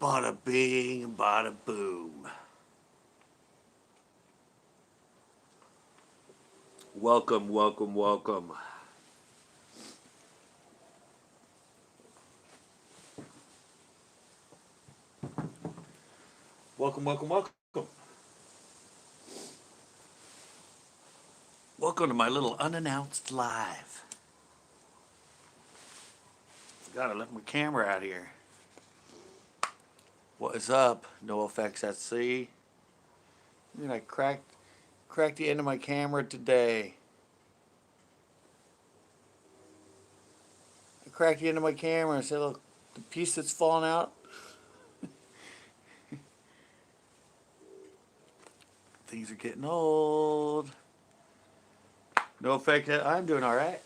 Bada bing, bada boom. Welcome, welcome, welcome. Welcome, welcome, welcome. Welcome to my little unannounced live. Gotta let my camera out here. What is up? No effects at sea. I mean, I cracked the end of my camera today. I cracked the end of my camera and said, look, the piece that's fallen out. Things are getting old. No effect. I'm doing all right.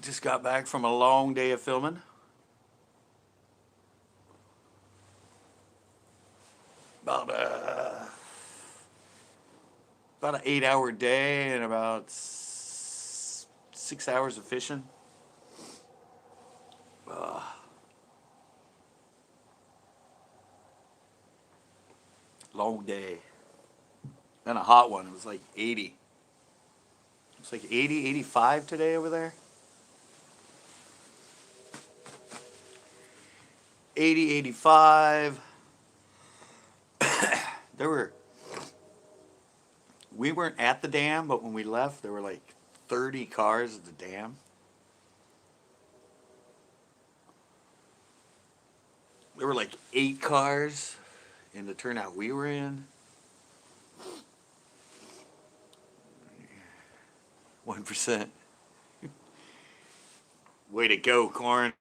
Just got back from a long day of filming. About an 8-hour day and about 6 hours of fishing. Long day. And a hot one. It was like 80. It's like 80, 85 today over there. 80, 85. We weren't at the dam, but when we left, there were like 30 cars at the dam. There were like 8 cars in the turnout we were in. 1%. Way to go, Corn.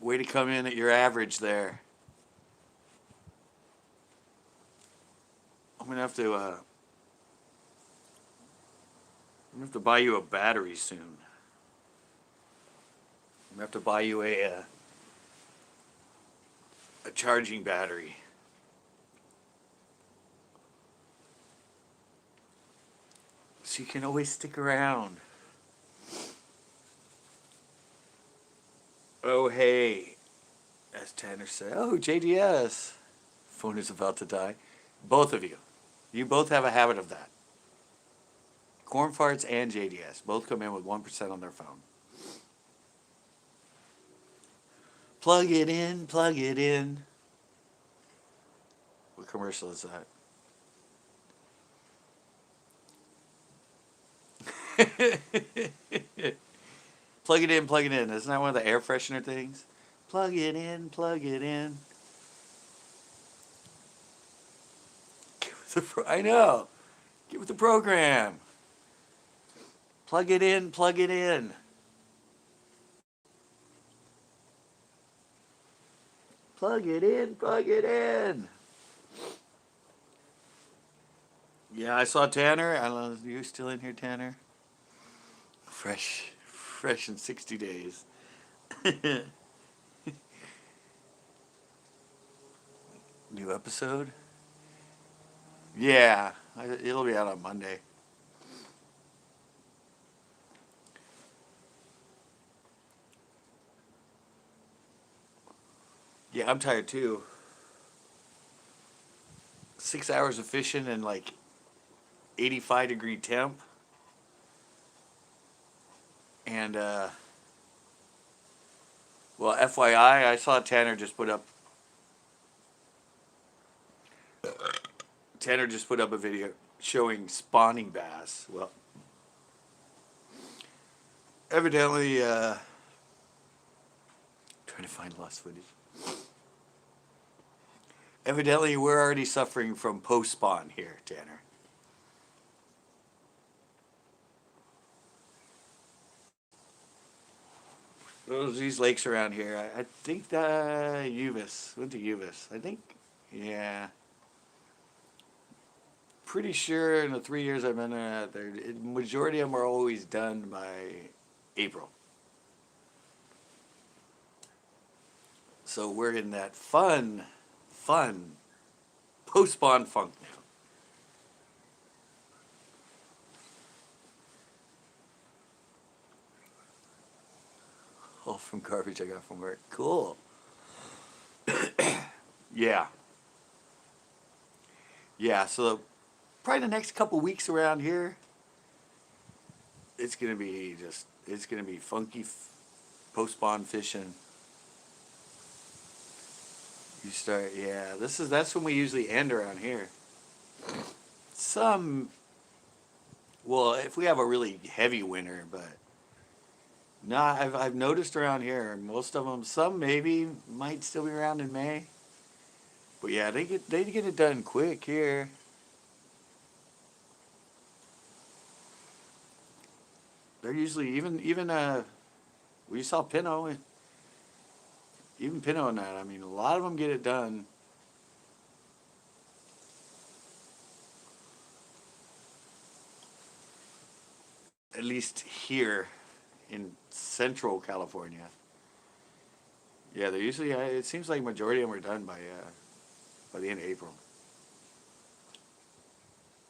Way to come in at your average there. I'm gonna have to buy you a battery soon. I'm gonna have to buy you a charging battery. So you can always stick around. Oh, hey, as Tanner said. Oh, JDS. Phone is about to die. Both of you. You both have a habit of that. Corn Farts and JDS both come in with 1% on their phone. Plug it in, plug it in. What commercial is that? Plug it in, plug it in. Isn't that one of the air freshener things? Plug it in, plug it in. I know. Get with the program. Plug it in, plug it in. Plug it in, plug it in. Yeah, I saw Tanner. I don't know, are you still in here, Tanner? Fresh in 60 days. New episode? Yeah, it'll be out on Monday. Yeah, I'm tired too. 6 hours of fishing and like 85-degree temp. And, well, FYI, I saw Tanner just put up a video showing spawning bass. Well, evidently, trying to find lost footage. Evidently, we're already suffering from post-spawn here, Tanner. These lakes around here, I think Uvas, went to Uvas. I think, yeah. Pretty sure in the 3 years I've been there, the majority of them are always done by April. So we're in that fun post-spawn funk now. All from garbage I got from work. Cool. Yeah. Yeah, so probably the next couple weeks around here, it's gonna be funky post spawn fishing. You start, yeah. That's when we usually end around here. Some, well, if we have a really heavy winter, but no, I've noticed around here, most of them, some maybe might still be around in May. But yeah, they get it done quick here. They're usually even we saw Pinot, even Pinot and that. I mean, a lot of them get it done. At least here in Central California. Yeah, they're usually. It seems like majority of them are done by the end of April.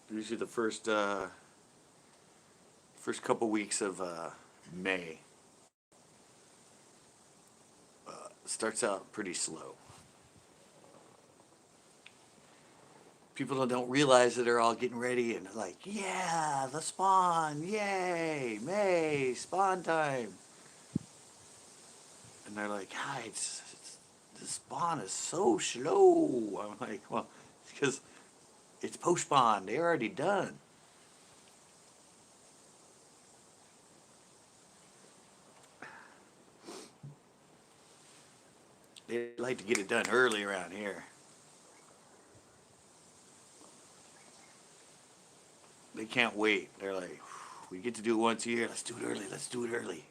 Usually the first couple weeks of May starts out pretty slow. People don't realize that they're all getting ready and they're like, yeah, the spawn, yay, May, spawn time. And they're like, the spawn is so slow. I'm like, well, it's because it's post spawn. They're already done. They like to get it done early around here. They can't wait. They're like, we get to do it once a year. Let's do it early. Let's do it early.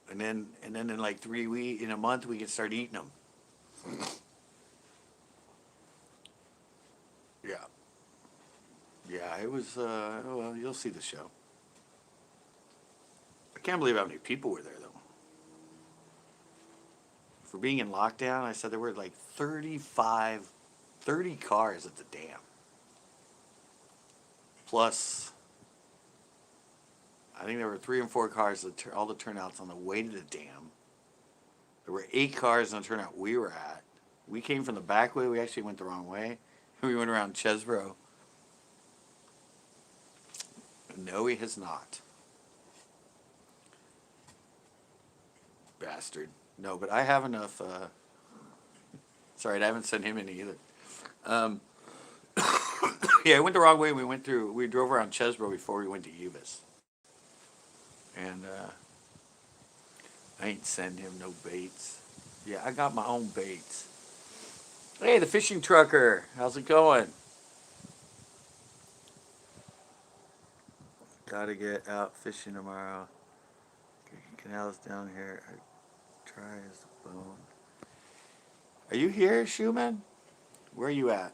And then in like 3 weeks, in a month, we can start eating them. Yeah. Yeah, it was, well, you'll see the show. I can't believe how many people were there, though. For being in lockdown, I said there were like 30 cars at the dam. Plus, I think there were 3 and 4 cars, all the turnouts on the way to the dam. There were 8 cars on the turnout we were at. We came from the back way. We actually went the wrong way. We went around Chesbro. No, he has not. Bastard. No, but I have enough. Sorry, I haven't sent him any either. Um, yeah, I went the wrong way. We drove around Chesbro before we went to Uvas. And I ain't sending him no baits. Yeah, I got my own baits. Hey, the fishing trucker. How's it going? Gotta get out fishing tomorrow. Canals down here. I try as a bone. Are you here, Schumann? Where are you at?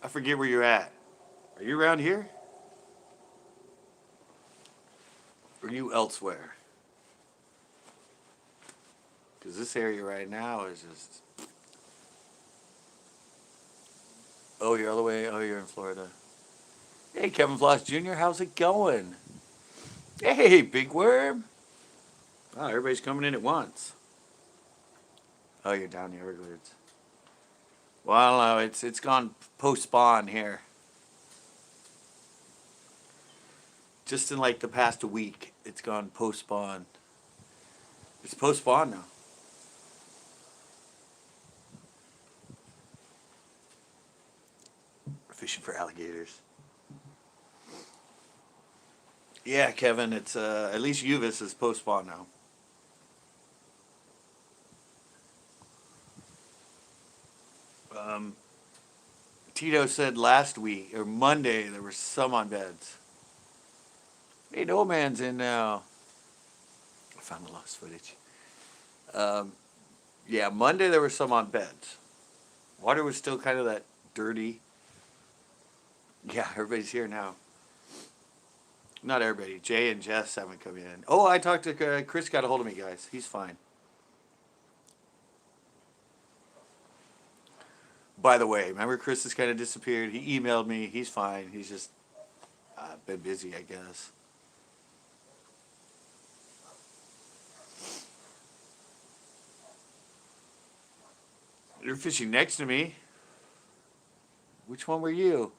I forget where you're at. Are you around here? Or are you elsewhere? Because this area right now is just... Oh, you're all the way... Oh, you're in Florida. Hey, Kevin Floss Jr., how's it going? Hey, Big Worm. Oh, everybody's coming in at once. Oh, you're down the Everglades. Well, I don't know. It's gone post-spawn here. Just in like the past week, it's gone post-spawn. It's post-spawn now. We're fishing for alligators. Yeah, Kevin, it's at least Uvas is post-spawn now. Um, Tito said last week or Monday there were some on beds. Hey, no man's in now. I found the lost footage. Um, yeah, Monday there were some on beds. Water was still kind of that dirty. Yeah, everybody's here now. Not everybody. Jay and Jess haven't come in. Oh, I talked to Chris. Got a hold of me, guys. He's fine. By the way, remember Chris has kind of disappeared. He emailed me. He's fine. He's just been busy, I guess. You're fishing next to me. Which one were you?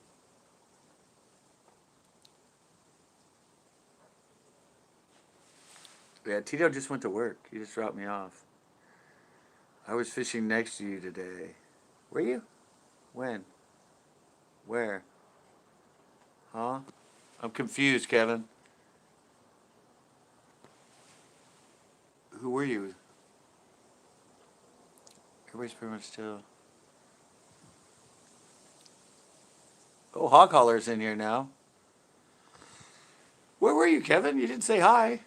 Yeah, Tito just went to work. He just dropped me off. I was fishing next to you today. Were you? When? Where? Huh? I'm confused, Kevin. Who were you? Everybody's pretty much still. Oh, Hog Holler's in here now. Where were you, Kevin? You didn't say hi.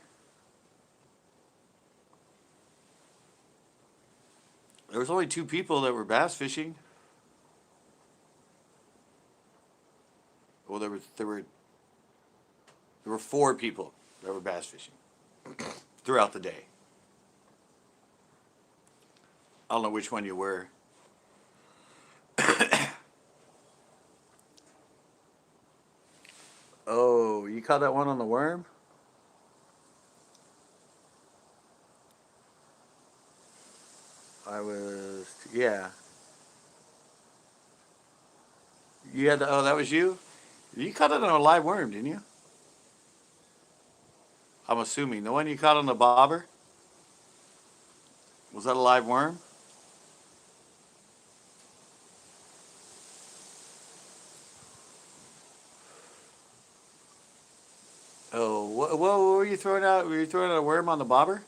There was only 2 people that were bass fishing. Well, there were 4 people that were bass fishing throughout the day. I don't know which one you were. Oh, you caught that one on the worm? Yeah. You had oh, that was you? You caught it on a live worm, didn't you? I'm assuming. The one you caught on the bobber? Was that a live worm? Oh, what were you throwing out? Were you throwing out a worm on the bobber?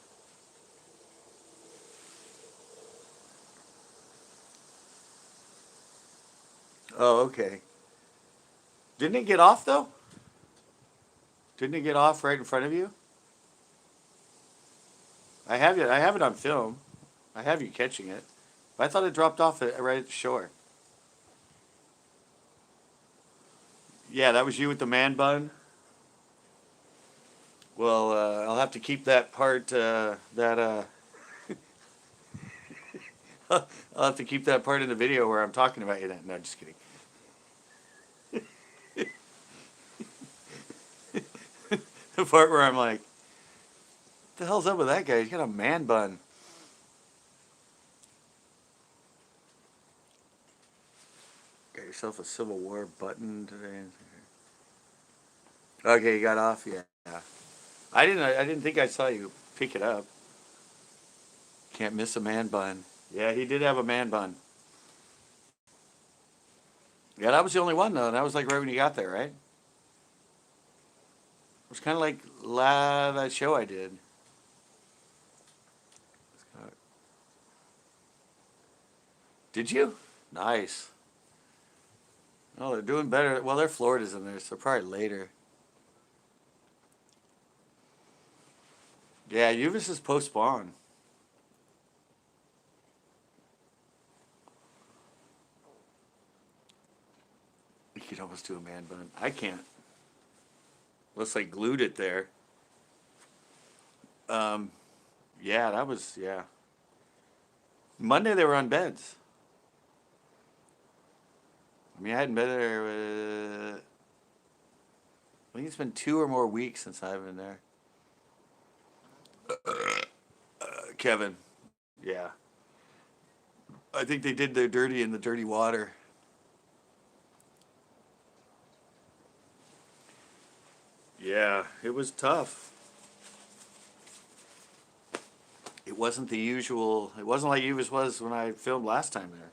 Oh, okay. Didn't it get off though? Didn't it get off right in front of you? I have it. I have it on film. I have you catching it. But I thought it dropped off right at the shore. Yeah, that was you with the man bun. Well, I'll have to keep that part. I'll have to keep that part in the video where I'm talking about you. Then. No, just kidding. The part where I'm like, "What the hell's up with that guy? He's got a man bun." Got yourself a Civil War button today. Okay, you got off. Yeah. I didn't. I didn't think I saw you pick it up. Can't miss a man bun. Yeah, he did have a man bun. Yeah, that was the only one though. That was like right when you got there, right? It was kind of like that show I did. Did you? Nice. Oh, they're doing better. Well, they're Florida's in there, so probably later. Yeah, Uvas is post spawn. You could almost do a man bun. I can't. Looks like glued it there. Um, yeah, that was yeah. Monday they were on beds. I mean, I hadn't been there. I think it's been 2 or more weeks since I've been there. Kevin, yeah. I think they did their dirty in the dirty water. Yeah, it was tough. It wasn't the usual. It wasn't like Uvas was when I filmed last time there.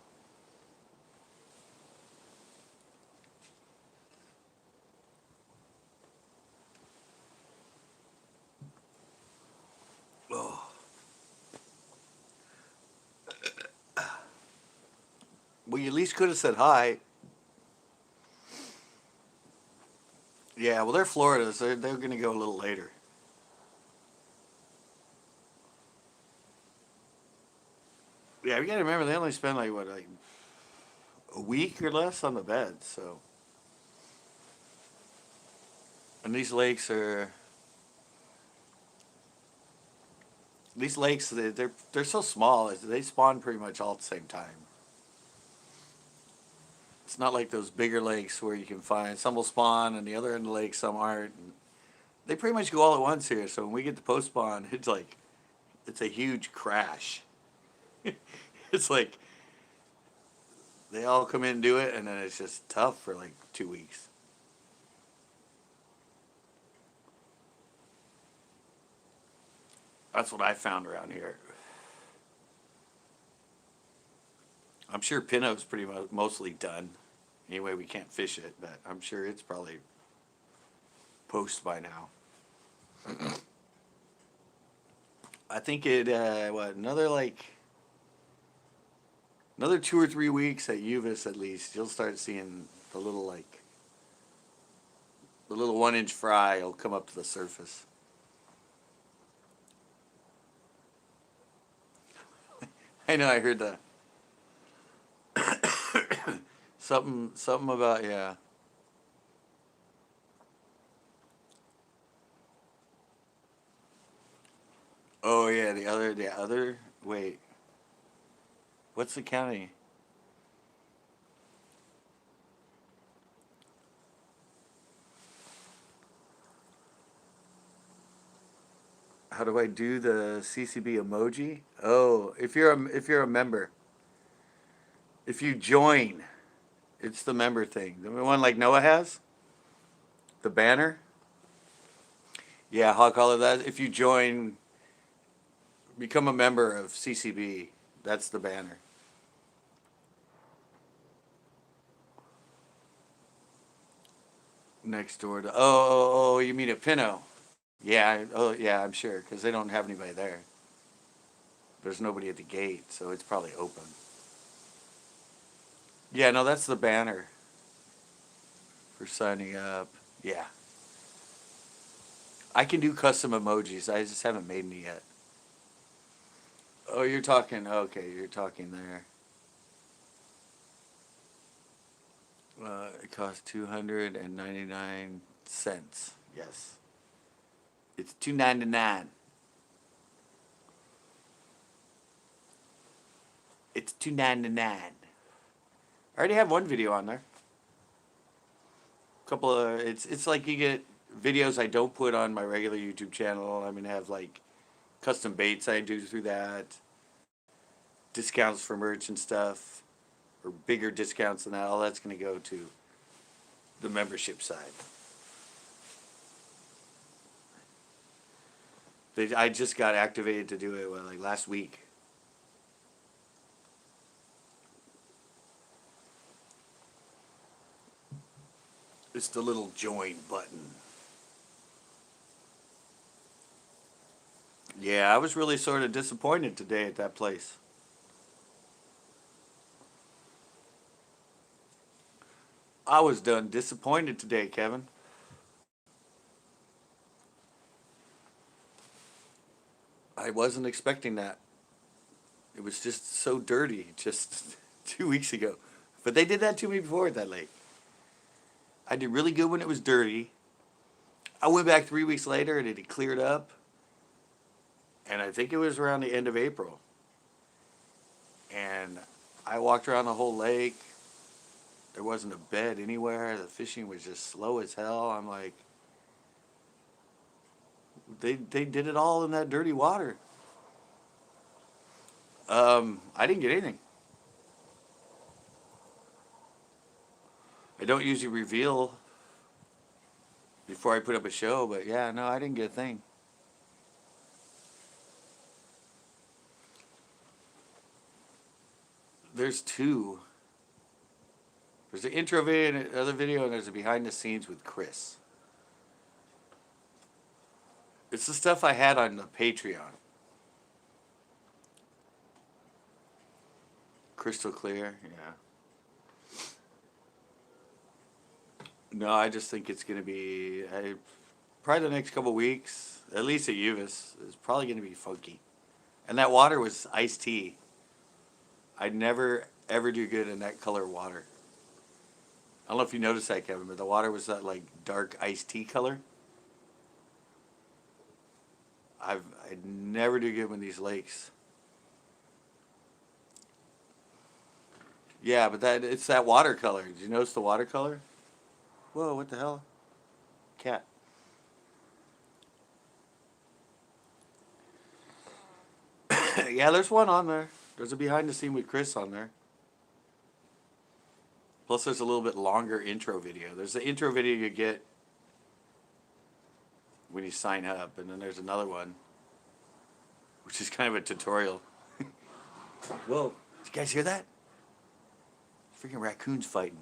Oh. Well, you at least could have said hi. Yeah, well, they're Florida, so they're going to go a little later. Yeah, we got to remember they only spend like what, like a week or less on the bed. So, and these lakes they're so small. They spawn pretty much all at the same time. It's not like those bigger lakes where you can find some will spawn and the other end of the lake some aren't. And they pretty much go all at once here. So when we get to post spawn, it's a huge crash. It's like They all come in and do it, and then it's just tough for like 2 weeks. That's what I found around here. I'm sure Pinot's pretty mostly done. Anyway, we can't fish it, but I'm sure it's probably post by now. I think it, another 2 or 3 weeks at Uvas at least, you'll start seeing the little 1 inch fry will come up to the surface. I know, I heard that. Something about, yeah. Oh yeah, wait, what's the county? How do I do the CCB emoji? Oh, if you're a member, if you join, it's the member thing. The one like Noah has, the banner. Yeah, I'll call it that. If you join, become a member of CCB, that's the banner. Next door to oh, you mean at Pinot? Yeah, oh yeah, I'm sure because they don't have anybody there. There's nobody at the gate, so it's probably open. Yeah, no, that's the banner for signing up. Yeah, I can do custom emojis. I just haven't made any yet. Oh, you're talking. Okay, you're talking there. It costs 299 cents. Yes, it's 2.99. It's 2.99. I already have one video on there. Couple of it's like you get videos I don't put on my regular YouTube channel. I'm gonna have like custom baits I do through that, discounts for merch and stuff, or bigger discounts than that. All that's gonna go to the membership side. I just got activated to do it like last week. It's the little join button. Yeah, I was really sort of disappointed today at that place. I was done disappointed today, Kevin. I wasn't expecting that. It was just so dirty just 2 weeks ago. But they did that to me before at that lake. I did really good when it was dirty. I went back 3 weeks later and it had cleared up. And I think it was around the end of April. And I walked around the whole lake. There wasn't a bed anywhere. The fishing was just slow as hell. I'm like, they did it all in that dirty water. I didn't get anything. I don't usually reveal before I put up a show, but yeah, no, I didn't get a thing. There's two. There's an intro video and another video, and there's a behind the scenes with Chris. It's the stuff I had on the Patreon. Crystal clear, yeah. No, I just think it's going to be probably the next couple weeks, at least at Uvas, is probably going to be funky. And that water was iced tea. I'd never ever do good in that color water. I don't know if you noticed that, Kevin, but the water was that like dark iced tea color. I'd never do good in these lakes. Yeah, but it's that watercolor. Did you notice the watercolor? Whoa, what the hell? Cat. Yeah, there's one on there. There's a behind the scene with Chris on there. Plus, there's a little bit longer intro video. There's the intro video you get when you sign up, and then there's another one, which is kind of a tutorial. Whoa, did you guys hear that? Freaking raccoons fighting.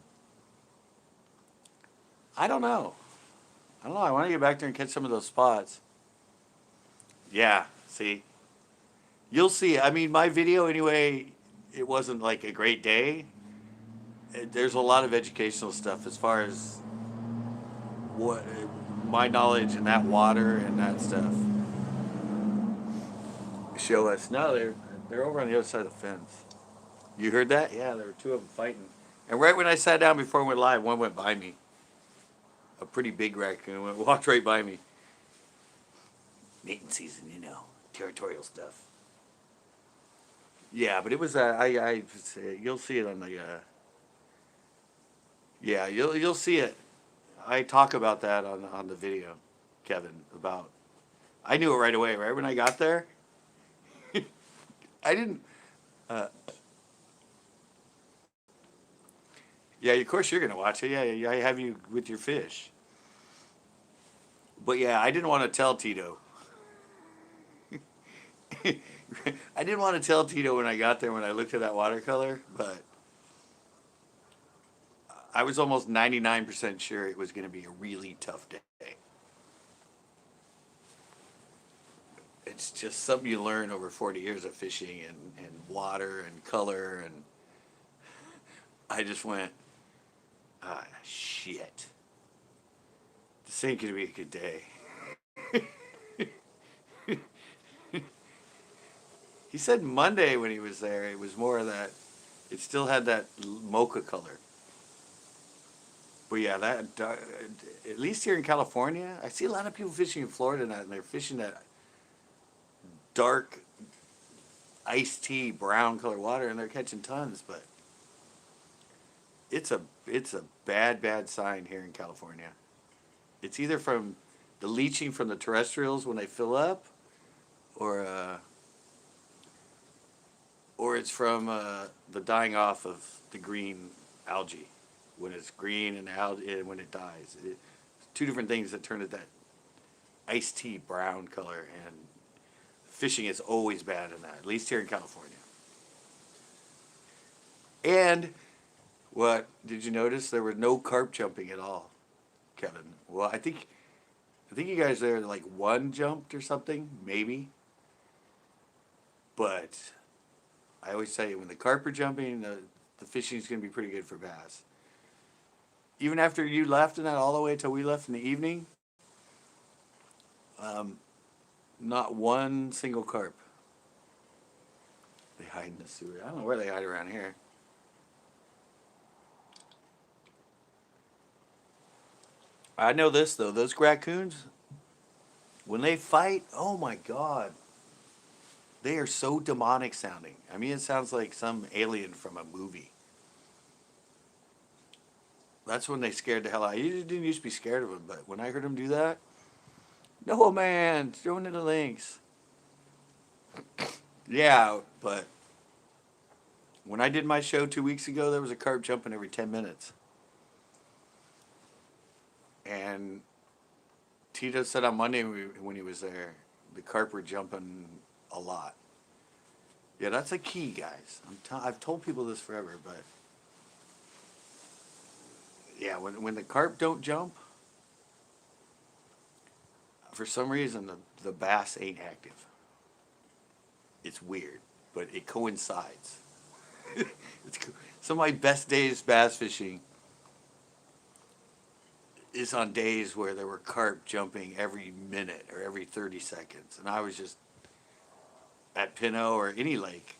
I don't know. I want to get back there and catch some of those spots. Yeah, see? You'll see. I mean, my video anyway, it wasn't like a great day. There's a lot of educational stuff as far as what my knowledge and that water and that stuff show us. No, they're over on the other side of the fence. You heard that? Yeah, there were two of them fighting. And right when I sat down before we went live, one went by me. A pretty big raccoon walked right by me. Mating season, you know, territorial stuff. Yeah, but it was you'll see it on the yeah, you'll see it. I talk about that on the video, Kevin, about I knew it right away, right when I got there. I didn't yeah, of course you're gonna watch it. Yeah, I have you with your fish. But yeah, I didn't want to tell Tito. I didn't want to tell Tito when I got there when I looked at that watercolor, but I was almost 99% sure it was going to be a really tough day. It's just something you learn over 40 years of fishing and water and color, and I just went, ah, shit. This ain't going to be a good day. He said Monday when he was there, it was more of that, it still had that mocha color. But yeah, that at least here in California, I see a lot of people fishing in Florida now, and they're fishing that dark iced tea brown color water, and they're catching tons. But it's a bad sign here in California. It's either from the leaching from the terrestrials when they fill up, or it's from the dying off of the green algae. When it's green and algae, when it dies. Two different things that turn it that iced tea brown color, and fishing is always bad in that, at least here in California. And what did you notice? There were no carp jumping at all, Kevin. Well, I think you guys there like one jumped or something, maybe. But I always say when the carp are jumping, the fishing is going to be pretty good for bass. Even after you left and that all the way till we left in the evening, not one single carp. They hide in the sewer. I don't know where they hide around here. I know this though, those raccoons, when they fight, oh my God. They are so demonic sounding. I mean, it sounds like some alien from a movie. That's when they scared the hell out. You didn't used to be scared of them, but when I heard them do that, no man, throwing in the links. Yeah, but when I did my show 2 weeks ago, there was a carp jumping every 10 minutes. And Tito said on Monday when he was there, the carp were jumping a lot. Yeah, that's a key, guys. I've told people this forever, but yeah, when the carp don't jump, for some reason the bass ain't active. It's weird, but it coincides. Some of my best days bass fishing is on days where there were carp jumping every minute or every 30 seconds, and I was just at Pinot or any lake,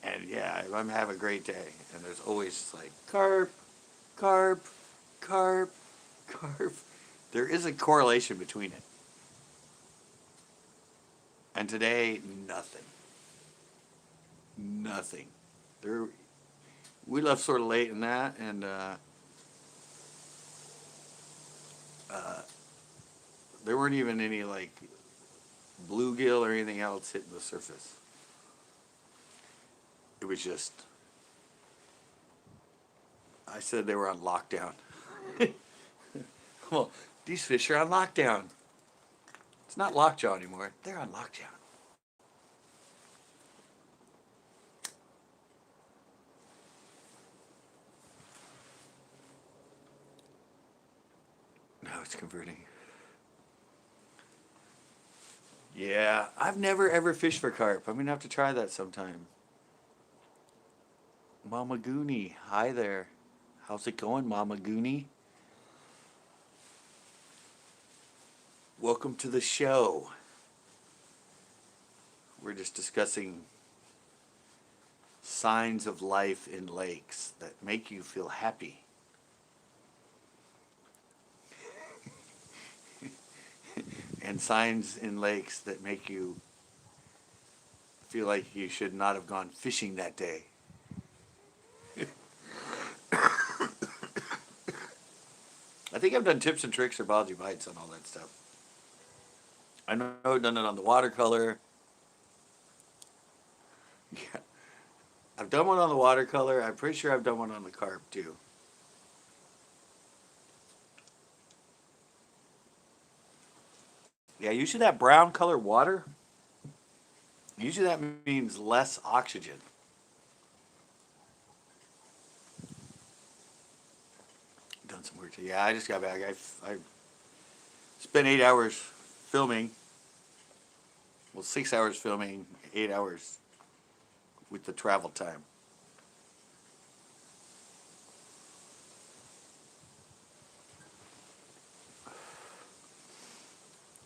and yeah, I'm having a great day, and there's always like carp, carp, carp, carp. There is a correlation between it. And today, nothing. Nothing. We left sort of late in that, and there weren't even any like bluegill or anything else hitting the surface. It was just I said they were on lockdown. Well, these fish are on lockdown. It's not lockjaw anymore. They're on lockdown. Now it's converting. Yeah, I've never ever fished for carp. I'm gonna have to try that sometime. Mama Goonie, hi there. How's it going, Mama Goonie? Welcome to the show. We're just discussing signs of life in lakes that make you feel happy. And signs in lakes that make you feel like you should not have gone fishing that day. I think I've done tips and tricks or biology bites on all that stuff. I know I've done it on the watercolor. Yeah. I've done one on the watercolor. I'm pretty sure I've done one on the carp too. Yeah, usually that brown color water, usually that means less oxygen. Done some work too. Yeah, I just got back. I spent 8 hours filming. Well, 6 hours filming, 8 hours with the travel time.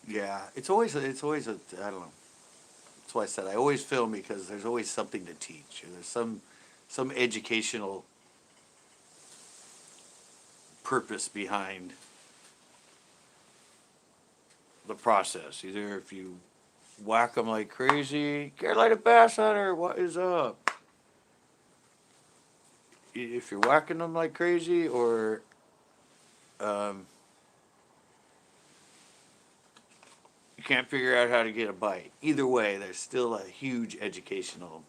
Yeah, it's always a I don't know. That's why I said I always film because there's always something to teach. Or there's some educational purpose behind the process. Either if you whack them like crazy, Carolina bass hunter, what is up? If you're whacking them like crazy, or um, you can't figure out how to get a bite. Either way, there's still a huge educational,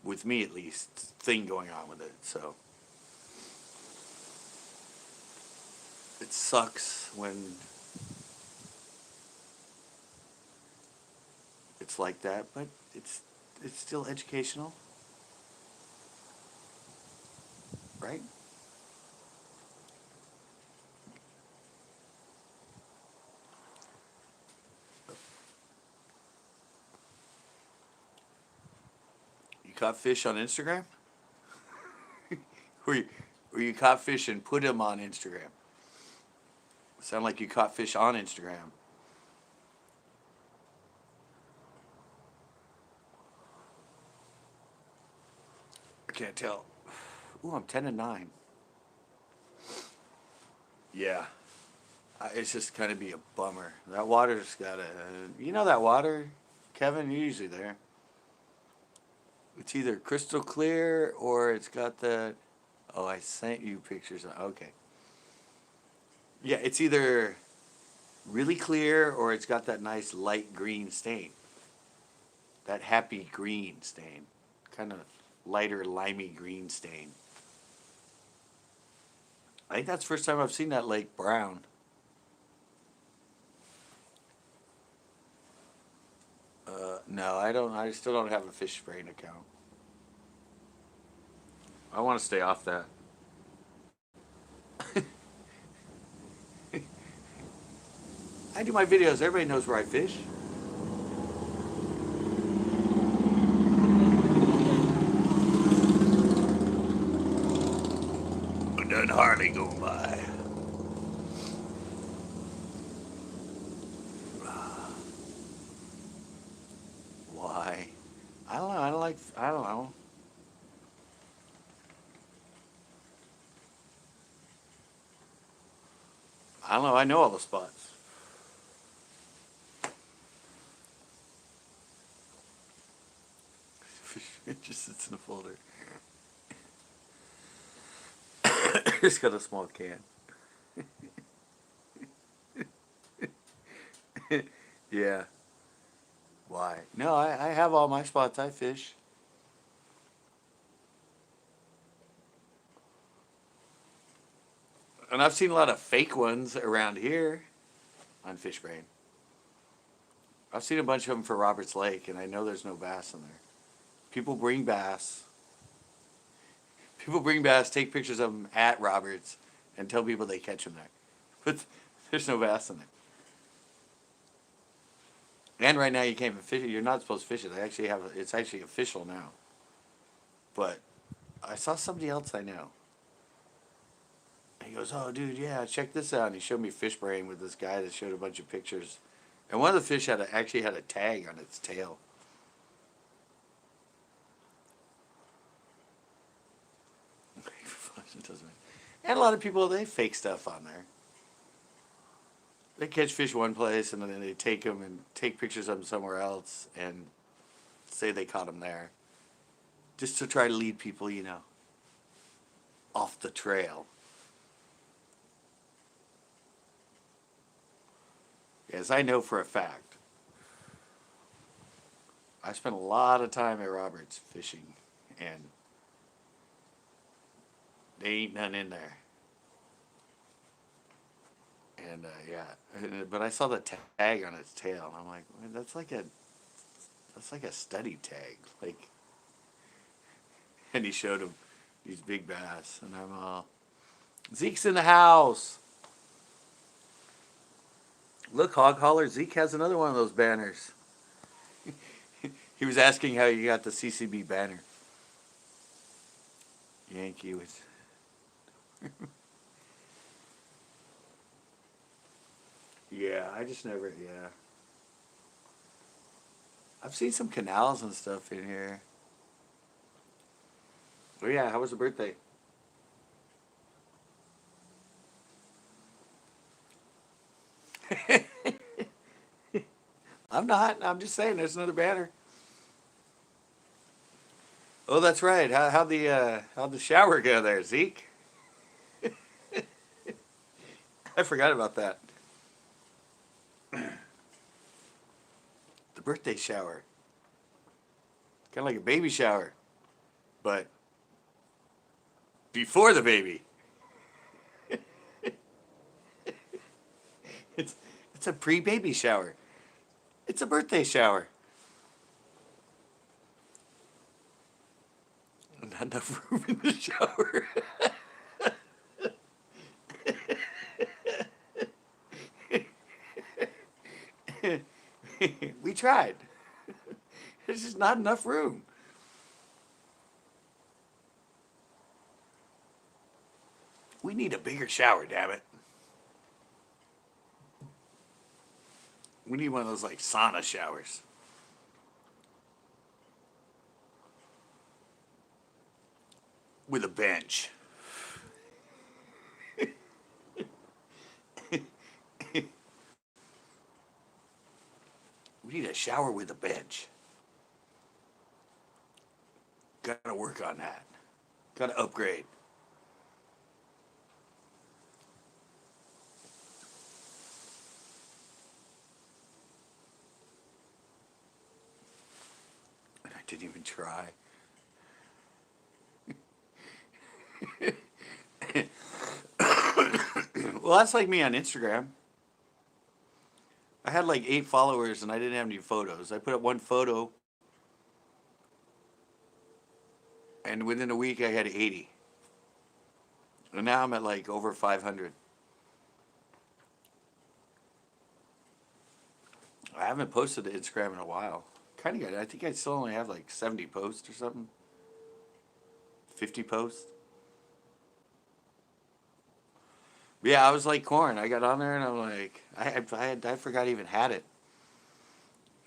with me at least, thing going on with it. So it sucks when it's like that, but it's still educational, right? You caught fish on Instagram? Or you caught fish and put them on Instagram? Sound like you caught fish on Instagram. I can't tell. Ooh, I'm 10-9. Yeah. It's just kind of be a bummer. That water's got a. You know that water, Kevin? You're usually there. It's either crystal clear or it's got the. Oh, I sent you pictures. Okay. Yeah, it's either really clear or it's got that nice light green stain. That happy green stain. Kind of lighter limey green stain. I think that's the first time I've seen that lake brown. No, I don't. I still don't have a fish spraying account. I want to stay off that. I do my videos. Everybody knows where I fish. Done Harley go by. Why? I don't know. I don't like. I don't know. I don't know. I know all the spots. It just sits in a folder. It's got a small can. Yeah. Why? No, I have all my spots. I fish. And I've seen a lot of fake ones around here on Fish Brain. I've seen a bunch of them for Roberts Lake, and I know there's no bass in there. People bring bass. People bring bass, take pictures of them at Roberts, and tell people they catch them there. But there's no bass in there. And right now you can't even fish it. You're not supposed to fish it. They actually have it's actually official now. But I saw somebody else I know. He goes, "Oh, dude, yeah, check this out." And he showed me Fish Brain with this guy that showed a bunch of pictures. And one of the fish actually had a tag on its tail. And a lot of people, they fake stuff on there. They catch fish one place and then they take them and take pictures of them somewhere else and say they caught them there. Just to try to lead people, off the trail. As I know for a fact, I spent a lot of time at Roberts fishing, and they ain't none in there. And yeah, but I saw the tag on its tail, and I'm like, "Man, that's like a study tag, like." And he showed him these big bass, and I'm all, Zeke's in the house. Look, Hog Holler, Zeke has another one of those banners. He was asking how you got the CCB banner. Yankee was. Yeah, I just never, yeah. I've seen some canals and stuff in here. Oh yeah, how was the birthday? I'm not. I'm just saying there's another banner. Oh, that's right. How'd the shower go there, Zeke? I forgot about that. The birthday shower. Kind of like a baby shower, but before the baby. It's it's a pre-baby shower. It's a birthday shower. Not enough room in the shower. We tried. There's just not enough room. We need a bigger shower, damn it. We need one of those like sauna showers. With a bench. We need a shower with a bench. Gotta work on that. Gotta upgrade. And I didn't even try. Well, that's like me on Instagram. I had like 8 followers and I didn't have any photos. I put up one photo and within a week I had 80. And now I'm at like over 500. I haven't posted to Instagram in a while. Kind of got. I think I still only have like 70 posts or something. 50 posts. Yeah, I was like corn. I got on there and I'm like, I forgot I even had it.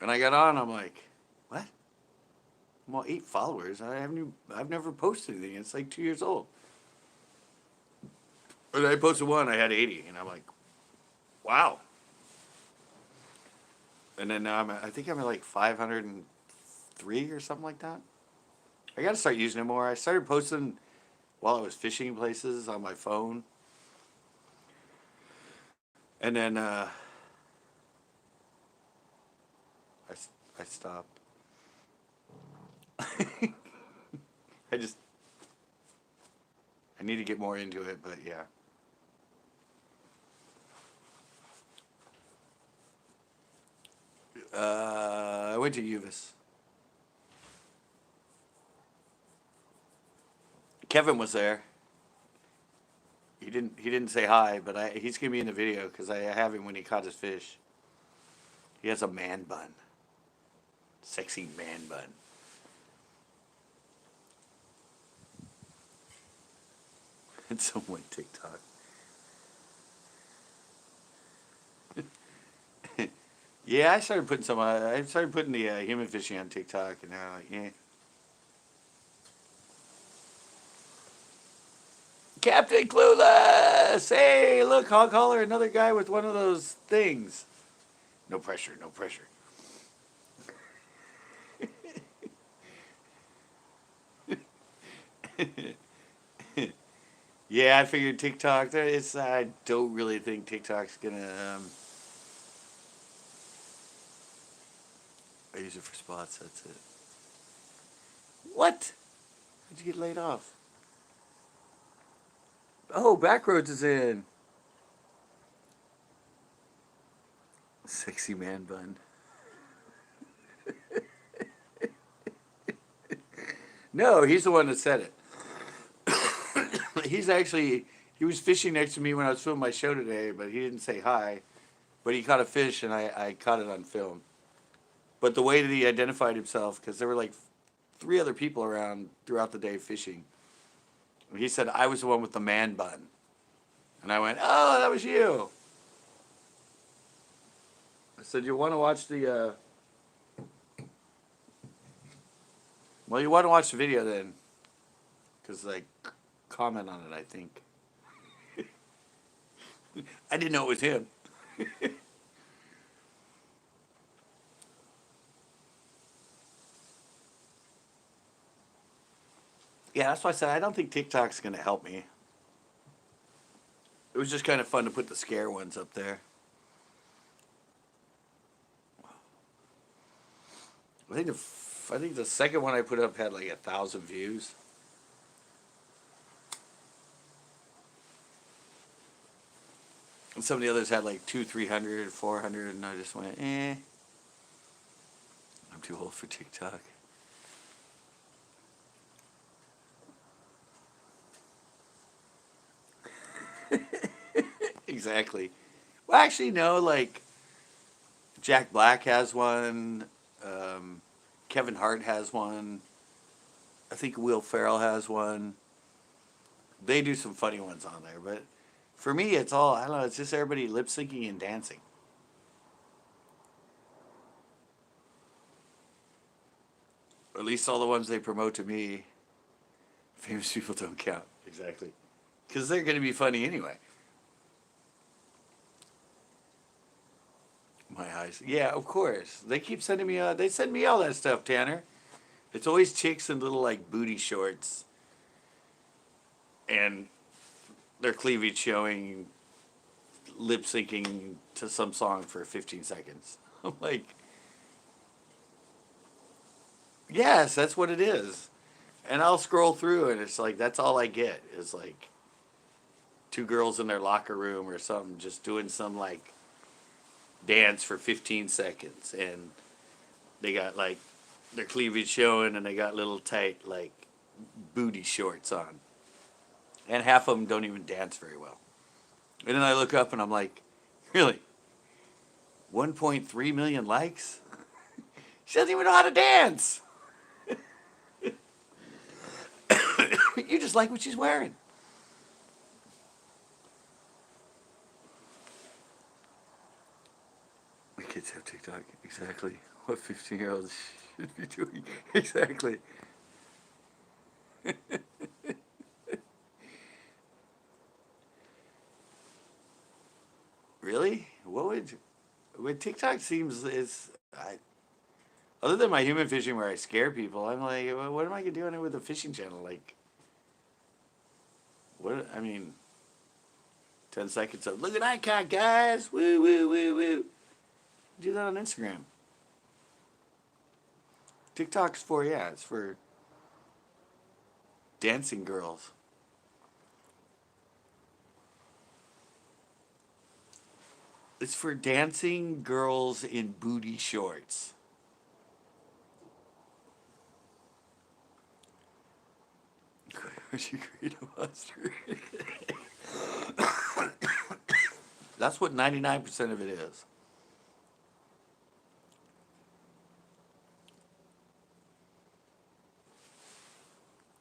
And I got on. I'm like, what? I'm all 8 followers. I've never posted anything. It's like 2 years old. And I posted one. I had 80, and I'm like, wow. And then now I think I'm at like 503 or something like that. I got to start using it more. I started posting while I was fishing places on my phone. And then I stopped. I need to get more into it, but yeah. I went to Uvas. Kevin was there. He didn't say hi, but he's gonna be in the video because I have him when he caught his fish. He has a man bun, sexy man bun. And someone TikTok. Yeah, I started putting some. I started putting the human fishing on TikTok, and they're like, "Yeah." Captain Clueless! Hey, look, hog hauler, another guy with one of those things. No pressure, no pressure. Yeah, I figured TikTok. I don't really think TikTok's gonna. I use it for spots. That's it. What? How'd you get laid off? Oh, Backroads is in. Sexy man bun. No, he's the one that said it. He was fishing next to me when I was filming my show today, but he didn't say hi. But he caught a fish, and I caught it on film. But the way that he identified himself, because there were like 3 other people around throughout the day fishing, he said, I was the one with the man bun. And I went, oh, that was you. I said, you want to watch the, well, you want to watch the video then. Because, like, comment on it, I think. I didn't know it was him. Yeah, that's why I said I don't think TikTok's going to help me. It was just kind of fun to put the scare ones up there. I think the second one I put up had like 1,000 views. And some of the others had like 200, 300, 400, and I just went, eh. I'm too old for TikTok. Exactly. Well, actually, no, like, Jack Black has one. Kevin Hart has one. I think Will Ferrell has one. They do some funny ones on there, but for me, it's all, I don't know, it's just everybody lip syncing and dancing. Or at least all the ones they promote to me, famous people don't count. Exactly. Because they're going to be funny anyway. My eyes. Yeah, of course. They keep sending me, they send me all that stuff, Tanner. It's always chicks in little, like, booty shorts. And their cleavage showing, lip syncing to some song for 15 seconds. I'm like, yes, that's what it is. And I'll scroll through and it's like, that's all I get is like 2 girls in their locker room or something just doing some like dance for 15 seconds. And they got like their cleavage showing and they got little tight like booty shorts on. And half of them don't even dance very well. And then I look up and I'm like, really? 1.3 million likes? She doesn't even know how to dance. You just like what she's wearing. The kids have TikTok. Exactly. What 15-year-olds should be doing. Exactly. Really? What TikTok seems is other than my human fishing where I scare people, I'm like, what am I gonna do on it with a fishing channel? Like, what? I mean, 10 seconds of look at UNCUT, guys! Woo woo woo woo. Do that on Instagram. TikTok's for it's for dancing girls. It's for dancing girls in booty shorts. Would you create a monster? That's what 99% of it is.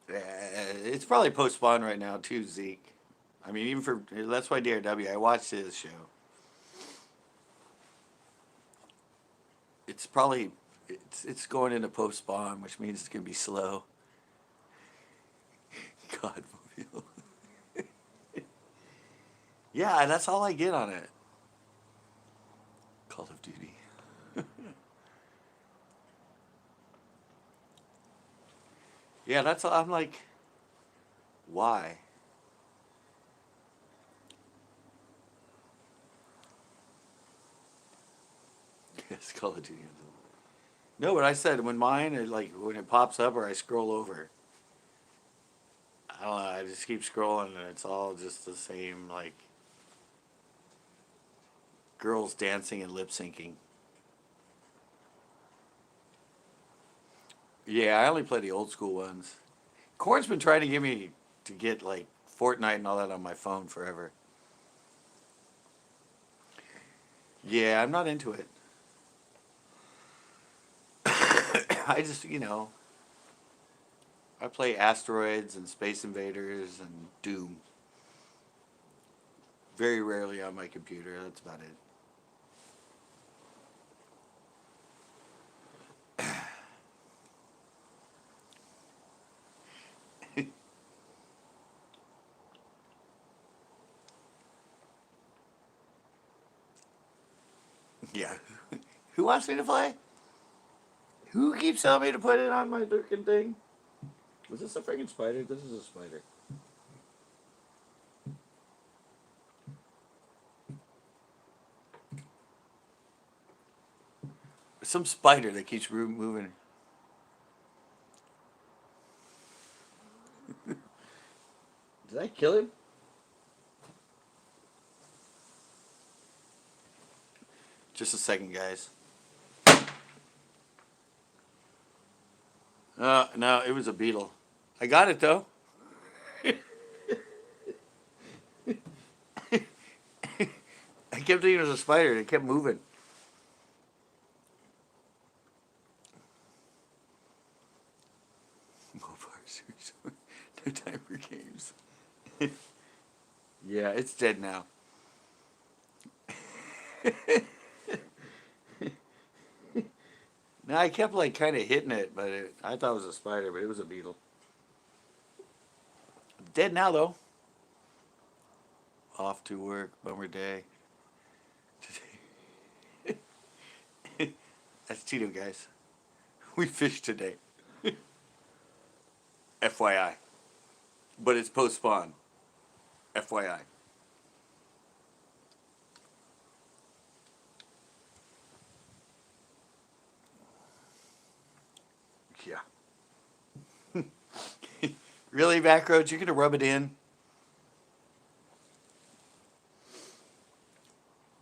It's probably post-spawn right now too, Zeke. I mean, even for that's why DRW. I watched his show. It's probably it's going into post-spawn, which means it's gonna be slow. God mobile. Yeah, that's all I get on it. Call of Duty. Yeah, that's all. I'm like, why? Yes, Call of Duty. No, but I said when mine, like when it pops up or I scroll over, I don't know. I just keep scrolling and it's all just the same, like girls dancing and lip syncing. Yeah, I only play the old school ones. Corn's been trying to get me to get like Fortnite and all that on my phone forever. Yeah, I'm not into it. I just, I play Asteroids and Space Invaders and Doom. Very rarely on my computer. That's about it. Yeah. Who wants me to play? Who keeps telling me to put it on my looking thing? Was this a freaking spider? This is a spider. Some spider that keeps moving. Did I kill him? Just a second, guys. No, it was a beetle. I got it though. I kept thinking it was a spider. And it kept moving. No time for games. Yeah, it's dead now. No, I kept like kind of hitting it, but I thought it was a spider, but it was a beetle. Dead now though. Off to work, bummer day. Today. That's Tito, guys. We fished today. FYI. But it's post spawn. FYI. Yeah. Really, Backroads? You're going to rub it in?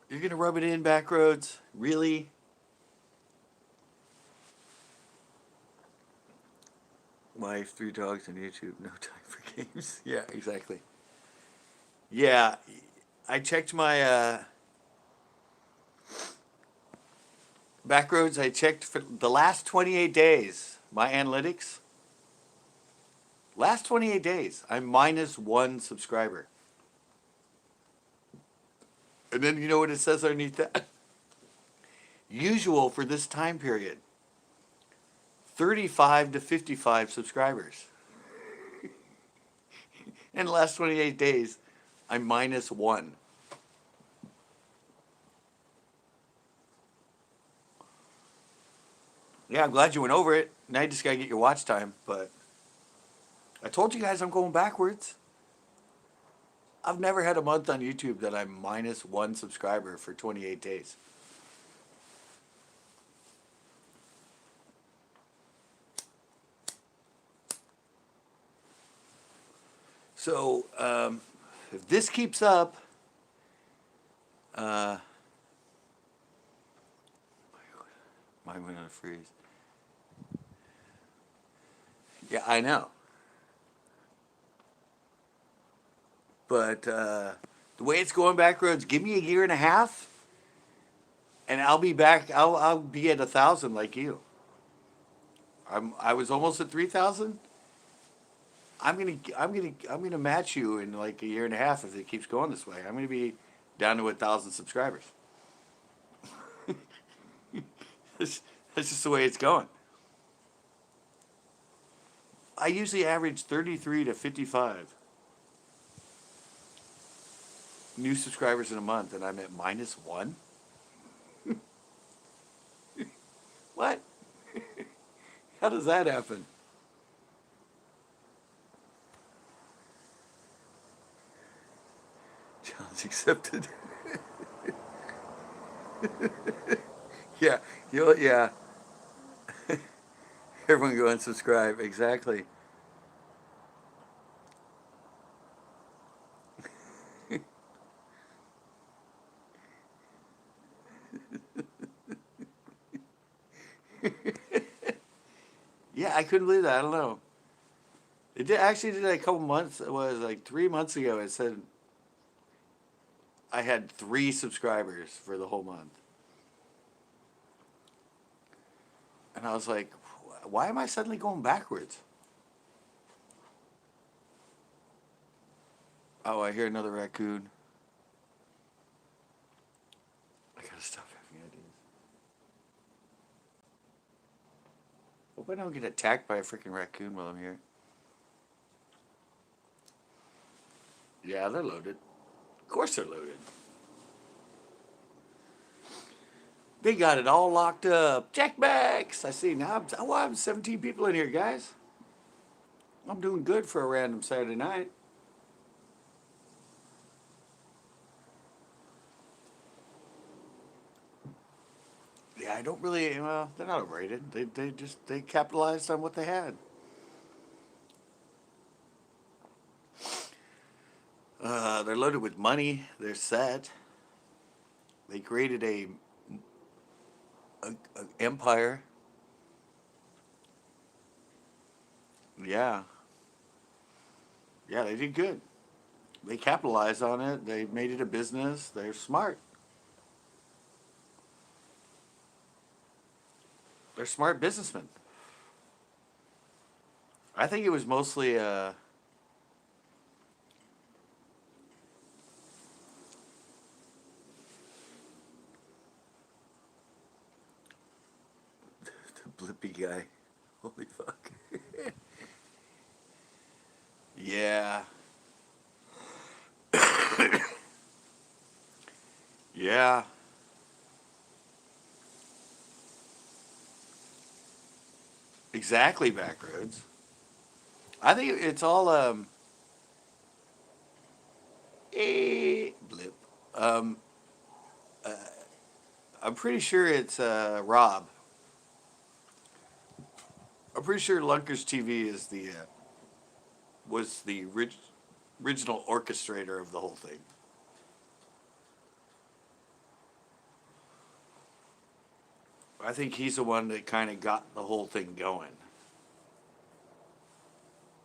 You're going to rub it in, Backroads? Really? Wife, 3 dogs, and YouTube. No time for games. Yeah, exactly. Yeah, I checked my Backroads. I checked for the last 28 days. My analytics. Last 28 days, I'm minus 1 subscriber. And then you know what it says underneath that? Usual for this time period. 35 to 55 subscribers. In the last 28 days, I'm minus 1. Yeah, I'm glad you went over it. Now you just gotta get your watch time, but I told you guys I'm going backwards. I've never had a month on YouTube that I'm minus 1 subscriber for 28 days. So, if this keeps up, I went on a freeze. Yeah, I know. But the way it's going backwards, give me a year and a half, and I'll be back. I'll be at 1,000 like you. I was almost at 3,000. I'm gonna match you in like a year and a half if it keeps going this way. I'm gonna be down to 1,000 subscribers. that's, that's just the way it's going. I usually average 33 to 55 new subscribers in a month, and I'm at -1. What? How does that happen? Challenge accepted. Yeah, yeah. Everyone go and subscribe. Exactly. Yeah, I couldn't believe that. I don't know. It did actually did like a couple months. It was like 3 months ago. It said I had 3 subscribers for the whole month, and I was like, why am I suddenly going backwards? Oh, I hear another raccoon. I gotta stop having ideas. Hope I don't get attacked by a freaking raccoon while I'm here. Yeah, they're loaded. Of course they're loaded. They got it all locked up. Jackbacks! I see now. I'm 17 people in here, guys. I'm doing good for a random Saturday night. Yeah, I don't really. Well, they're not overrated. They capitalized on what they had. They're loaded with money. They're set. They created a empire. Yeah, yeah, they did good. They capitalized on it. They made it a business. They're smart. They're smart businessmen. I think it was mostly the Blippy guy. Holy fuck. Yeah. Yeah. Exactly, backroads. I think it's all blip. Um, I'm pretty sure it's Rob. I'm pretty sure Lunkers TV is the was the original orchestrator of the whole thing. I think he's the one that kind of got the whole thing going.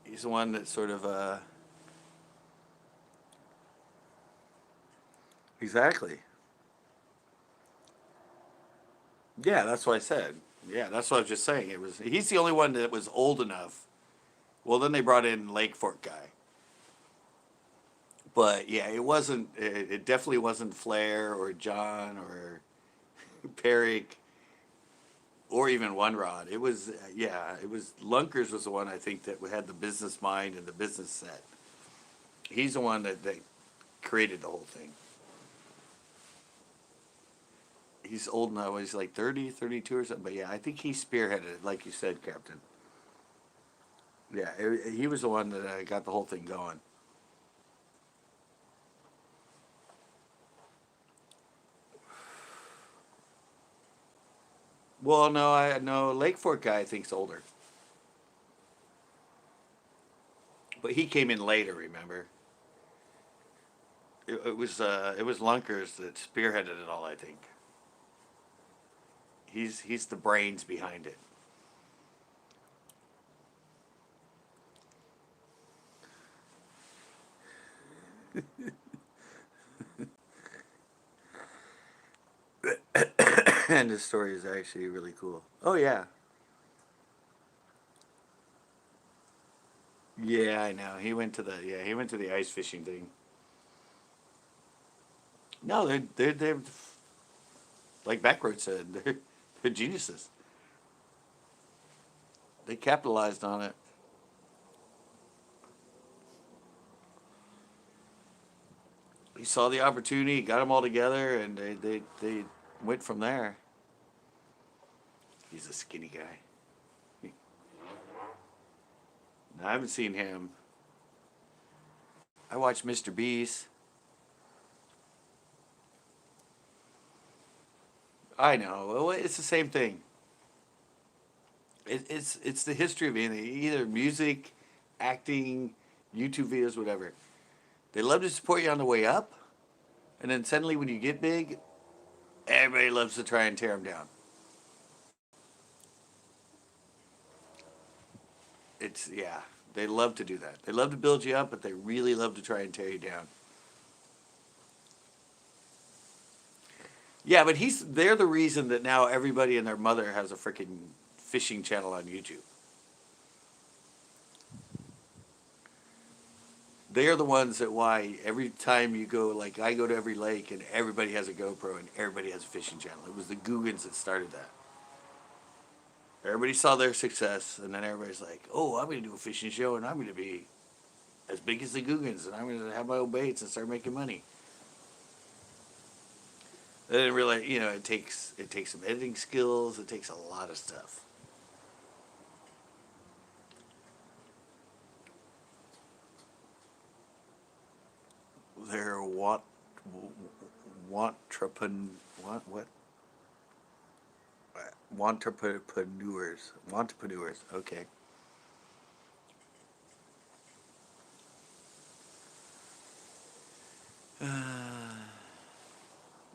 He's the one that sort of exactly. Yeah, that's what I said. Yeah, that's what I was just saying. It was he's the only one that was old enough. Well, then they brought in Lake Fork guy. But yeah, it wasn't. It definitely wasn't Flair or John or Perrick or even One Rod. It was yeah. It was Lunkers was the one I think that had the business mind and the business set. He's the one that created the whole thing. He's old now. He's like 30, 32 or something. But yeah, I think he spearheaded it, like you said, Captain. Yeah, he was the one that got the whole thing going. Well, no, I no Lake Fork guy I think's older, but he came in later. Remember, it was Lunkers that spearheaded it all. I think He's the brains behind it. And his story is actually really cool. Oh yeah, yeah, I know. He went to the ice fishing thing. No, they're like Backroad said, they're geniuses. They capitalized on it. He saw the opportunity, got them all together, and they went from there. He's a skinny guy. I haven't seen him. I watched Mr. Beast. I know. Well, it's the same thing. It's the history of anything. Either music, acting, YouTube videos, whatever. They love to support you on the way up, and then suddenly when you get big, everybody loves to try and tear them down. It's yeah. They love to do that. They love to build you up, but they really love to try and tear you down. Yeah, but they're the reason that now everybody and their mother has a freaking fishing channel on YouTube. They are the ones that why every time you go, like I go to every lake and everybody has a GoPro and everybody has a fishing channel. It was the Googans that started that. Everybody saw their success, and then everybody's like, "Oh, I'm going to do a fishing show, and I'm going to be as big as the Googans, and I'm going to have my own baits and start making money." They didn't realize, it takes some editing skills. It takes a lot of stuff. They're wantrepreneurs. What? Wantrepreneurs. Wantrepreneurs. Okay.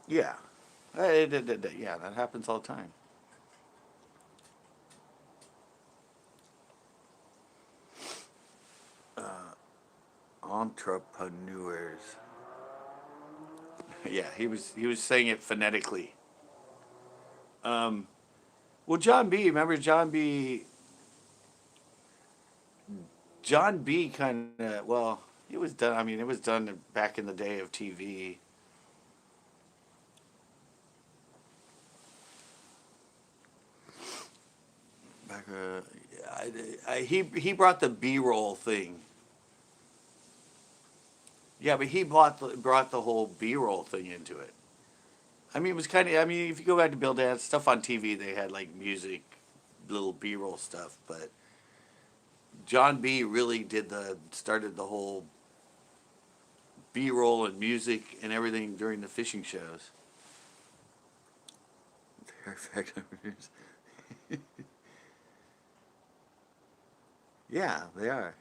Yeah. Yeah, that happens all the time. Entrepreneurs. Yeah, he was saying it phonetically. Um, well, John B. Remember John B. John B. Kind of well, it was done. I mean, it was done back in the day of TV. Back, he brought the B-roll thing. Yeah, but he brought the whole B-roll thing into it. I mean, it was kind of. I mean, if you go back to Bill Dance stuff on TV, they had like music, little B-roll stuff. But John B. really started the whole B-roll and music and everything during the fishing shows. Yeah, they are.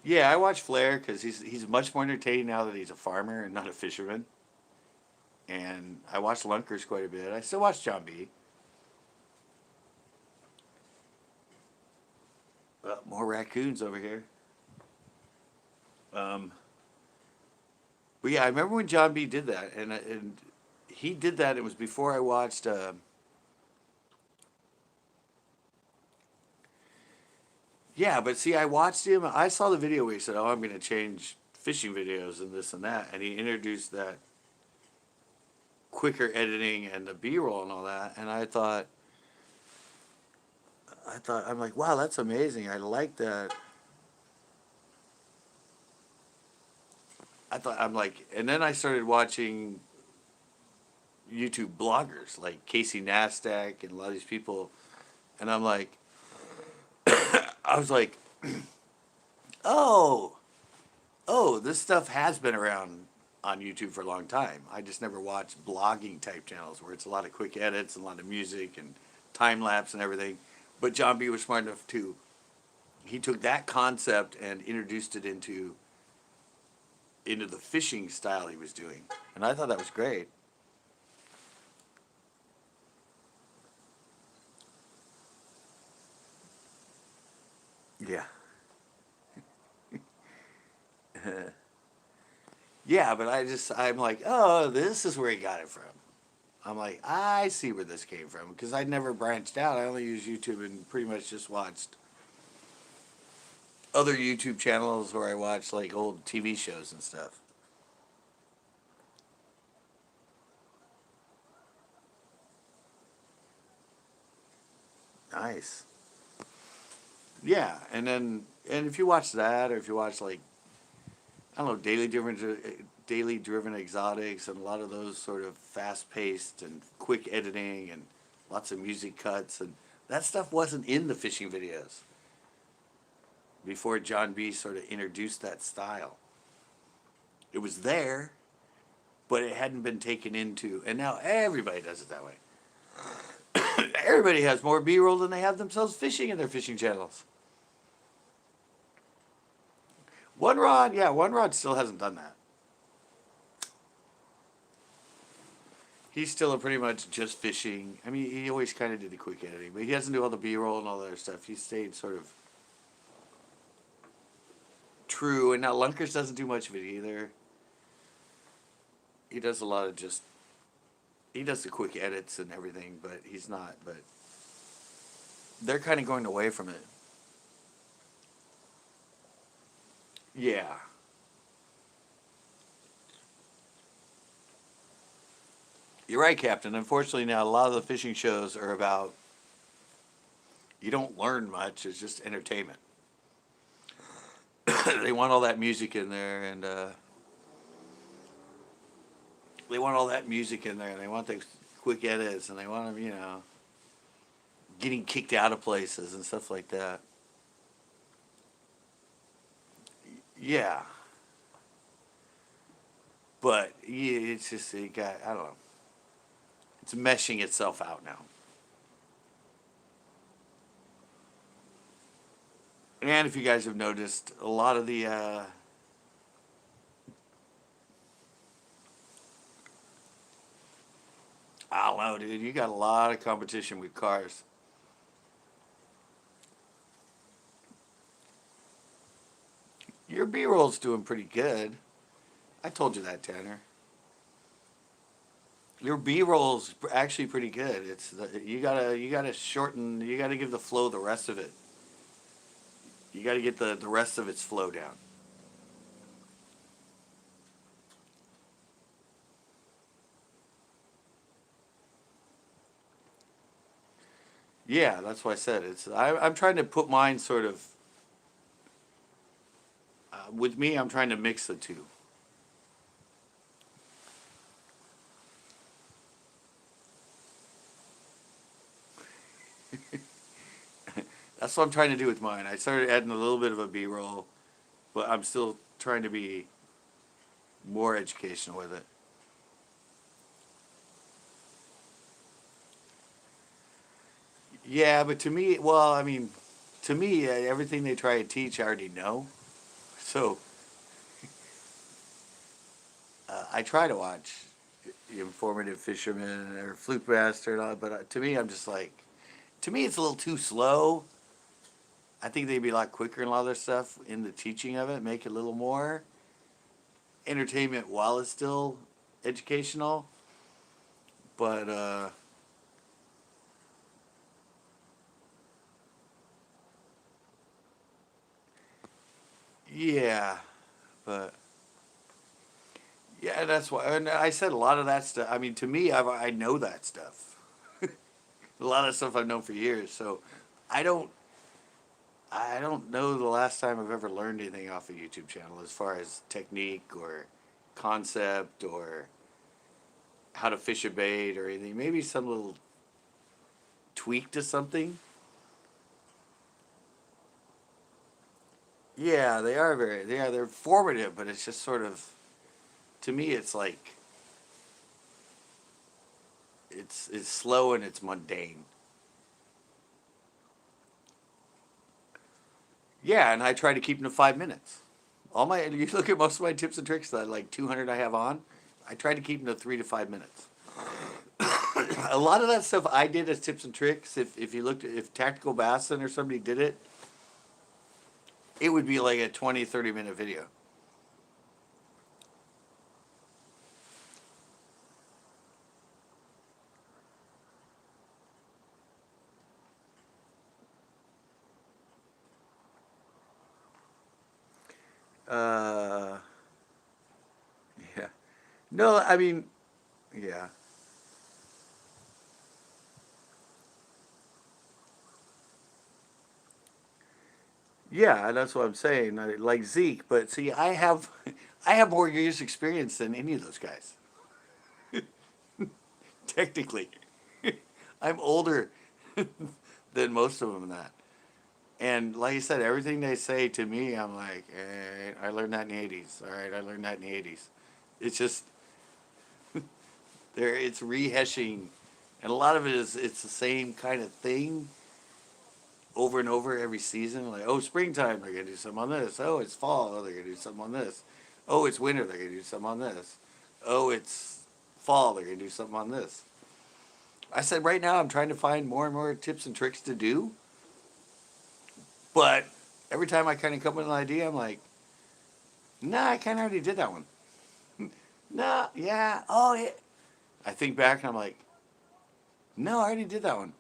Yeah, I watch Flair because he's much more entertaining now that he's a farmer and not a fisherman. And I watch Lunkers quite a bit. I still watch John B. More raccoons over here. Um, but yeah, I remember when John B did that, and he did that. It was before I watched. Yeah, but see, I watched him. I saw the video where he said, "Oh, I'm going to change fishing videos and this and that," and he introduced that quicker editing and the B-roll and all that. And I'm like, wow, that's amazing. I like that. I'm like, and then I started watching YouTube bloggers like Casey Nasdaq and a lot of these people, and I was like, oh, oh, this stuff has been around on YouTube for a long time. I just never watched blogging type channels where it's a lot of quick edits and a lot of music and time lapse and everything. But John B was smart enough to he took that concept and introduced it into into the fishing style he was doing. And I thought that was great. Yeah. Yeah, but I'm like, oh, this is where he got it from. I'm like, I see where this came from because I never branched out. I only used YouTube and pretty much just watched other YouTube channels where I watched like old TV shows and stuff. Nice. Yeah, and if you watch that, or if you watch like I don't know, daily driven exotics, and a lot of those sort of fast paced and quick editing, and lots of music cuts, and that stuff wasn't in the fishing videos before John B sort of introduced that style. It was there, but it hadn't been taken into, and now everybody does it that way. Everybody has more B-roll than they have themselves fishing in their fishing channels. One Rod, yeah, One Rod still hasn't done that. He's still pretty much just fishing. I mean, he always kind of did the quick editing, but he doesn't do all the B-roll and all that other stuff. He stayed sort of true, and now Lunkers doesn't do much of it either. He does a lot of just, he does the quick edits and everything, but he's not, but they're kind of going away from it. Yeah. You're right, Captain. Unfortunately, now a lot of the fishing shows are about, you don't learn much, it's just entertainment. They want all that music in there, and they want all that music in there, and they want the quick edits, and they want them, getting kicked out of places and stuff like that. Yeah. But yeah, it's just, I don't know. It's meshing itself out now. And if you guys have noticed, a lot of the I don't know, dude. You got a lot of competition with cars. Your B-roll's doing pretty good. I told you that, Tanner. Your B-roll's actually pretty good. You gotta shorten. You gotta give the flow the rest of it. You gotta get the rest of its flow down. Yeah, that's why I said I'm trying to put mine sort of. With me, I'm trying to mix the two. That's what I'm trying to do with mine. I started adding a little bit of a B-roll, but I'm still trying to be more educational with it. Yeah, but to me, well, I mean, to me, everything they try to teach, I already know. So I try to watch Informative Fisherman or Fluke Master and all, but to me, I'm just like, to me, it's a little too slow. I think they'd be a lot quicker in a lot of their stuff in the teaching of it, make it a little more entertainment while it's still educational. But yeah, but yeah, that's why. And I said a lot of that stuff. I mean, to me, I know that stuff. A lot of stuff I've known for years. So I don't I don't know the last time I've ever learned anything off a YouTube channel as far as technique or concept or how to fish a bait or anything. Maybe some little tweak to something. Yeah, they are they're formative, but it's just sort of, to me, it's like, it's slow and it's mundane. Yeah, and I try to keep them to 5 minutes. You look at most of my tips and tricks, that like 200 I have on, I try to keep them to 3 to 5 minutes. A lot of that stuff I did as tips and tricks. If you looked at, if Tactical Bassin or somebody did it, it would be like a 20, 30 minute video. Uh, yeah. No, I mean, yeah. Yeah, that's what I'm saying. Like Zeke, but see, I have more years experience than any of those guys. Technically, I'm older than most of them in that. And like I said, everything they say to me, I'm like, I learned that in the '80s. All right, I learned that in the '80s. It's just there. It's rehashing, and a lot of it is it's the same kind of thing over and over every season. Like, oh, springtime, they're gonna do something on this. Oh, it's fall, oh, they're gonna do something on this. Oh, it's winter, they're gonna do something on this. Oh, it's fall, they're gonna do something on this. I said right now I'm trying to find more and more tips and tricks to do, but every time I kind of come with an idea, I'm like, nah, I kind of already did that one. Nah, yeah, oh yeah. I think back and I'm like, no, I already did that one.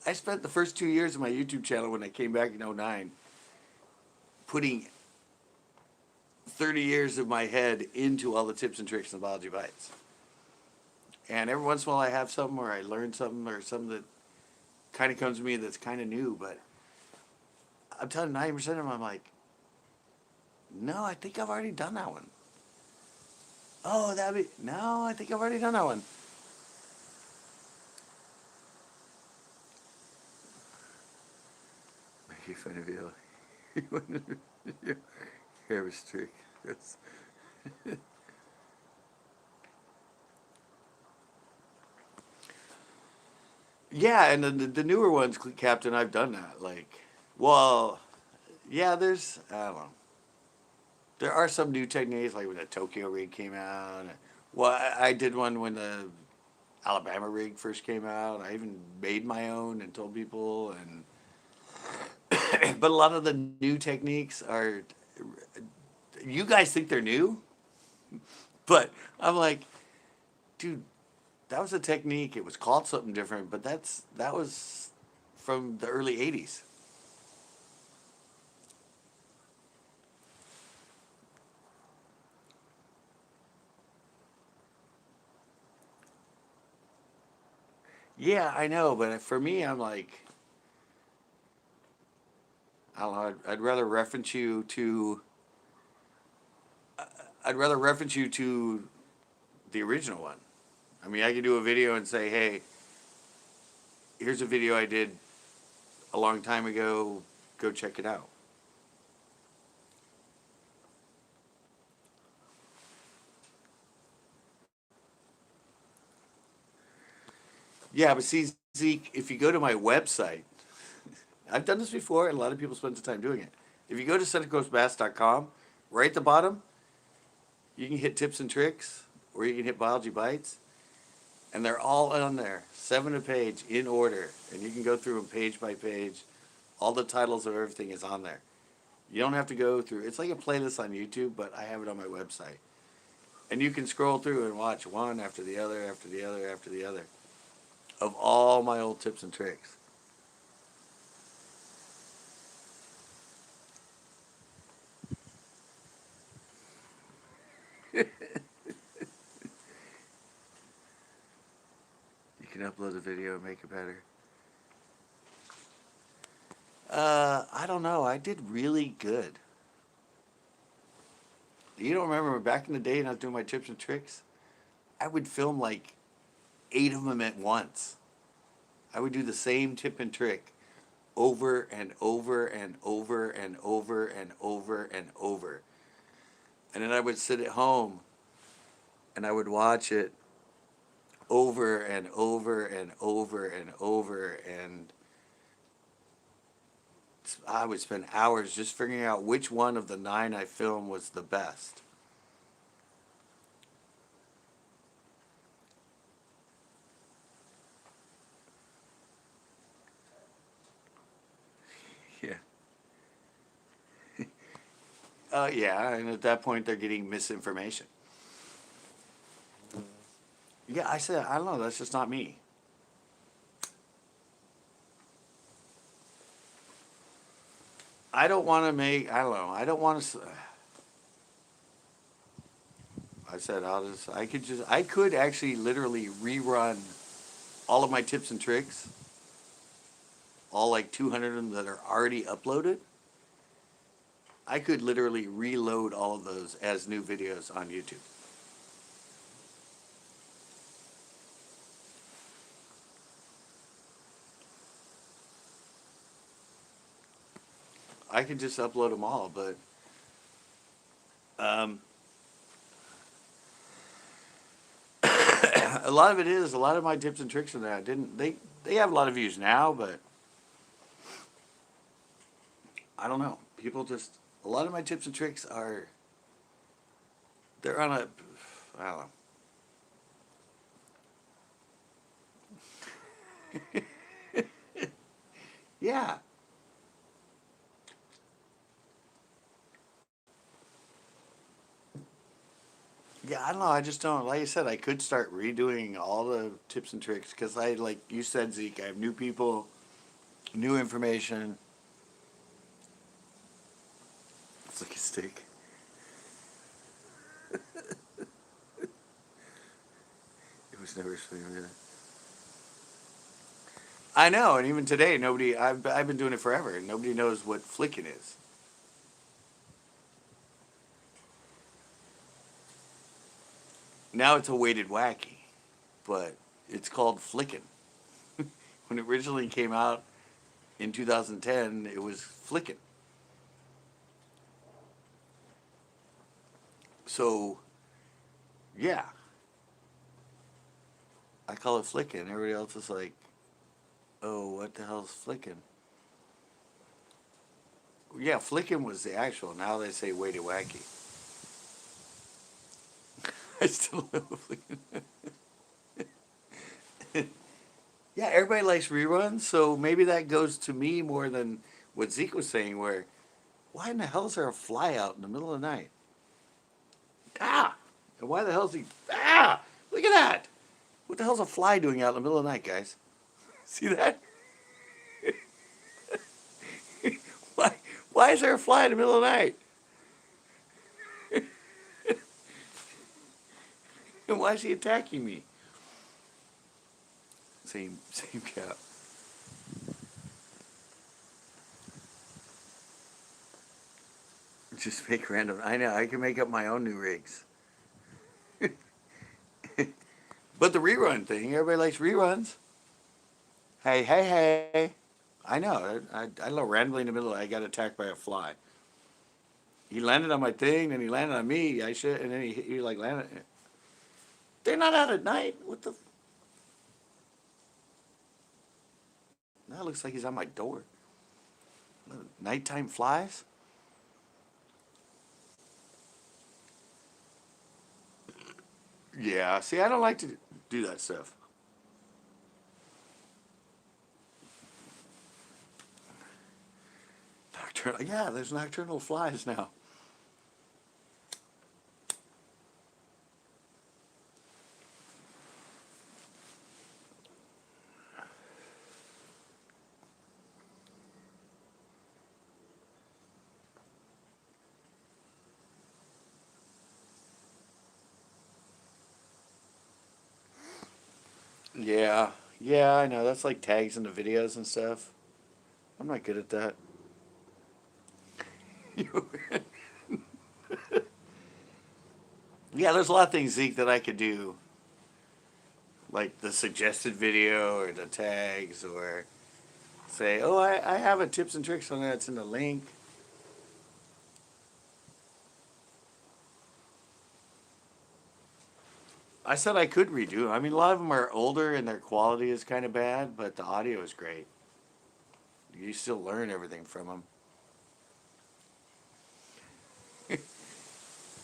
I spent the first 2 years of my YouTube channel when I came back in '09 putting 30 years of my head into all the tips and tricks and biology bites. And every once in a while I have something where I learn something or something that kind of comes to me that's kind of new, but I'm telling you, 90% of them, I'm like, no, I think I've already done that one. Oh, no, I think I've already done that one. Making fun of you. Your hair was trick. Yeah, and the newer ones, Captain, I've done that. Like, well, yeah, I don't know. There are some new techniques, like when the Tokyo rig came out. Well, I did one when the Alabama rig first came out. I even made my own and told people. But a lot of the new techniques are, you guys think they're new, but I'm like, dude, that was a technique. It was called something different, but that was from the early '80s. Yeah, I know, but for me, I'm like, I don't know. I'd rather reference you to. I'd rather reference you to the original one. I mean, I could do a video and say, hey, here's a video I did a long time ago. Go check it out. Yeah, but see, Zeke, if you go to my website, I've done this before, and a lot of people spend the time doing it. If you go to centercoastbass.com, right at the bottom, you can hit tips and tricks, or you can hit biology bites, and they're all on there, 7 a page in order, and you can go through them page by page. All the titles of everything is on there. You don't have to go through. It's like a playlist on YouTube, but I have it on my website, and you can scroll through and watch one after the other, after the other, after the other, of all my old tips and tricks. You can upload a video and make it better. I don't know. I did really good. You don't remember back in the day when I was doing my tips and tricks? I would film like 8 of them at once. I would do the same tip and trick over and over and over and over and over and over. And then I would sit at home and I would watch it over and over and over and over. And I would spend hours just figuring out which one of the 9 I filmed was the best. Yeah. Yeah, and at that point they're getting misinformation. Yeah, I said, I don't know, that's just not me. I don't want to make, I don't know, I don't want to, I said, I could actually literally rerun all of my tips and tricks, all like 200 of them that are already uploaded. I could literally reload all of those as new videos on YouTube. I could just upload them all, but um, a lot of it is a lot of my tips and tricks in there. I didn't they have a lot of views now, but I don't know. People just a lot of my tips and tricks are they're on a I don't know. Yeah. Yeah, I don't know. I just don't. Like I said, I could start redoing all the tips and tricks because like you said, Zeke, I have new people, new information. It's like a steak. It was never sweet. I know, and even today, nobody. I've been doing it forever, and nobody knows what flicking is. Now it's a weighted wacky, but it's called flicking. When it originally came out in 2010, it was flicking. So yeah, I call it flicking. Everybody else is like, "Oh, what the hell's flicking?" Yeah, flicking was the actual. Now they say weighted wacky. I still know flicking. Yeah, everybody likes reruns, so maybe that goes to me more than what Zeke was saying. Where why in the hell is there a fly out in the middle of the night? Ah! And why the hell is he? Ah! Look at that! What the hell's a fly doing out in the middle of the night, guys? See that? why? Why is there a fly in the middle of the night? And why is he attacking me? Same cat. Just make random. I know. I can make up my own new rigs. But the rerun thing, everybody likes reruns. Hey, hey, hey. I know. I don't know. Randomly in the middle, I got attacked by a fly. He landed on my thing, then he landed on me. I should, and then he like landed. They're not out at night. What the? That looks like he's on my door. Nighttime flies. Yeah. See, I don't like to do that stuff. Nocturnal. Yeah, there's nocturnal flies now. Yeah. Yeah, I know. That's like tags in the videos and stuff. I'm not good at that. Yeah, there's a lot of things, Zeke, that I could do. Like the suggested video or the tags or say, oh, I have a tips and tricks on that. It's in the link. I said I could redo them. I mean, a lot of them are older and their quality is kind of bad, but the audio is great. You still learn everything from them.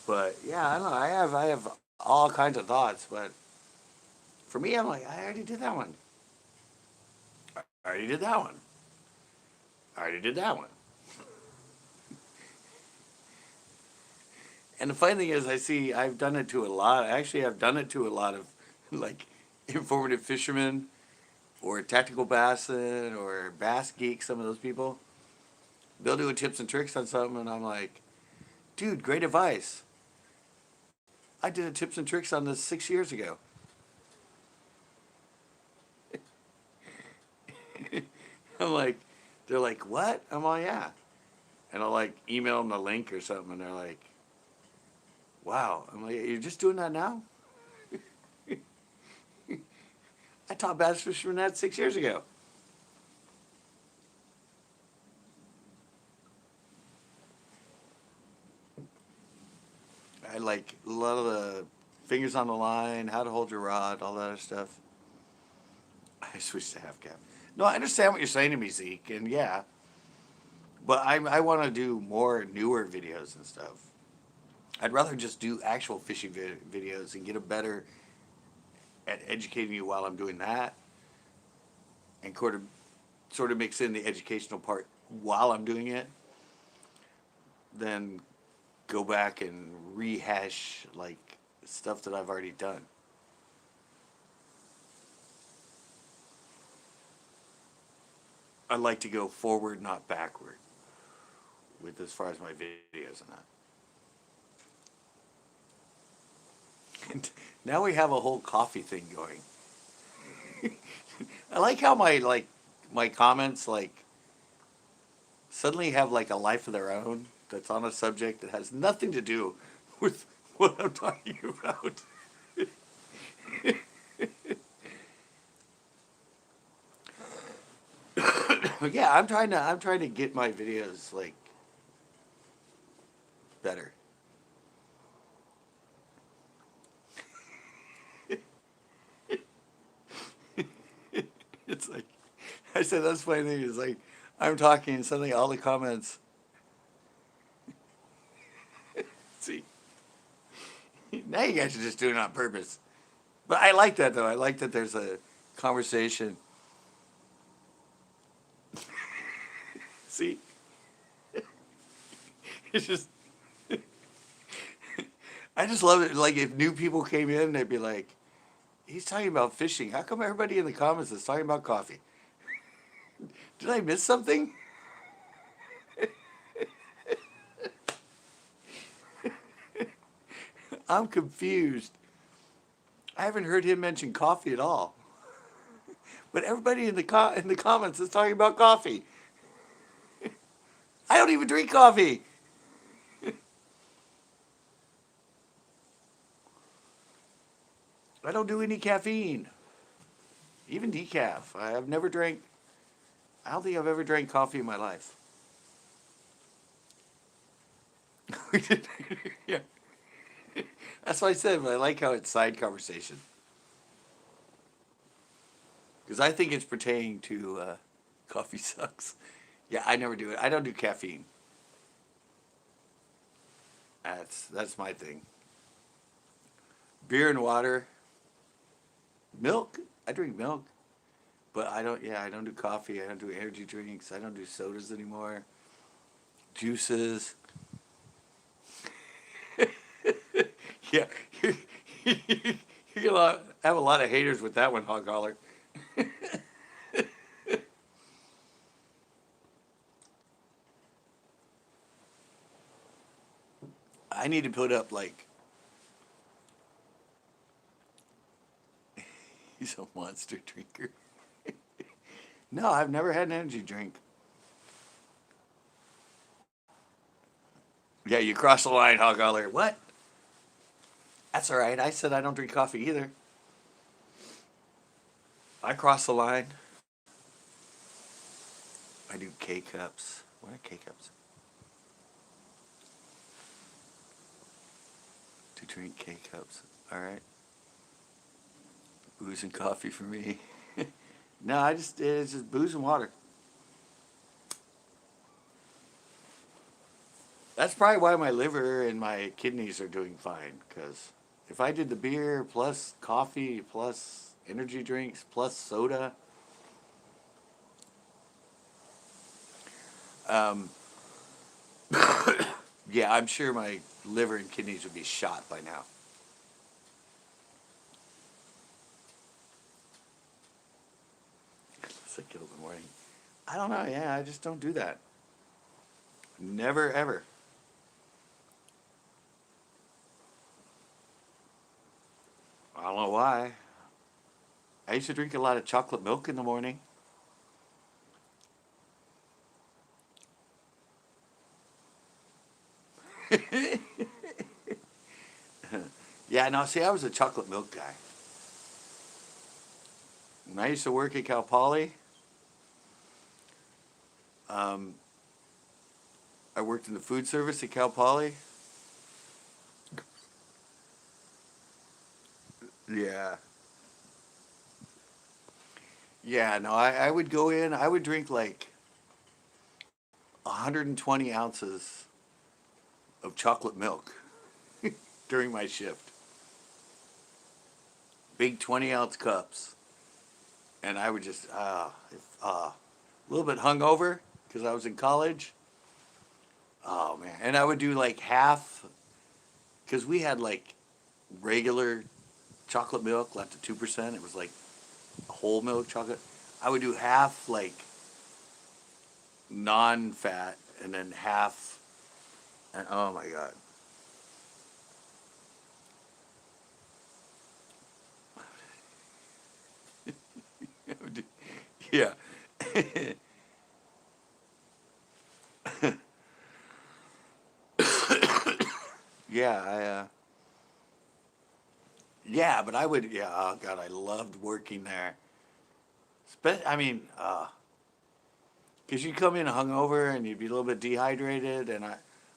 But yeah, I don't know. I have all kinds of thoughts, but for me, I'm like, I already did that one. I already did that one. I already did that one. And the funny thing is, I see I've done it to a lot. Actually, I've done it to a lot of like informative fishermen or tactical bassin or bass geek. Some of those people, they'll do a tips and tricks on something, and I'm like, dude, great advice. I did a tips and tricks on this 6 years ago. I'm like, they're like, what? I'm like, yeah. And I'll like email them the link or something, and they're like, wow. I'm like, you're just doing that now? I taught bass fishermen that 6 years ago. I like a lot of the fingers on the line, how to hold your rod, all that other stuff. I switched to half cap. No, I understand what you're saying to me, Zeke, and yeah, but I want to do more newer videos and stuff. I'd rather just do actual fishing videos and get a better at educating you while I'm doing that, and sort of mix in the educational part while I'm doing it, than go back and rehash like stuff that I've already done. I like to go forward, not backward, with as far as my videos and that. And now we have a whole coffee thing going. I like how my comments like suddenly have like a life of their own that's on a subject that has nothing to do with what I'm talking about. But yeah, I'm trying to get my videos like better. It's like I said, that's funny thing is like I'm talking and suddenly all the comments. See, now you guys are just doing it on purpose. But I like that though. I like that there's a conversation. See, it's just I just love it. Like if new people came in, they'd be like, "He's talking about fishing. How come everybody in the comments is talking about coffee? Did I miss something?" I'm confused. I haven't heard him mention coffee at all. But everybody in the comments is talking about coffee. I don't even drink coffee. I don't do any caffeine, even decaf. I've never drank. I don't think I've ever drank coffee in my life. Yeah, that's what I said. But I like how it's side conversation because I think it's pertaining to coffee sucks. Yeah, I never do it. I don't do caffeine. That's my thing. Beer and water, milk. I drink milk, but I don't. Yeah, I don't do coffee. I don't do energy drinks. I don't do sodas anymore. Juices. Yeah, you're gonna have a lot of haters with that one, hog collar. I need to put up like he's a monster drinker. No, I've never had an energy drink. Yeah, you crossed the line, hog collar. What? That's all right. I said I don't drink coffee either. I crossed the line. I do K cups. What are K cups? To drink K cups. All right. Booze and coffee for me. No, it's just booze and water. That's probably why my liver and my kidneys are doing fine. Because if I did the beer plus coffee plus energy drinks plus soda, um, yeah, I'm sure my liver and kidneys would be shot by now. Unless I kill in the morning. I don't know. Yeah, I just don't do that. Never ever. I don't know why. I used to drink a lot of chocolate milk in the morning. Yeah, no, see, I was a chocolate milk guy. When I used to work at Cal Poly, um, I worked in the food service at Cal Poly. Yeah. Yeah, no, I would go in, I would drink like 120 ounces of chocolate milk during my shift. Big 20-ounce cups. And I would just, a little bit hungover because I was in college. Oh, man. And I would do like half, because we had like regular chocolate milk left at 2%. It was like whole milk chocolate. I would do half like non-fat and then half, and oh my God. Yeah. Yeah, yeah, but I would, yeah, oh God, I loved working there. I mean, because you'd come in hungover and you'd be a little bit dehydrated. And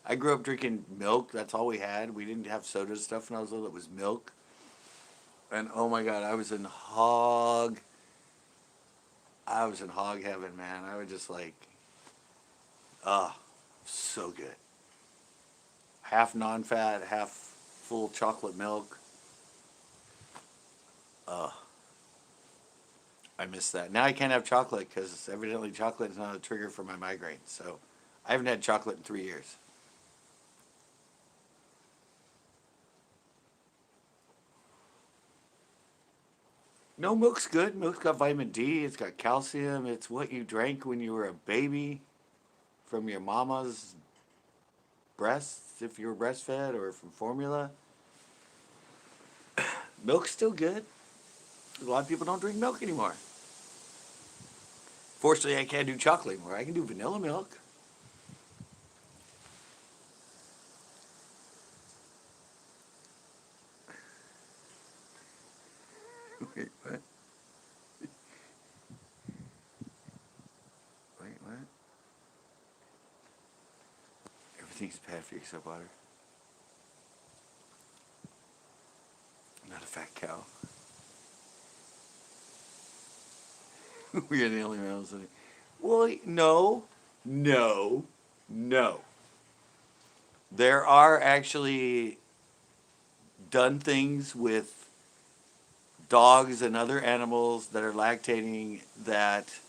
I grew up drinking milk. That's all we had. We didn't have soda stuff when I was little. It was milk. And oh my God, I was in hog heaven, man. I would just like, oh, so good. Half non-fat, half full chocolate milk. Oh, I miss that. Now I can't have chocolate because evidently chocolate is not a trigger for my migraine. So I haven't had chocolate in 3 years. No, milk's good. Milk's got vitamin D. It's got calcium. It's what you drank when you were a baby from your mama's breasts, if you were breastfed, or from formula. Milk's still good. A lot of people don't drink milk anymore. Fortunately, I can't do chocolate anymore. I can do vanilla milk. Wait, what? Wait, what? Everything's bad for you except water. I'm not a fat cow. We are the only mammals. Well, no, no, no. There are actually done things with dogs and other animals that are lactating that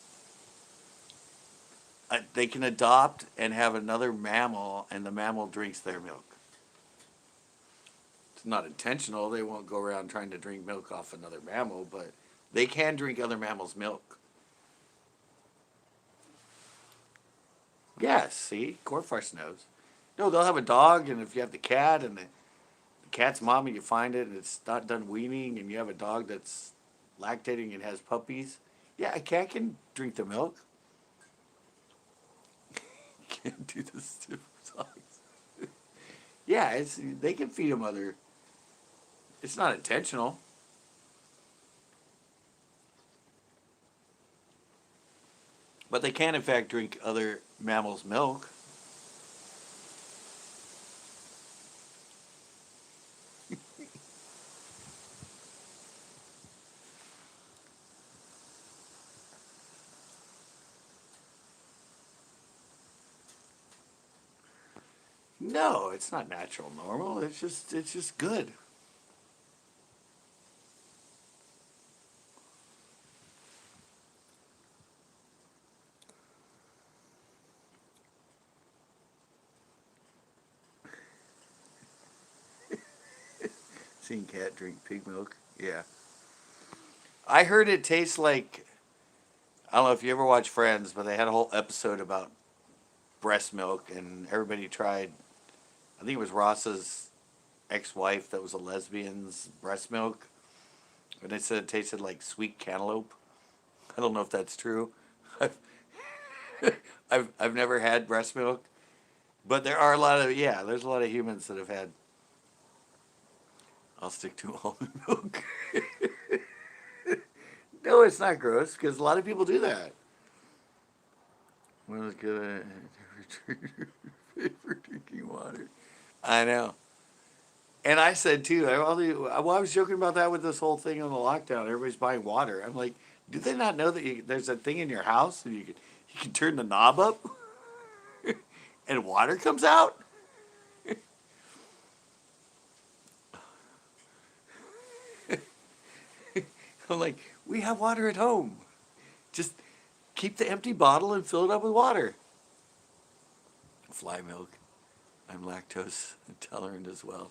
they can adopt and have another mammal, and the mammal drinks their milk. It's not intentional. They won't go around trying to drink milk off another mammal, but they can drink other mammals' milk. Yes, see? Cornfarce knows. No, they'll have a dog, and if you have the cat, and the cat's mom, and you find it, and it's not done weaning, and you have a dog that's lactating and has puppies, yeah, a cat can drink the milk. Can't do this stupid songs. Yeah, they can feed them other. It's not intentional, but they can in fact drink other mammals' milk. No, it's not natural normal. It's just good. Seen cat drink pig milk. Yeah. I heard it tastes like, I don't know if you ever watch Friends, but they had a whole episode about breast milk, and everybody tried. I think it was Ross's ex-wife that was a lesbian's breast milk, and they said it tasted like sweet cantaloupe. I don't know if that's true. I've I've never had breast milk, but there are a lot of, yeah. There's a lot of humans that have had. I'll stick to almond milk. No, it's not gross because a lot of people do that. Well, it's good for drinking water. I know. And I said too, I was joking about that with this whole thing on the lockdown. Everybody's buying water. I'm like, do they not know that there's a thing in your house and you can turn the knob up and water comes out? I'm like, we have water at home. Just keep the empty bottle and fill it up with water. Fly milk. I'm lactose intolerant as well.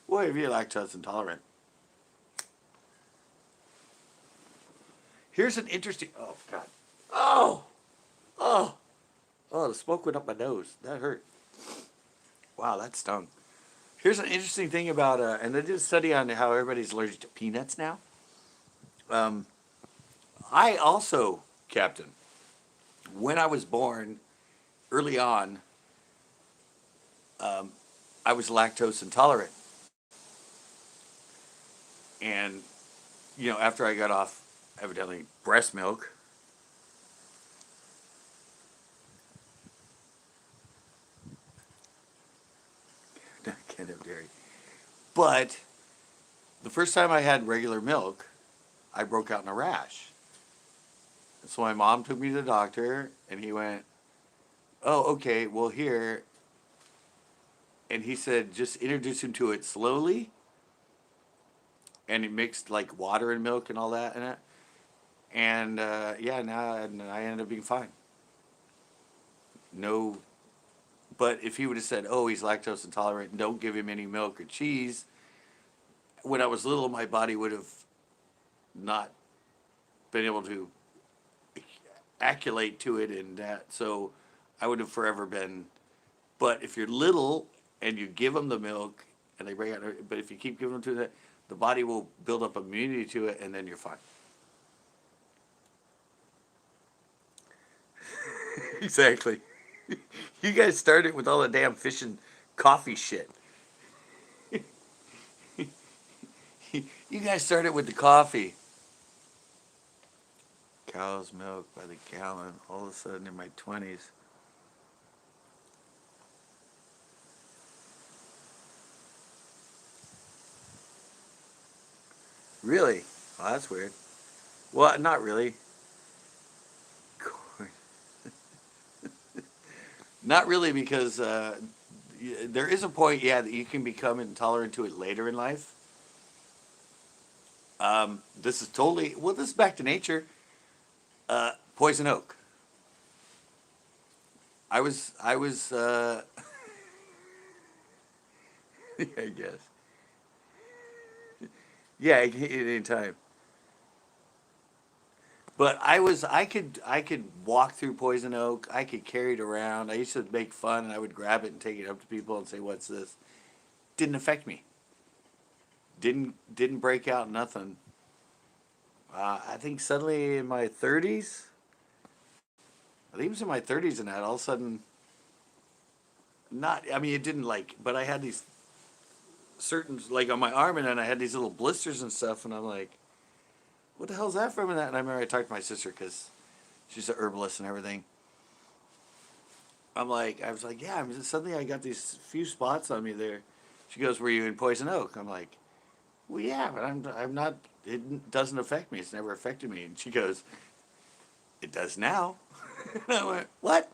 Well, if you're lactose intolerant. Here's an interesting. Oh God. Oh. Oh. Oh. The smoke went up my nose. That hurt. Wow, that stung. Here's an interesting thing about and they did a study on how everybody's allergic to peanuts now. Um, I also, Captain, when I was born, early on, I was lactose intolerant, and after I got off evidently breast milk. I can't have dairy. But the first time I had regular milk, I broke out in a rash. So my mom took me to the doctor, and he went, "Oh, okay, well, here." And he said, just introduce him to it slowly. And he mixed like water and milk and all that in it. And yeah, now I ended up being fine. No, but if he would have said, "Oh, he's lactose intolerant, don't give him any milk or cheese," when I was little, my body would have not been able to acculate to it and that. So I would have forever been. But if you're little and you give them the milk and they break out, but if you keep giving them to that, the body will build up immunity to it, and then you're fine. Exactly. You guys started with all the damn fish and coffee shit. You guys started with the coffee. Cow's milk by the gallon. All of a sudden in my 20s. Really? Oh, that's weird. Well, not really. Corn. Not really, because there is a point, yeah, that you can become intolerant to it later in life. This is totally, well, this is back to nature. Poison oak. I guess. Yeah, at any time. But I could walk through poison oak. I could carry it around. I used to make fun, and I would grab it and take it up to people and say, "What's this?" Didn't affect me. Didn't break out nothing. I think suddenly in my 30s, I think it was in my 30s, and that all of a sudden, not. I mean, it didn't like, but I had these certain, like on my arm, and then I had these little blisters and stuff, and I'm like, "What the hell's that from?" And that, and I remember I talked to my sister because she's a herbalist and everything. I was like, "Yeah." Suddenly I got these few spots on me there. She goes, "Were you in poison oak?" I'm like, "Well, yeah, but I'm not. It doesn't affect me. It's never affected me." And she goes, "It does now." And I went, "What?"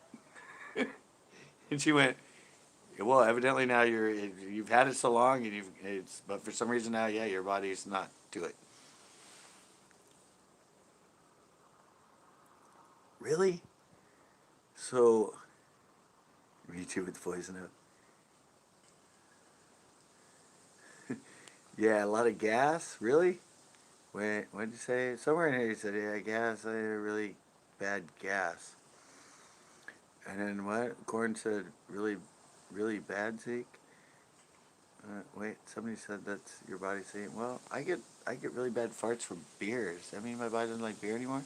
And she went, Well, evidently now you've had it so long, and but for some reason now, yeah, your body's not to it. Really? So, me too with the poison oak. Yeah, a lot of gas. Really? Wait, what did you say? Somewhere in here you said, yeah, gas. I had really bad gas. And then what? Corn said, really, really bad, Zeke. Wait, somebody said that's your body saying, well, I get really bad farts from beers. I mean, my body doesn't like beer anymore.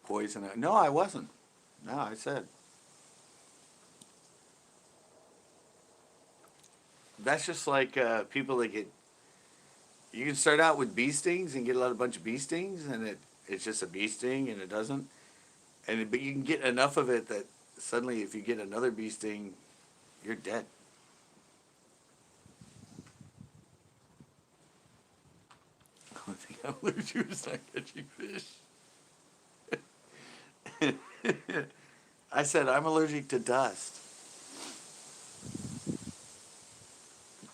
Poison oak. No, I wasn't. No, I said that's just like people that get. You can start out with bee stings and get a bunch of bee stings, and it's just a bee sting, and it doesn't. But you can get enough of it that suddenly, if you get another bee sting, you're dead. The only thing I'm allergic to is not catching fish. I said I'm allergic to dust.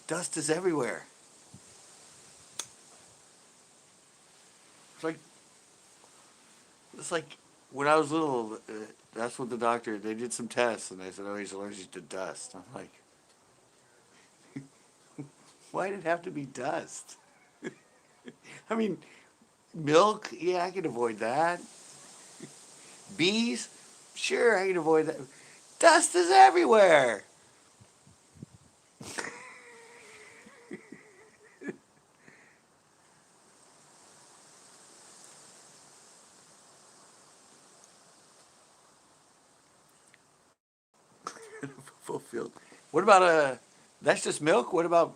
Dust is everywhere. It's like it's like when I was little. That's what the doctor. They did some tests and they said, "Oh, he's allergic to dust." I'm like, why did it have to be dust? I mean, milk. Yeah, I can avoid that. Bees. Sure, I can avoid that. Dust is everywhere. Fulfilled. What about That's just milk. What about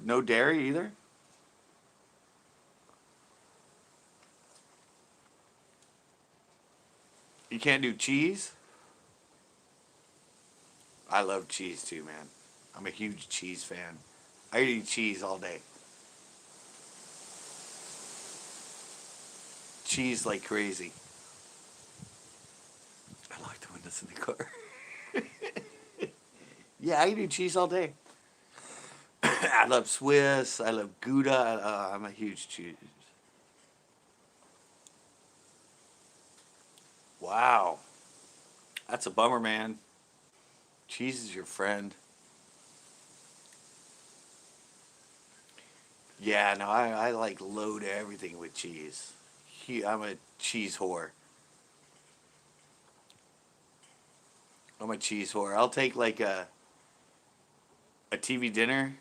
no dairy either? You can't do cheese. I love cheese too, man. I'm a huge cheese fan. I eat cheese all day. Cheese like crazy. I like doing this in the car. Yeah, I eat cheese all day. I love Swiss. I love Gouda. I'm a huge cheese. Wow, that's a bummer, man. Cheese is your friend. Yeah, no, I like load everything with cheese. I'm a cheese whore. I'm a cheese whore. I'll take like a TV dinner,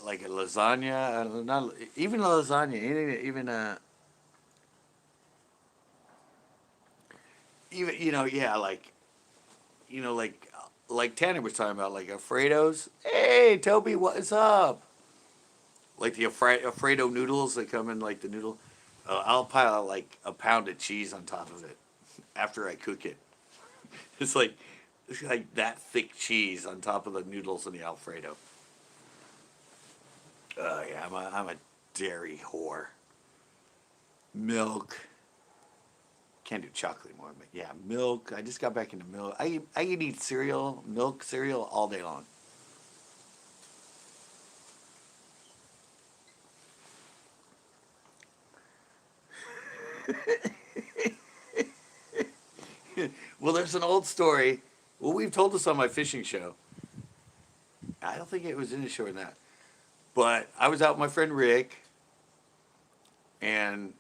like a lasagna. Not even a lasagna. Even yeah, like Tanner was talking about, like Alfredos. Hey, Toby, what's up? Like the Alfredo noodles that come in like the noodle. I'll pile like a pound of cheese on top of it after I cook it. It's like it's like that thick cheese on top of the noodles and the Alfredo. Yeah, I'm a dairy whore. Milk. Can't do chocolate anymore, but yeah, milk. I just got back into milk. I can eat cereal, milk cereal all day long. Well, there's an old story. Well, we've told this on my fishing show. I don't think it was any shorter than that. But I was out with my friend Rick, and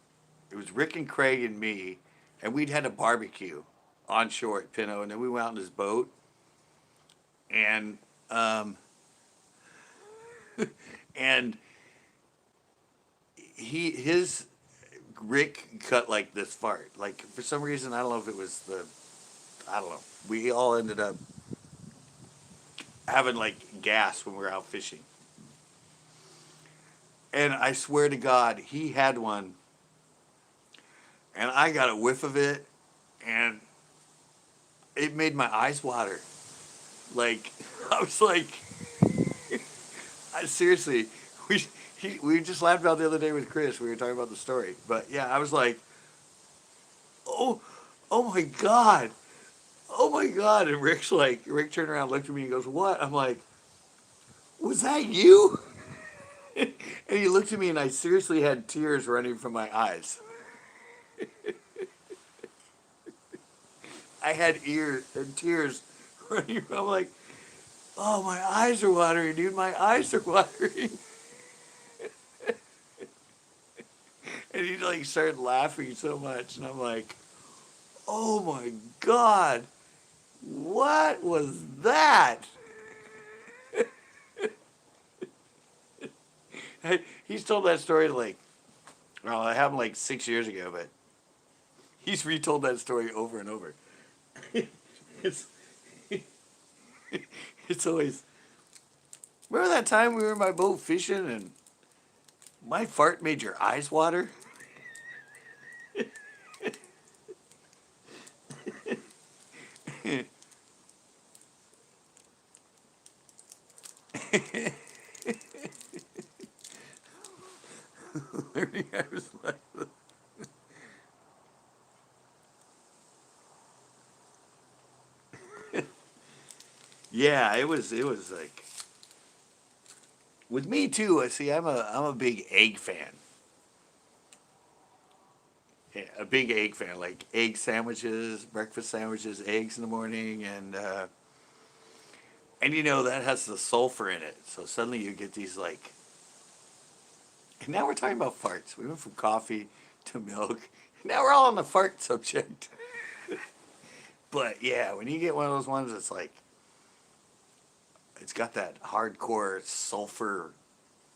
it was Rick and Craig and me, and we'd had a barbecue on shore at Pinot, and then we went out in his boat, and and his Rick cut like this fart. Like for some reason, I don't know if it was I don't know. We all ended up having like gas when we were out fishing. And I swear to God, he had one, and I got a whiff of it, and it made my eyes water. Like, I was like, seriously, we we just laughed about it the other day with Chris. We were talking about the story, but yeah, I was like, oh, oh my god, oh my god, and Rick's like, Rick turned around, looked at me, and goes, "What?" I'm like, "Was that you?" And he looked at me, and I seriously had tears running from my eyes. I had ears and tears running. I'm like, "Oh, my eyes are watering, dude. My eyes are watering." And he like started laughing so much, and I'm like, "Oh my god, what was that?" He's told that story like, well, it happened like 6 years ago, but he's retold that story over and over. it's it's always. Remember that time we were in my boat fishing and my fart made your eyes water? I was like, yeah, it was like with me too. I see. I'm a big egg fan. Yeah, a big egg fan. Like egg sandwiches, breakfast sandwiches, eggs in the morning, and you know that has the sulfur in it. So suddenly you get these like. And now we're talking about farts. We went from coffee to milk. Now we're all on the fart subject. But yeah, when you get one of those ones that's like, it's got that hardcore sulfur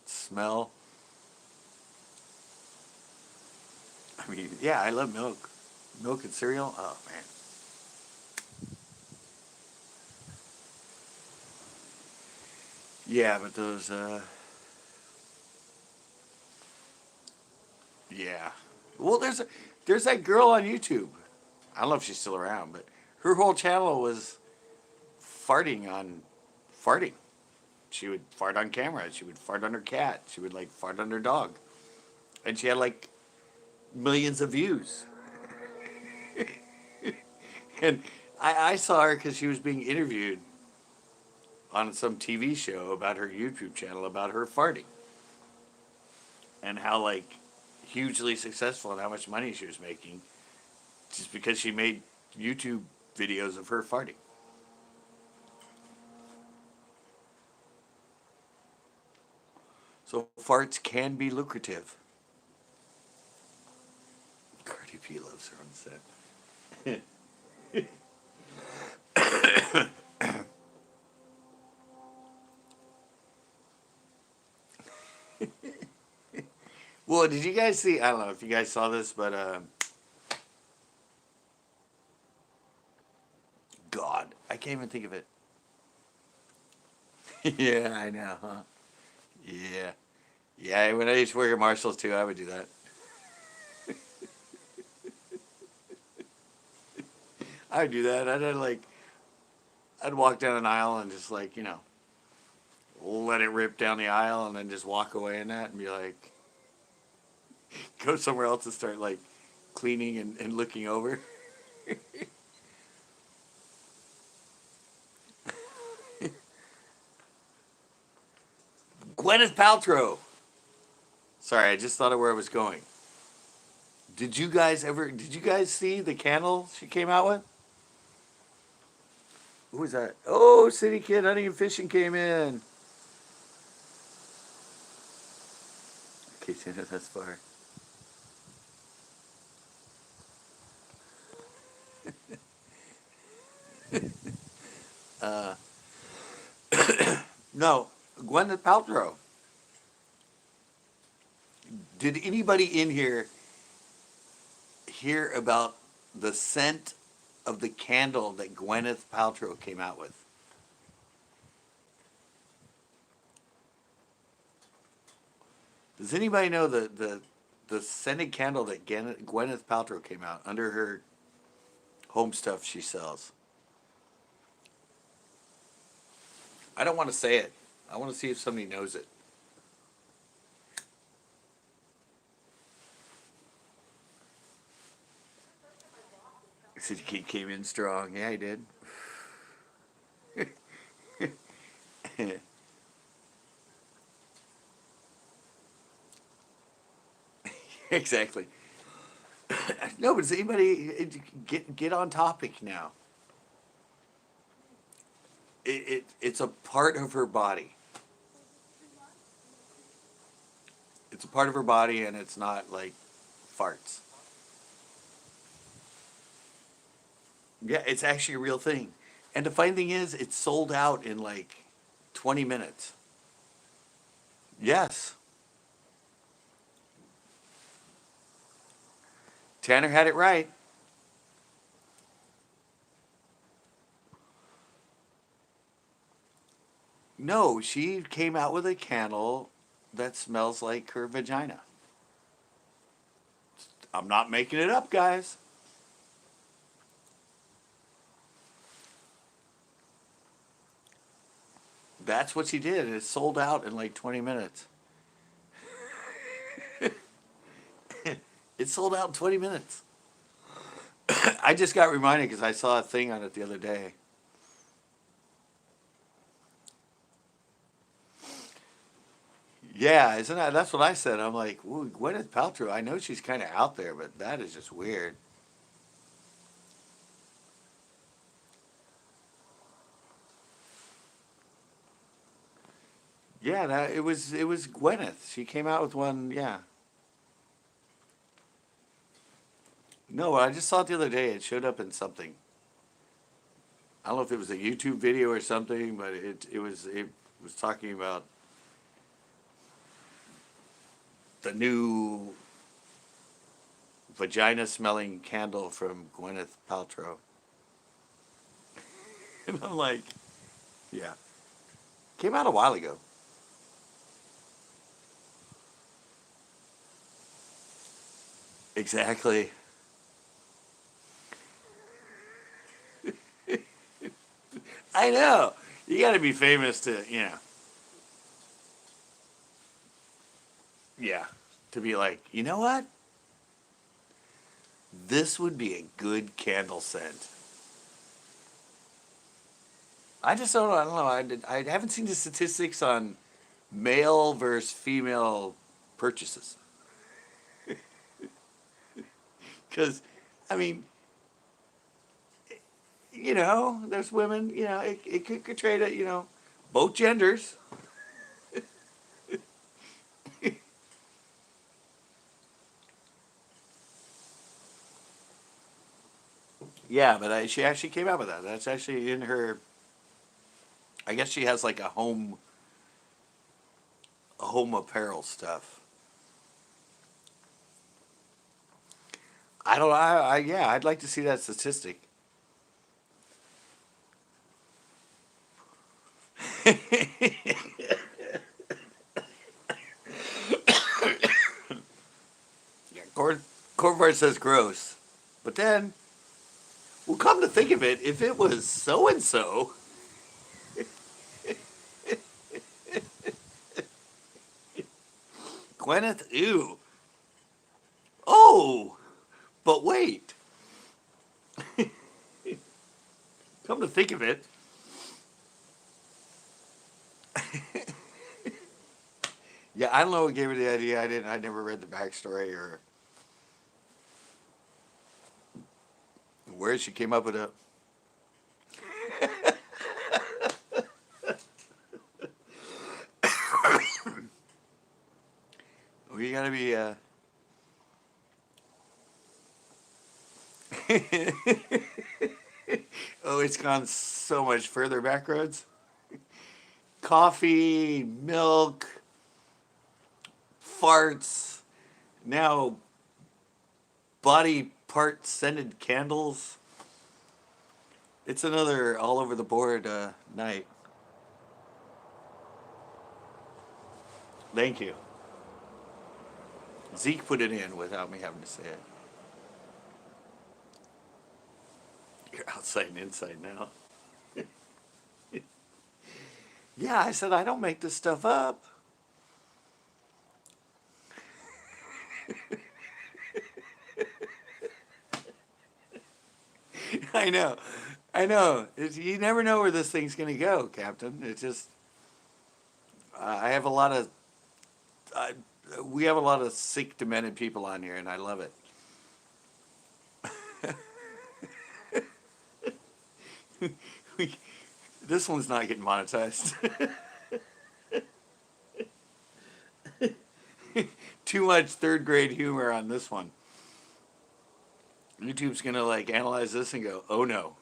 smell. I mean, yeah, I love milk. Milk and cereal. Oh man. Yeah, but those. Yeah. Well, there's that girl on YouTube. I don't know if she's still around, but her whole channel was farting on farting. She would fart on camera. She would fart on her cat. She would like fart on her dog, and she had like millions of views. And I saw her because she was being interviewed on some TV show about her YouTube channel about her farting and how like hugely successful and how much money she was making just because she made YouTube videos of her farting. So farts can be lucrative. Cardi B loves her on set. Well, did you guys see? I don't know if you guys saw this, but God, I can't even think of it. Yeah, I know, huh? Yeah, yeah. When I used to work at Marshalls too, I would do that. I would do that. I'd walk down an aisle and just like let it rip down the aisle, and then just walk away in that and be like, go somewhere else and start like cleaning and looking over. Gwyneth Paltrow. Sorry, I just thought of where I was going. Did you guys see the candle she came out with? Who was that? Oh, City Kid Hunting and Fishing came in. Okay, Santa, that's far. Uh, no, Gwyneth Paltrow. Did anybody in here hear about the scent of the candle that Gwyneth Paltrow came out with? Does anybody know the scented candle that Gwyneth Paltrow came out under her home stuff she sells. I don't want to say it. I want to see if somebody knows it. He said he came in strong. Yeah, he did. Exactly. No, but does anybody get on topic now? It's a part of her body. It's a part of her body, and it's not like farts. Yeah, it's actually a real thing. And the funny thing is, it's sold out in like 20 minutes. Yes. Tanner had it right. No, she came out with a candle that smells like her vagina. I'm not making it up, guys. That's what she did. It sold out in like 20 minutes. It sold out in 20 minutes. I just got reminded because I saw a thing on it the other day. Yeah, isn't that? That's what I said. I'm like, ooh, Gwyneth Paltrow. I know she's kind of out there, but that is just weird. Yeah, it was Gwyneth. She came out with one. Yeah. No, I just saw it the other day. It showed up in something. I don't know if it was a YouTube video or something, but it was talking about the new vagina smelling candle from Gwyneth Paltrow. And I'm like, yeah. Came out a while ago. Exactly. I know. You got to be famous to. Yeah, to be like, you know what? This would be a good candle scent. I just don't know. I don't know. I haven't seen the statistics on male versus female purchases. Because, I mean, there's women, it could trade it, both genders. Yeah, but she actually came out with that. That's actually in her. I guess she has like a home apparel stuff. I don't. Yeah, I'd like to see that statistic. Yeah, Cornbart says gross, but then, well, come to think of it, if it was so and so, Gwyneth, ew. Oh, but wait. Come to think of it, yeah, I don't know what gave her the idea. I didn't. I never read the backstory or where she came up with it. We gotta be. Oh, it's gone so much further backwards. Coffee, milk, farts, now body part scented candles. It's another all over the board night. Thank you. Zeke put it in without me having to say it. outside and inside now. Yeah, I said, I don't make this stuff up. I know. I know. You never know where this thing's going to go, Captain. It's just, I have a lot of, uh, we have a lot of sick, demented people on here, and I love it. This one's not getting monetized. Too much third grade humor on this one. YouTube's going to like analyze this and go, oh no.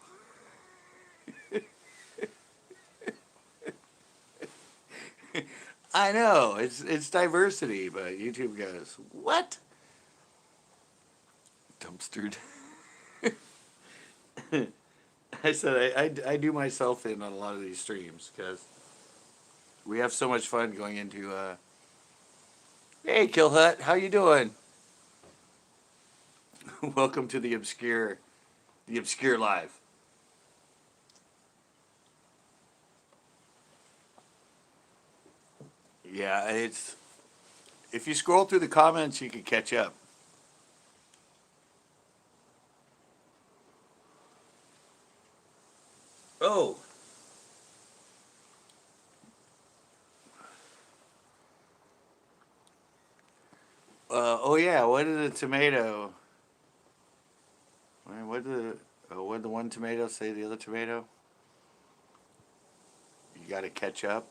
I know, it's diversity, but YouTube goes, what? Dumpstered. I said I do myself in on a lot of these streams because we have so much fun going into, hey Kill Hut, how you doing? Welcome to the Obscure Live. Yeah, it's, if you scroll through the comments, you can catch up. Oh. Oh yeah, what did the tomato? What did the one tomato say to the other tomato? You got to catch up.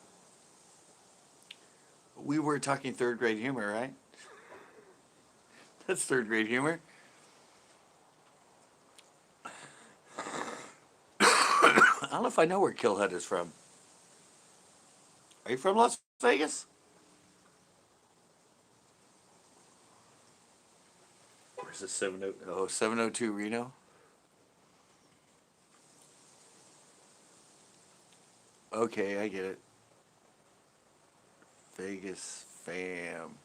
We were talking third grade humor, right? That's third grade humor. I don't know if I know where Kill Hut is from. Are you from Las Vegas? Where's the 702 Reno? Okay, I get it. Vegas fam.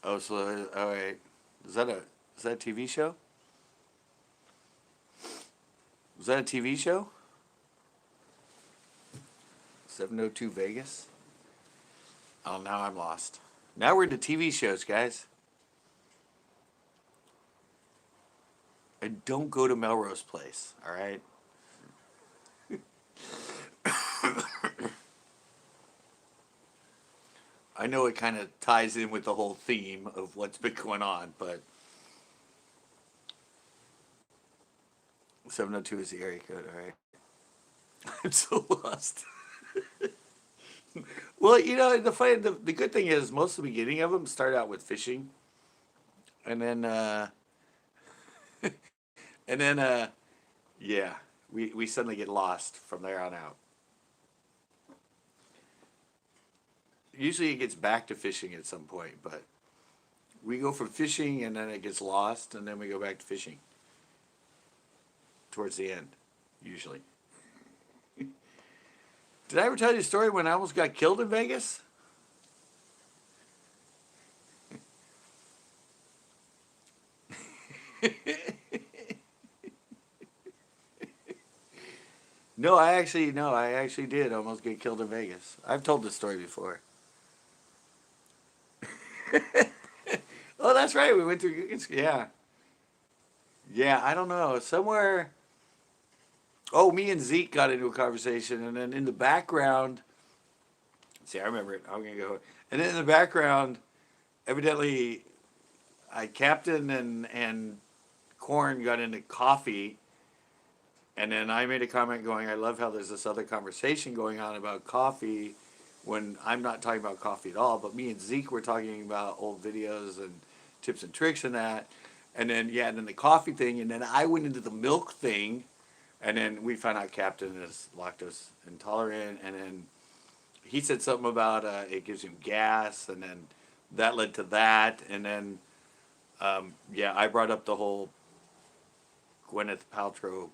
Oh, so all right. Is that a TV show? Was that a TV show? 702 Vegas? Oh, now I'm lost. Now we're into TV shows, guys. And don't go to Melrose Place, all right? I know it kind of ties in with the whole theme of what's been going on, but 702 is the area code, all right? I'm so lost. Well, the good thing is most of the beginning of them start out with fishing, and then and then yeah, we suddenly get lost from there on out. Usually it gets back to fishing at some point, but we go from fishing and then it gets lost and then we go back to fishing towards the end, usually. Did I ever tell you the story when I almost got killed in Vegas? No, I actually did almost get killed in Vegas. I've told this story before. Oh, that's right. We went through, yeah. Yeah, I don't know. Somewhere, oh, me and Zeke got into a conversation, and then in the background, see, I remember it. I'm going to go. And then in the background, evidently, Captain and Corn got into coffee, and then I made a comment going, I love how there's this other conversation going on about coffee when I'm not talking about coffee at all, but me and Zeke were talking about old videos and tips and tricks and that. And then, yeah, and then the coffee thing, and then I went into the milk thing, and then we found out Captain is lactose intolerant, and then he said something about it gives him gas, and then that led to that, and then, yeah, I brought up the whole Gwyneth Paltrow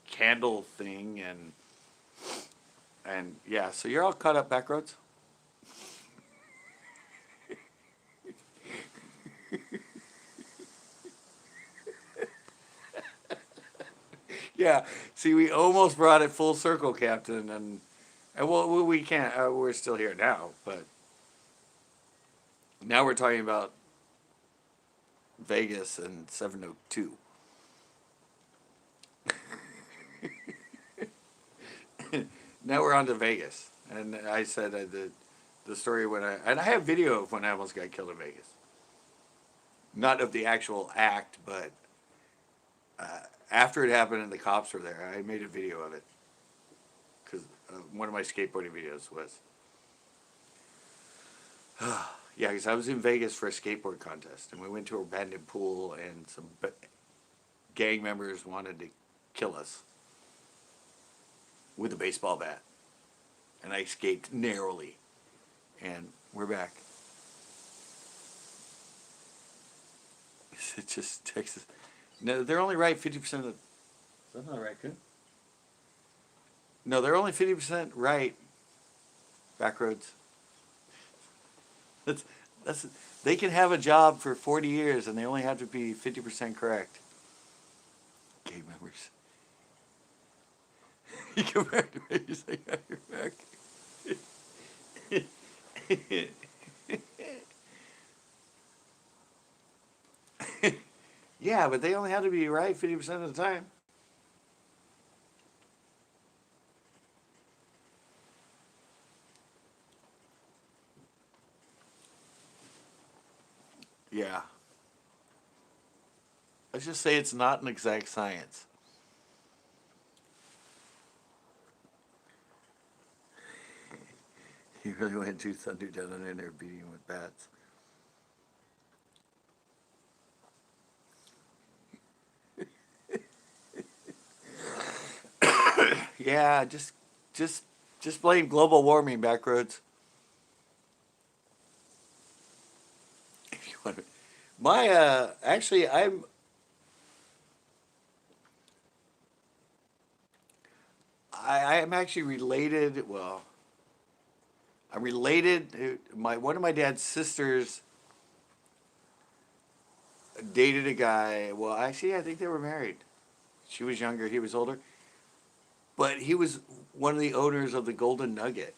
candle thing, and yeah, so you're all caught up, Backroads? Yeah. See, we almost brought it full circle, Captain, and well, we can't. We're still here now, but now we're talking about Vegas and 702. Now we're on to Vegas, and I said the story when I have video of when I almost got killed in Vegas. Not of the actual act, but after it happened and the cops were there, I made a video of it because one of my skateboarding videos was. Yeah, because I was in Vegas for a skateboard contest, and we went to an abandoned pool, and some gang members wanted to kill us with a baseball bat, and I escaped narrowly, and we're back. It's just Texas. No, they're only right 50% of the. Is that not right, good? No, they're only 50% right. Back roads. That's that's. They can have a job for 40 years, and they only have to be 50% correct. Gang members. You come back to me. You say, "Yeah, you're back." Yeah, but they only have to be right 50% of the time. Yeah. Let's just say it's not an exact science. You really went to Thunder down in there beating with bats. Yeah, just, just blame global warming, backroads. If you want to. My, actually, I am actually related. Well, I'm related. My one of my dad's sisters dated a guy. Well, actually, I think they were married. She was younger. He was older. But he was one of the owners of the Golden Nugget,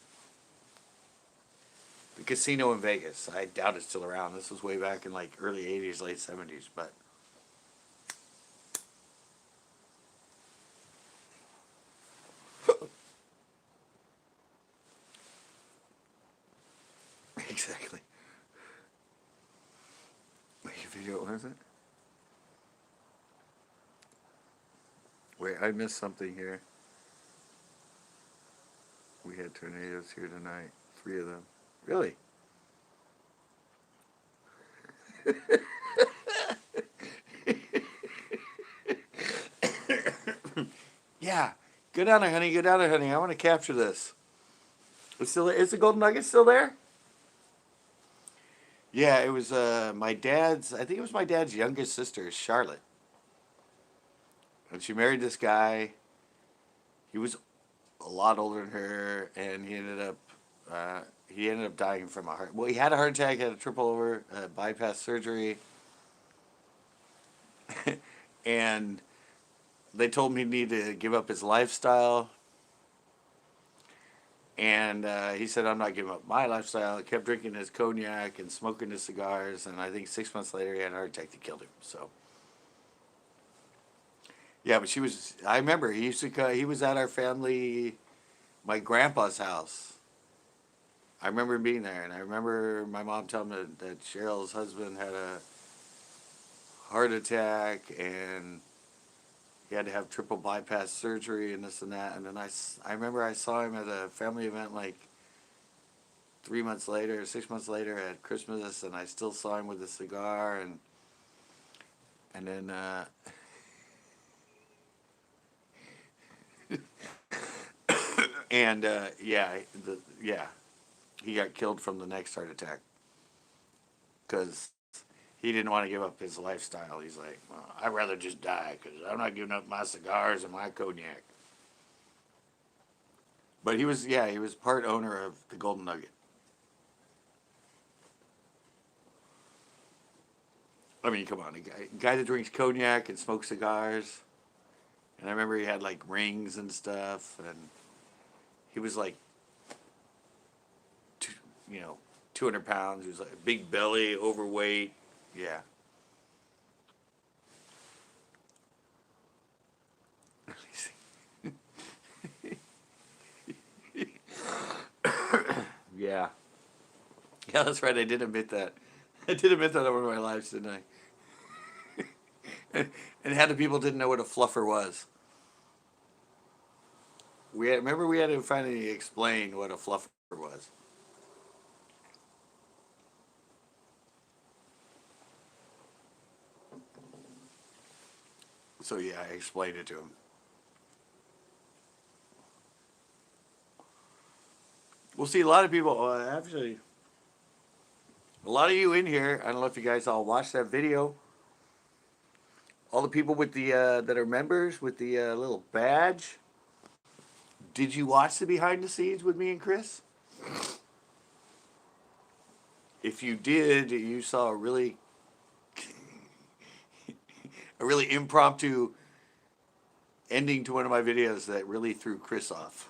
the casino in Vegas. I doubt it's still around. This was way back in like early '80s, late '70s. But exactly. Make a video. What is it? Wait, I missed something here. We had tornadoes here tonight. 3 of them. Really? Yeah. Go down there, honey. Go down there, honey. I want to capture this. It's still, is the Golden Nugget still there? Yeah, it was my dad's. I think it was my dad's youngest sister, Charlotte. And she married this guy. He was a lot older than her, and he ended up dying from a heart. Well, he had a heart attack, had a triple over bypass surgery, and they told him he needed to give up his lifestyle. And he said, "I'm not giving up my lifestyle." He kept drinking his cognac and smoking his cigars, and I think 6 months later he had a heart attack that killed him. So. Yeah, but she was. I remember he used to. He was at our family, my grandpa's house. I remember him being there, and I remember my mom telling me that Cheryl's husband had a heart attack, and he had to have triple bypass surgery and this and that. And then I remember I saw him at a family event like 3 months later, 6 months later at Christmas, and I still saw him with a cigar, and then. And yeah, yeah, he got killed from the next heart attack because he didn't want to give up his lifestyle. He's like, well, I'd rather just die because I'm not giving up my cigars and my cognac. But he was, yeah, he was part owner of the Golden Nugget. I mean, come on, a guy that drinks cognac and smokes cigars. And I remember he had like rings and stuff, and he was like, two, you know, 200 pounds. He was like a big belly, overweight. Yeah. Yeah. Yeah, that's right. I did admit that. I did admit that on one of my lives, didn't I? And half the people didn't know what a fluffer was. Remember we had to finally explain what a fluffer was. So yeah, I explained it to him. We'll see a lot of people. Actually, a lot of you in here. I don't know if you guys all watched that video. All the people with the that are members with the little badge. Did you watch the behind the scenes with me and Chris? If you did, you saw a really impromptu ending to one of my videos that really threw Chris off.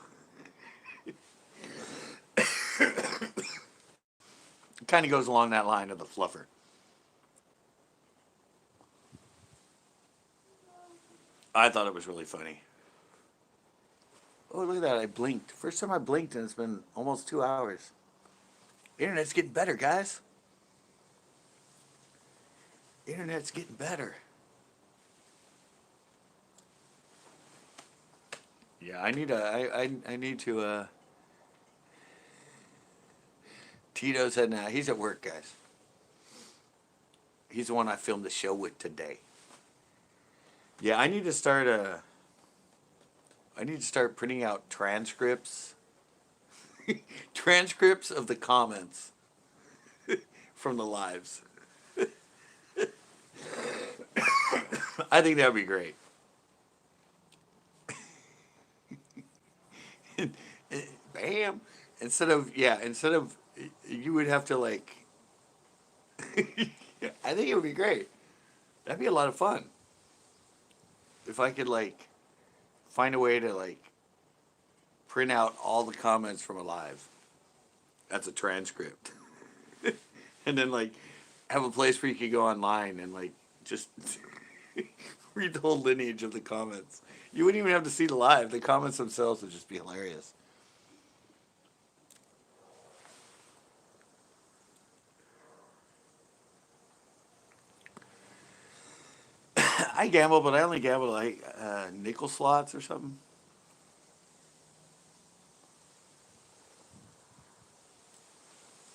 It kind of goes along that line of the fluffer. I thought it was really funny. Oh, look at that. I blinked. First time I blinked, and it's been almost 2 hours. Internet's getting better, guys. Internet's getting better. Yeah, I need to Tito's heading out. He's at work, guys. He's the one I filmed the show with today. Yeah, I need to start printing out transcripts. Transcripts of the comments from the lives. I think that would be great. Bam. Instead of you would have to like I think it would be great. That'd be a lot of fun. If I could like find a way to like print out all the comments from a live. That's a transcript. And then like have a place where you could go online and like just read the whole lineage of the comments. You wouldn't even have to see the live. The comments themselves would just be hilarious. I gamble, but I only gamble like nickel slots or something.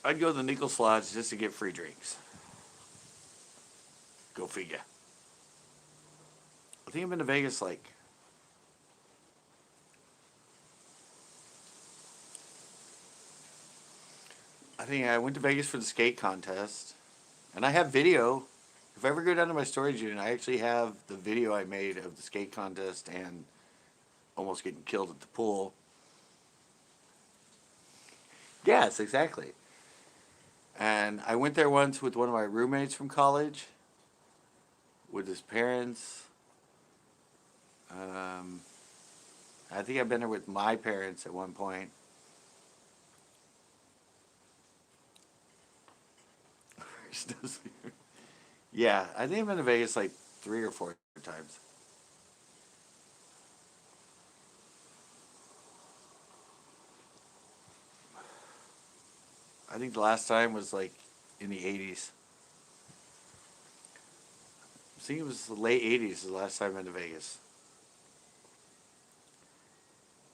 I'd go to the nickel slots just to get free drinks. Go figure. I think I've been to Vegas like I think I went to Vegas for the skate contest, and I have video. If I ever go down to my storage unit, I actually have the video I made of the skate contest and almost getting killed at the pool. Yes, exactly. And I went there once with one of my roommates from college, with his parents. Um, I think I've been there with my parents at one point. Yeah, I think I've been to Vegas like 3 or 4 times. I think the last time was like in the 80s. I think it was the late 80s the last time I've been to Vegas.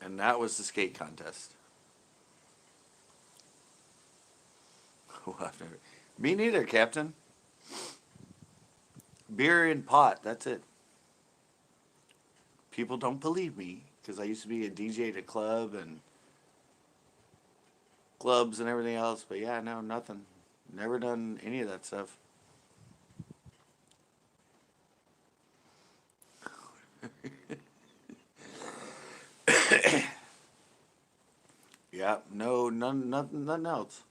And that was the skate contest. Oh, I've never. Me neither, Captain. Beer and pot, that's it. People don't believe me because I used to be a DJ at a club and clubs and everything else. But yeah, no, nothing. Never done any of that stuff. Yeah, no, nothing else.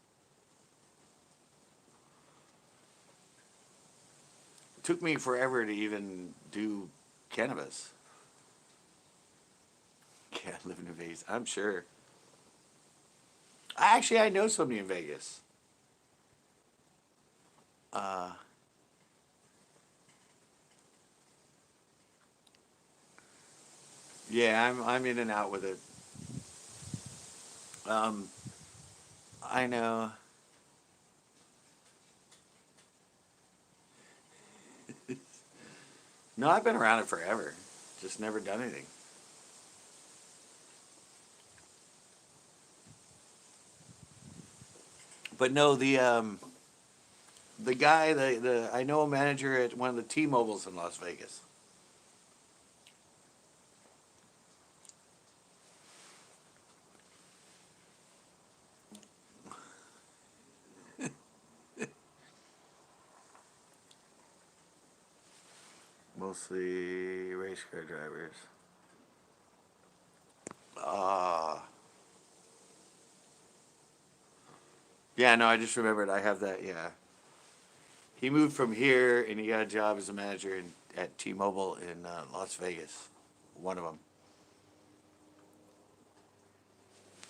It took me forever to even do cannabis. living in Vegas. I'm sure. Actually, I know somebody in Vegas. Uh, yeah, I'm in and out with it. Um, I know. No, I've been around it forever. Just never done anything. But no, the guy, the I know a manager at one of the T-Mobiles in Las Vegas. Mostly race car drivers. Ah. Yeah, no, I just remembered I have that, yeah. He moved from here and he got a job as a manager at T-Mobile in Las Vegas. One of them.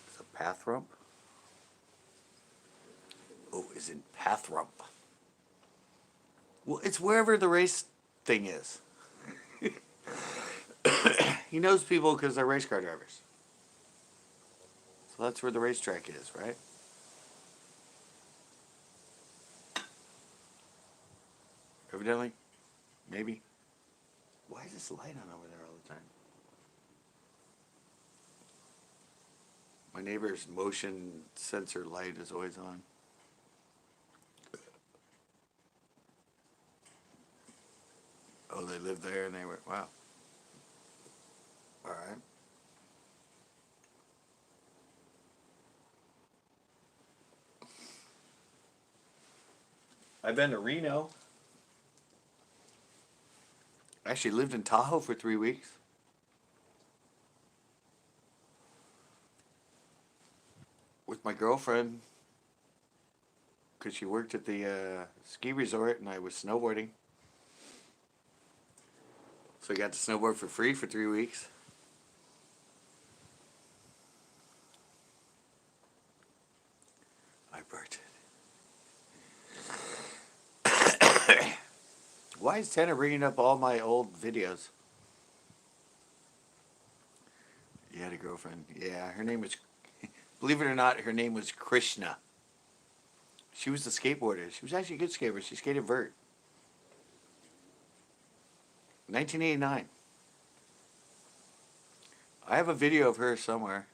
It's a path rump? Oh, is in path rump. Well, it's wherever the race thing is. He knows people because they're race car drivers. So that's where the racetrack is, right? Evidently. Maybe. Why is this light on over there all the time? My neighbor's motion sensor light is always on. Oh, they lived there and they were, wow. All right. I've been to Reno. I actually lived in Tahoe for 3 weeks. With my girlfriend. Because she worked at the ski resort and I was snowboarding. So I got to snowboard for free for 3 weeks. I burnt it. Why is Tanner bringing up all my old videos? You had a girlfriend. Yeah, her name was, believe it or not, her name was Krishna. She was the skateboarder. She was actually a good skater. She skated vert. 1989. I have a video of her somewhere.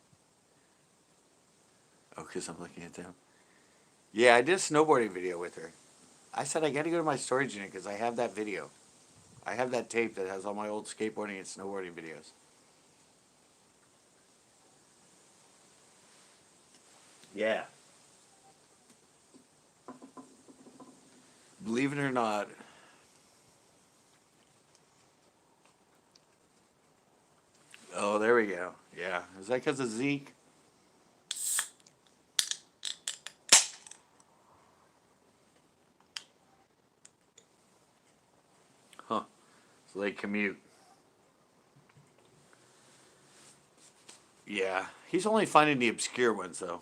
Oh, because I'm looking at them. Yeah, I did a snowboarding video with her. I said I got to go to my storage unit because I have that video. I have that tape that has all my old skateboarding and snowboarding videos. Yeah. Believe it or not. Oh, there we go. Yeah. Is that because of Zeke? Huh. So they commute. Yeah. He's only finding the obscure ones, though.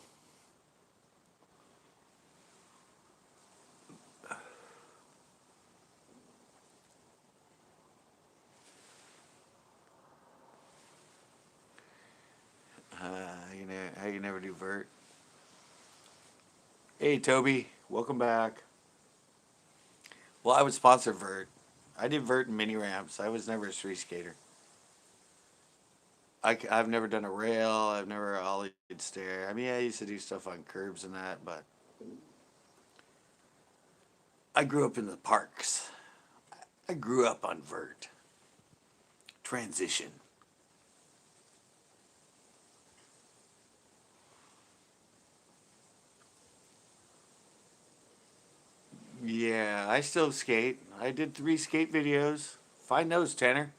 How you never do vert? Hey, Toby. Welcome back. Well, I would sponsor vert. I did vert and mini ramps. I was never a street skater. I've never done a rail. I've never ollied stair. I mean, I used to do stuff on curbs and that, but I grew up in the parks. I grew up on vert. Transition. Yeah, I still skate. I did 3 skate videos. Find those, Tanner.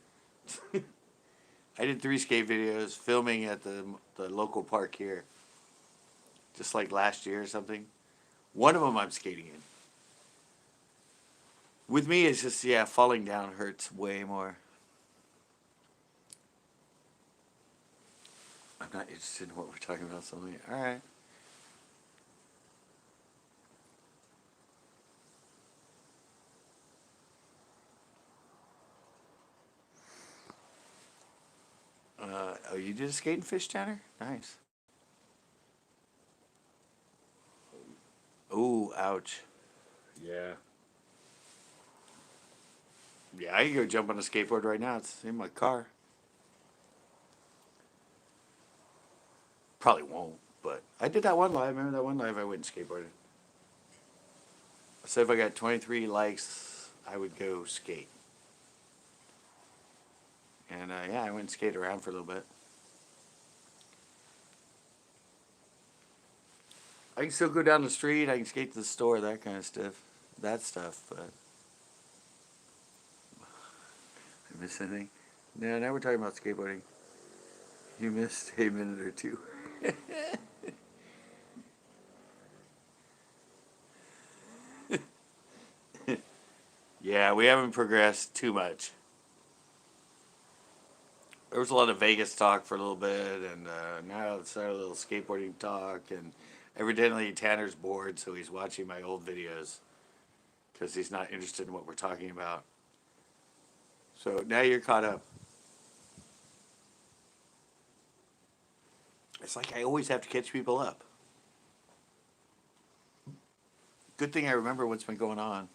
I did 3 skate videos filming at the local park here. Just like last year or something. One of them I'm skating in. With me, it's just, yeah, falling down hurts way more. I'm not interested in what we're talking about. Something. All right. Oh, you did a skate and fish, Tanner? Nice. Ooh, ouch. Yeah. Yeah, I can go jump on a skateboard right now. It's in my car. Probably won't, but I did that one live. Remember that one live I went skateboarding? I said if I got 23 likes, I would go skate. And yeah, I went and skated around for a little bit. I can still go down the street. I can skate to the store, that kind of stuff. That stuff, but I miss anything. No, now we're talking about skateboarding. You missed a minute or two. Yeah, we haven't progressed too much. There was a lot of Vegas talk for a little bit, and now it's a little skateboarding talk. And evidently Tanner's bored, so he's watching my old videos because he's not interested in what we're talking about. So now you're caught up. It's like I always have to catch people up. Good thing I remember what's been going on.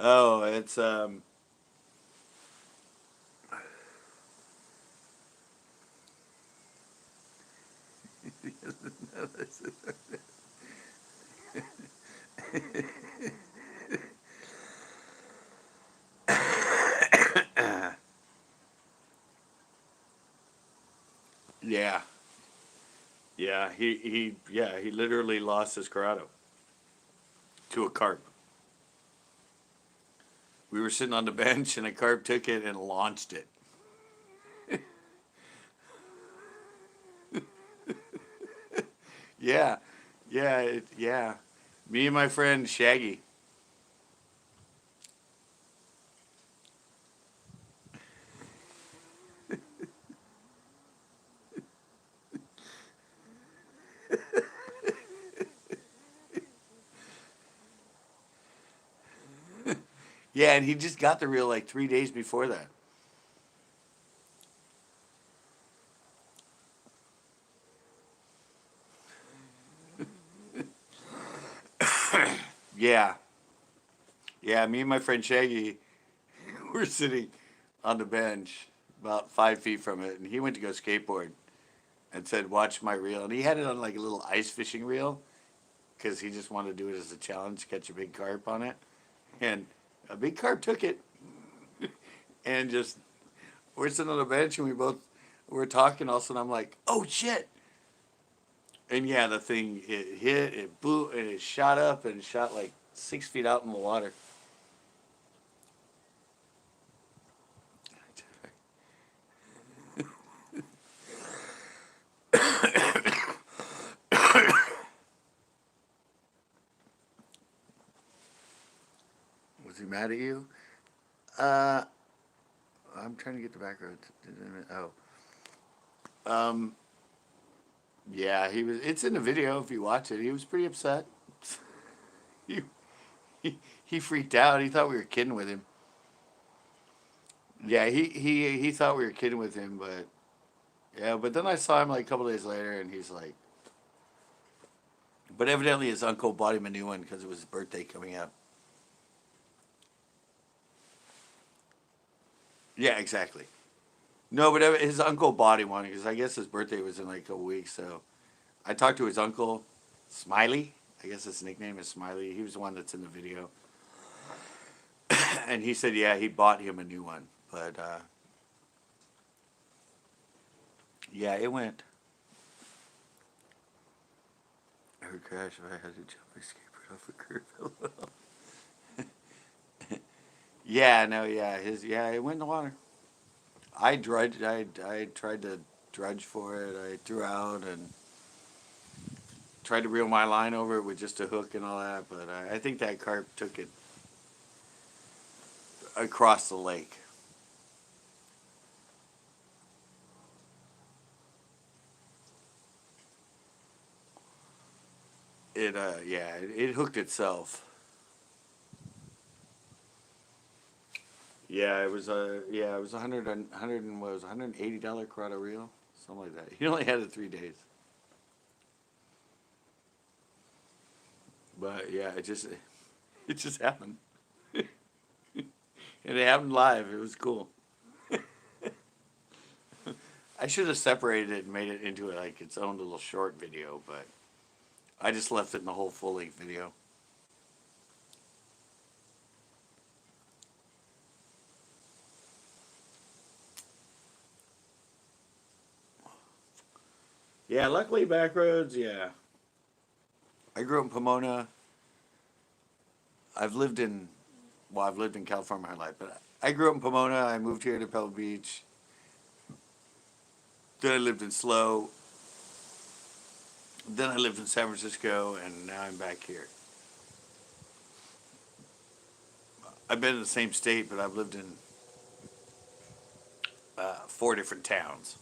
Oh, it's yeah, yeah. He literally lost his Corrado to a carp. We were sitting on the bench, and a carp took it and launched it. Yeah, yeah. Me and my friend Shaggy. Yeah, and he just got the reel like 3 days before that. Yeah, yeah. Me and my friend Shaggy were sitting on the bench about 5 feet from it, and he went to go skateboard and said, "Watch my reel." And he had it on like a little ice fishing reel because he just wanted to do it as a challenge, catch a big carp on it. And a big carp took it, and just we're sitting on the bench, and we both were talking. All of a sudden, I'm like, "Oh shit!" And yeah, the thing it hit, it blew, and it shot up and shot like 6 feet out in the water. Was he mad at you? Uh, I'm trying to get the back road. Oh, um, yeah, he was. It's in the video if you watch it. He was pretty upset. he, he freaked out. He thought we were kidding with him. Yeah, he thought we were kidding with him, but yeah, but then I saw him like a couple days later, and he's like, but evidently his uncle bought him a new one because it was his birthday coming up. Yeah, exactly. No, but his uncle bought him one because I guess his birthday was in like a couple weeks. So I talked to his uncle, Smiley. I guess his nickname is Smiley. He was the one that's in the video, and he said, yeah, he bought him a new one. But yeah, it went. I would crash if I had to jump my skateboard off a curb. Yeah, no, yeah, it went in the water. I drudged. I tried to drudge for it. I threw out and tried to reel my line over it with just a hook and all that. But I think that carp took it across the lake. Yeah, it hooked itself. Yeah, it was it was what was $180 Corrado reel, something like that. He only had it 3 days, but yeah, it just happened, and it happened live. It was cool. I should have separated it and made it into like its own little short video, but I just left it in the whole full length video. Yeah, luckily back roads. Yeah, I grew up in Pomona. I've lived in I've lived in California my whole life, but I grew up in Pomona. I moved here to Pebble Beach. Then I lived in Slow. Then I lived in San Francisco, and now I'm back here. I've been in the same state, but I've lived in 4 different towns.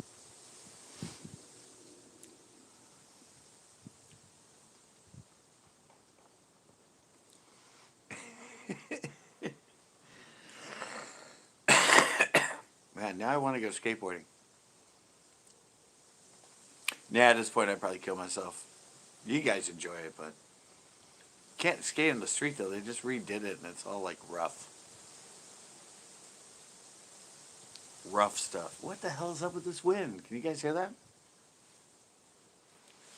Man, now I want to go skateboarding. Nah, at this point, I'd probably kill myself. You guys enjoy it, but can't skate in the street though. They just redid it, and it's all like rough stuff. What the hell is up with this wind? Can you guys hear that?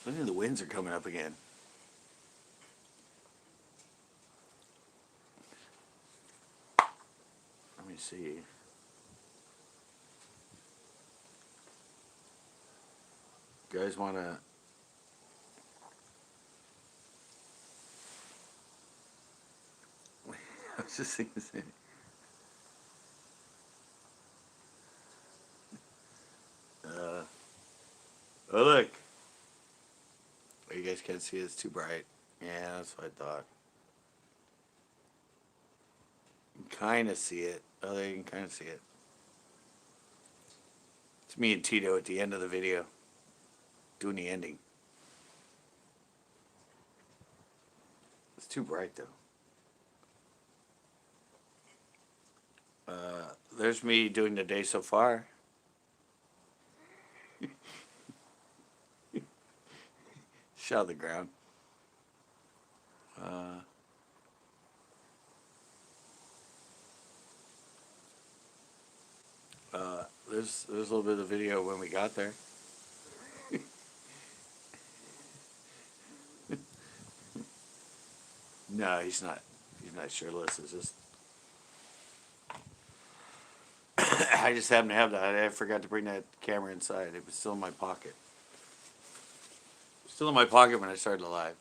I think the winds are coming up again. Let me see. You guys want to? I was just thinking the same. Oh look! Oh, you guys can't see it. It's too bright. Yeah, that's what I thought. You can kind of see it. Oh, there you can kind of see it. It's me and Tito at the end of the video, doing the ending. It's too bright though. There's me doing the day so far. Shot the ground. There's a little bit of video when we got there. No, he's not. He's not shirtless. It's just I just happened to have that. I forgot to bring that camera inside. It was still in my pocket. Still in my pocket when I started live.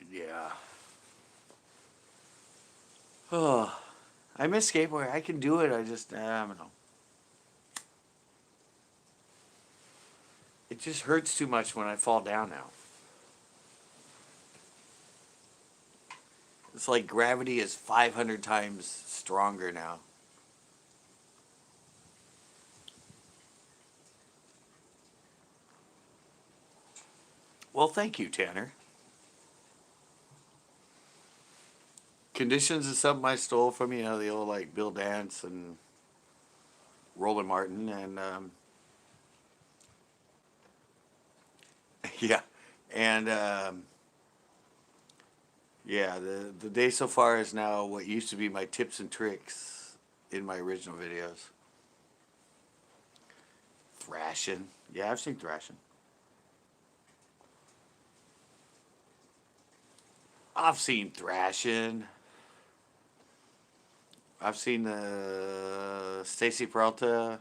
Yeah. Oh, I miss skateboarding. I can do it. I just I don't know. It just hurts too much when I fall down now. It's like gravity is 500 times stronger now. Well, thank you, Tanner. Conditions is something I stole from the old like Bill Dance and Roland Martin, and yeah, and yeah, the day so far is now what used to be my tips and tricks in my original videos. Thrashing, yeah, I've seen thrashing. I've seen thrashing. I've seen the Stacy Peralta,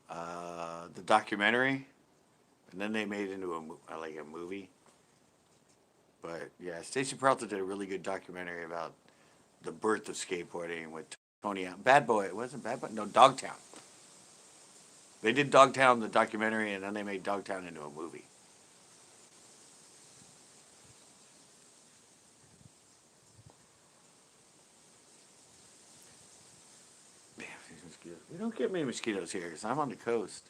the documentary, and then they made it into a movie. But yeah, Stacy Peralta did a really good documentary about the birth of skateboarding with Tony. Bad Boy, it wasn't Bad Boy. No, Dogtown. They did Dogtown, the documentary, and then they made Dogtown into a movie. We don't get many mosquitoes here because I'm on the coast.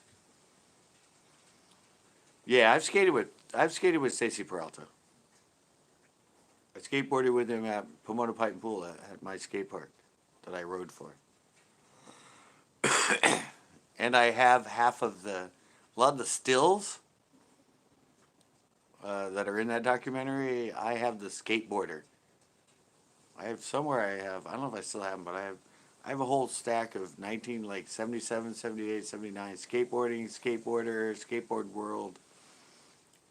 Yeah, I've skated with Stacy Peralta. I skateboarded with him at Pomona Pipe and Pool at my skate park that I rode for. And I have a lot of the stills that are in that documentary. I have the skateboarder. I don't know if I still have them, but I have a whole stack of 19, like 77, 78, 79 skateboarding, skateboarder, skateboard world.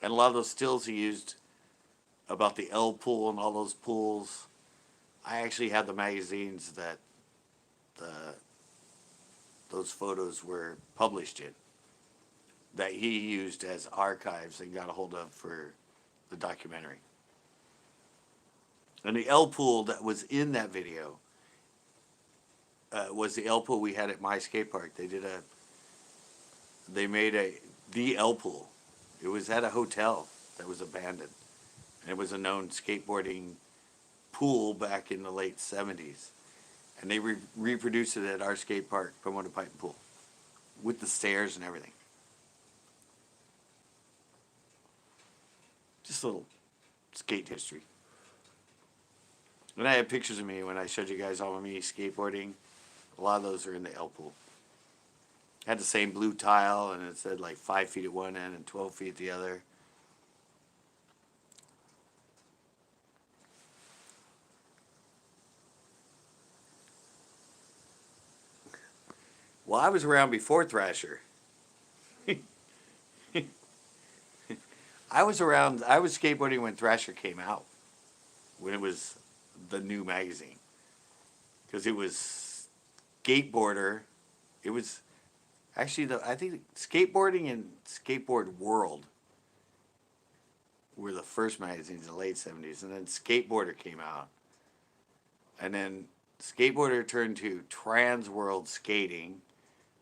And a lot of those stills he used about the L pool and all those pools. I actually have the magazines that the those photos were published in, that he used as archives and got a hold of for the documentary. And the L pool that was in that video was the L pool we had at my skate park. They made the L pool. It was at a hotel that was abandoned, and it was a known skateboarding pool back in the late '70s. And they reproduced it at our skate park, Pomona Pipe and Pool, with the stairs and everything. Just a little skate history. And I have pictures of me when I showed you guys all of me skateboarding. A lot of those are in the L pool. Had the same blue tile, and it said like 5 feet at one end and 12 feet at the other. Well, I was around before Thrasher. I was skateboarding when Thrasher came out, when it was the new magazine. Because it was Skateboarder. It was actually, I think Skateboarding and Skateboard World were the first magazines in the late '70s. And then Skateboarder came out. And then Skateboarder turned to Trans World Skating.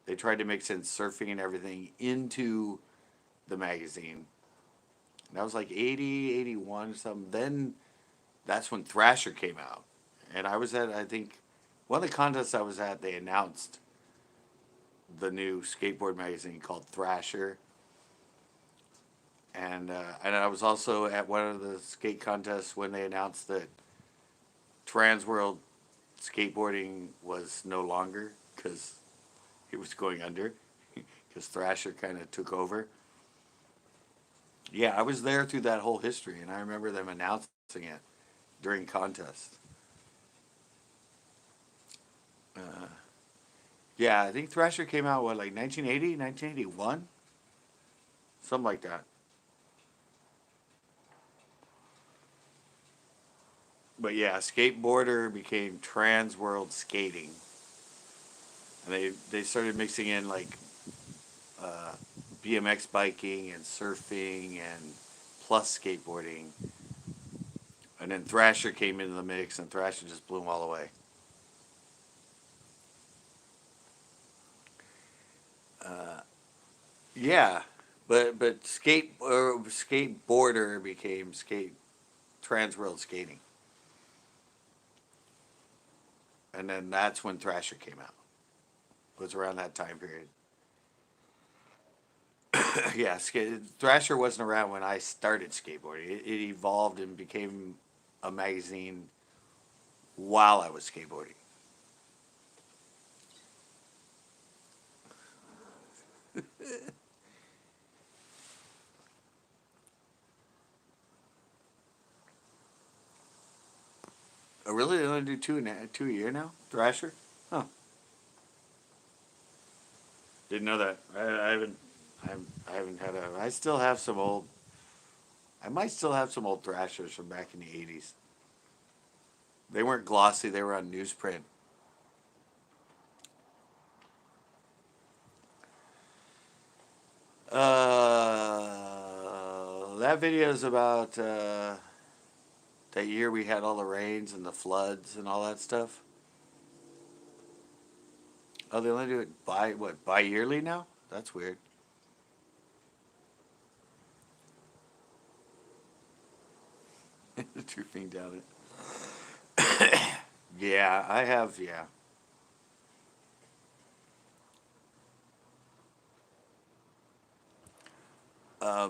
They tried to mix in surfing and everything into the magazine. And that was like 80, 81 or something. Then that's when Thrasher came out. And I was at, I think, one of the contests I was at, they announced the new skateboard magazine called Thrasher. And I was also at one of the skate contests when they announced that Trans World Skateboarding was no longer, because it was going under, because Thrasher kind of took over. Yeah, I was there through that whole history, and I remember them announcing it during contests. Yeah, I think Thrasher came out, what, like 1980, 1981? Something like that. But yeah, Skateboarder became Trans World Skating. And they started mixing in like uh, BMX biking and surfing and plus skateboarding. And then Thrasher came into the mix, and Thrasher just blew them all away. Yeah, but skateboarder became skate Trans World Skating, and then that's when Thrasher came out. It was around that time period. Yeah, Thrasher wasn't around when I started skateboarding. It evolved and became a magazine while I was skateboarding. Oh, really? They only do two a year now? Thrasher? Huh. Didn't know that. I haven't had a. I still have some old. I might still have some old Thrashers from back in the '80s. They weren't glossy. They were on newsprint. That video is about that year we had all the rains and the floods and all that stuff. Oh, they only do it bi-yearly now? That's weird. Trooping down it. Yeah, I have, yeah. I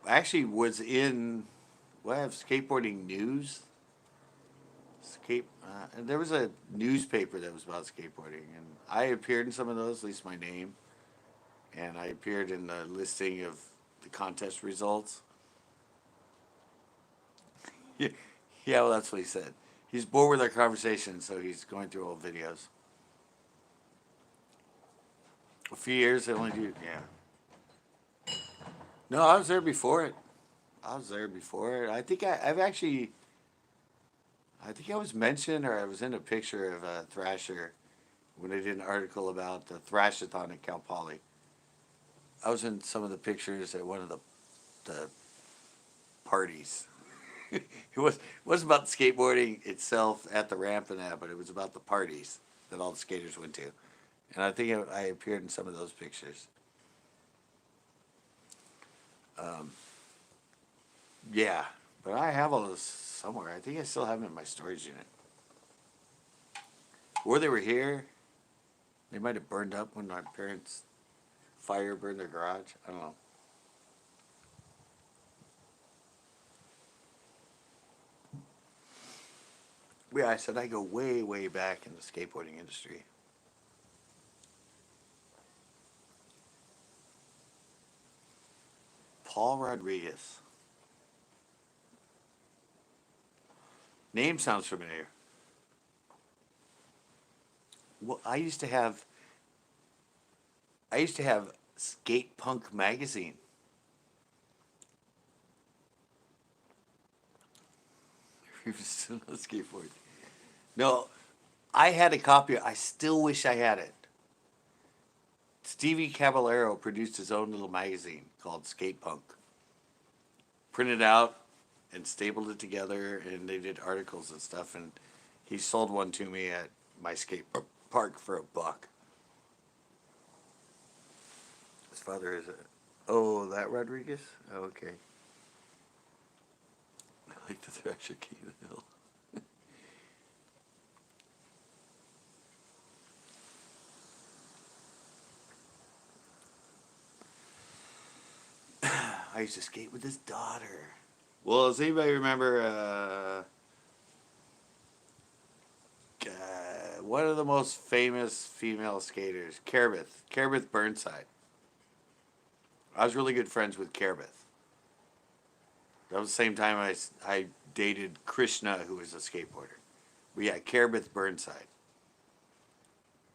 actually was in, well, I have skateboarding news. And there was a newspaper that was about skateboarding, and I appeared in some of those, at least my name, and I appeared in the listing of the contest results. Yeah, yeah, well, that's what he said. He's bored with our conversation, so he's going through old videos. A few years, they only do, yeah. No, I was there before it. I was there before it. I think I was mentioned, or I was in a picture of a Thrasher when I did an article about the Thrashathon at Cal Poly. I was in some of the pictures at one of the parties. It wasn't about the skateboarding itself at the ramp and that, but it was about the parties that all the skaters went to. And I think I appeared in some of those pictures. Um, yeah, but I have all those somewhere. I think I still have them in my storage unit. Or they were here. They might have burned up when my parents' fire burned their garage. I don't know. Yeah, I said I go way, way back in the skateboarding industry. Paul Rodriguez. Name sounds familiar. Well, I used to have Skate Punk magazine. He was still on skateboard. No, I had a copy. I still wish I had it. Stevie Caballero produced his own little magazine called Skate Punk. Printed out and stapled it together, and they did articles and stuff. And he sold one to me at my skate park for $1. His father is a. Oh, that Rodriguez? Oh, okay. I like the Thrasher King of the Hill. I used to skate with his daughter. Well, does anybody remember one of the most famous female skaters, Carabeth Burnside? I was really good friends with Carabeth. That was the same time I dated Krishna, who was a skateboarder. But yeah, Carabeth Burnside.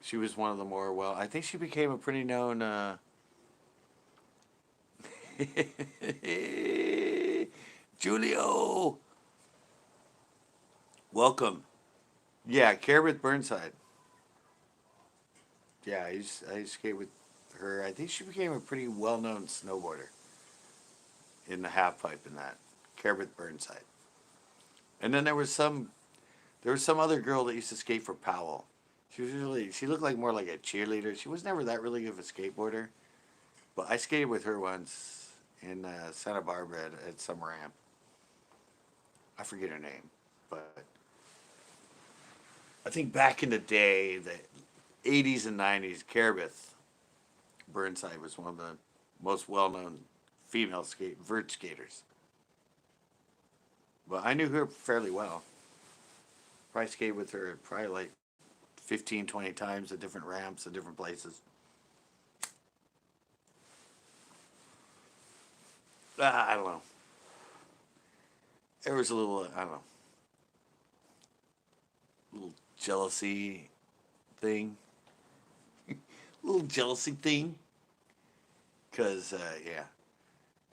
She was one of the more well. I think she became a pretty known. Julio, welcome. Yeah, Carabeth Burnside. Yeah, I used to skate with her. I think she became a pretty well known snowboarder in the half pipe and that. Carabeth Burnside. And then there was some other girl that used to skate for Powell. She looked like more like a cheerleader. She was never that really good of a skateboarder. But I skated with her once in Santa Barbara at some ramp. I forget her name, but I think back in the day, the 80s and 90s, Carabeth Burnside was one of the most well-known female vert skaters. But I knew her fairly well. Probably skated with her probably like 15, 20 times at different ramps and different places. I don't know. There was a little, I don't know, little jealousy thing. Little jealousy thing. Because, yeah,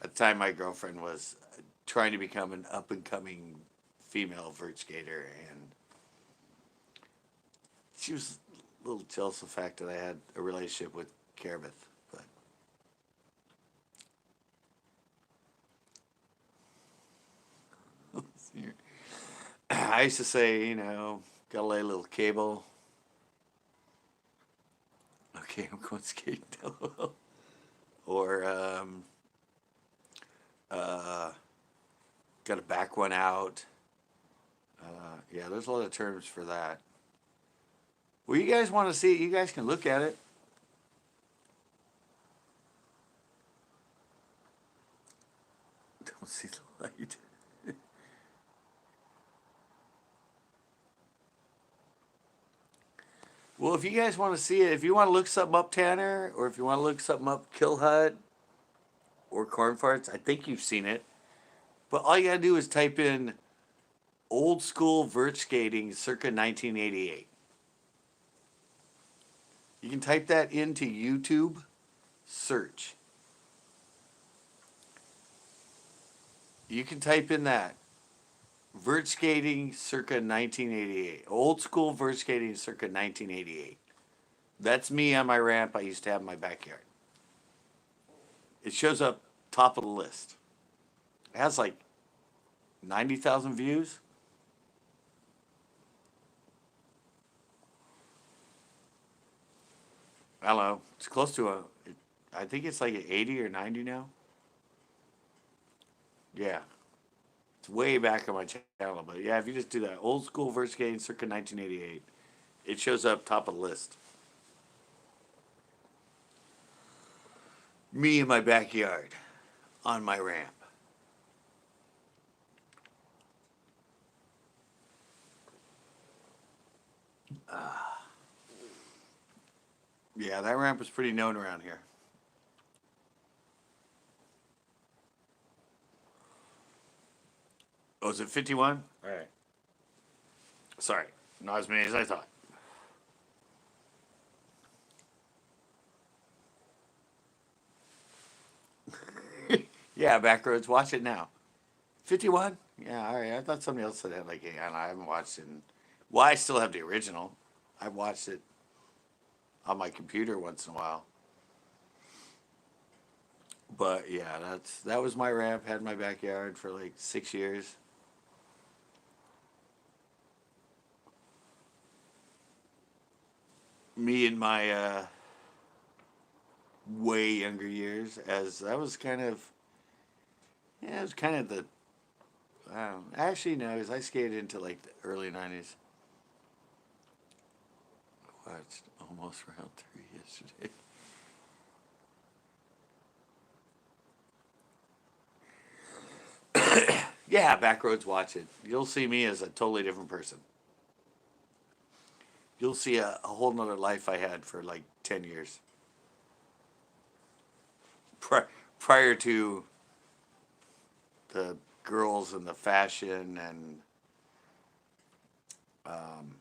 at the time my girlfriend was trying to become an up and coming female vert skater, and she was a little jealous of the fact that I had a relationship with Carabeth. But I used to say, gotta lay a little cable. Okay, I'm going skating now. Or, uh, gotta back one out. Yeah, there's a lot of terms for that. Well, you guys want to see it, you guys can look at it. don't see the light. Well, if you guys want to see it, if you want to look something up, Tanner, or if you want to look something up, Kill Hut or Corn Farts, I think you've seen it. But all you gotta do is type in old school vert skating circa 1988. You can type that into YouTube search. You can type in that vert skating circa 1988. Old school vert skating circa 1988. That's me on my ramp I used to have in my backyard. It shows up top of the list. It has like 90,000 views. I don't know. It's close to I think it's like 80 or 90 now. Yeah. It's way back on my channel. But yeah, if you just do that, old school verse skating circa 1988, it shows up top of the list. Me in my backyard on my ramp. Yeah, that ramp was pretty known around here. Oh, is it 51? All right. Sorry, not as many as I thought. Yeah, Backroads, watch it now. 51? Yeah, all right. I thought somebody else said that. Like, yeah, I haven't watched it. Well, I still have the original. I watched it on my computer once in a while. But yeah, that was my ramp. Had my backyard for like 6 years. Me in my way younger years, as that was kind of yeah, it was kind of the actually no, because I skated into like the early '90s. Watched almost round three yesterday. Yeah, Backroads, watch it. You'll see me as a totally different person. You'll see a whole nother life I had for like 10 years. Pri- Prior to the girls and the fashion and um,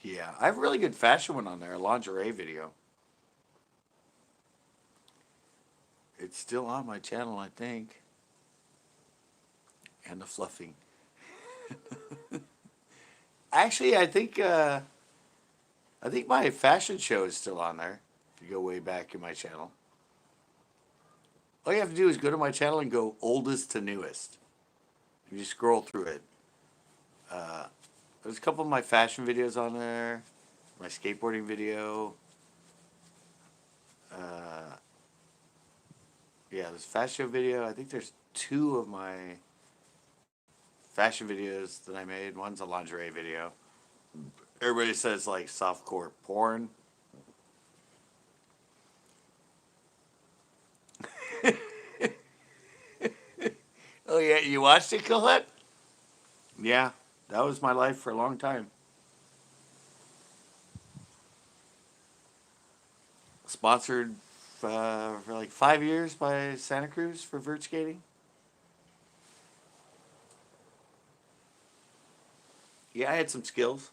yeah, I have a really good fashion one on there, a lingerie video. It's still on my channel, I think. And the fluffing. Actually, I think my fashion show is still on there. If you go way back in my channel, all you have to do is go to my channel and go oldest to newest. You just scroll through it. Uh, there's a couple of my fashion videos on there, my skateboarding video. Uh, yeah, there's a fashion show video. I think there's two of my fashion videos that I made. One's a lingerie video. Everybody says like softcore porn. Oh yeah, you watched it, Colette? Yeah, that was my life for a long time. Sponsored for like 5 years by Santa Cruz for vert skating. Yeah, I had some skills.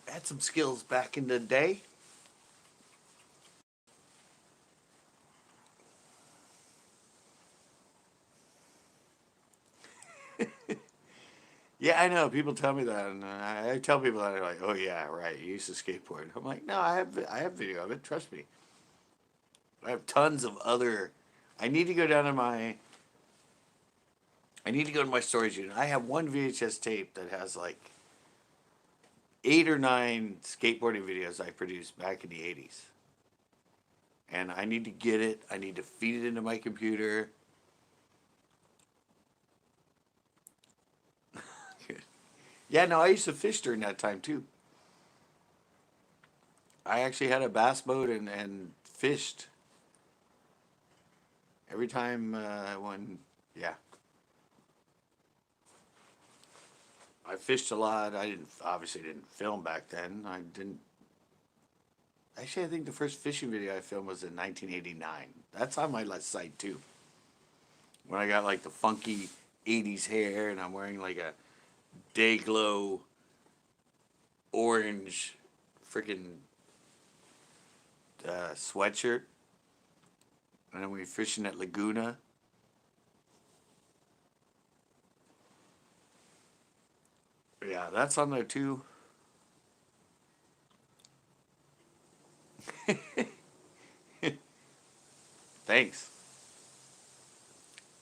I had some skills back in the day. Yeah, I know. People tell me that, and I tell people that they're like, "Oh yeah, right. You used to skateboard." I'm like, "No, I have video of it. Trust me. I have tons of other. I need to go down to my. I need to go to my storage unit. I have one VHS tape that has like 8 or 9 skateboarding videos I produced back in the '80s, and I need to get it. I need to feed it into my computer. Yeah, no, I used to fish during that time too. I actually had a bass boat and fished every time when, yeah, I fished a lot. I didn't obviously didn't film back then. I didn't. Actually, I think the first fishing video I filmed was in 1989. That's on my left side too. When I got like the funky 80s hair and I'm wearing like a day glow orange freaking sweatshirt. And then we were fishing at Laguna. Yeah, that's on there too. Thanks.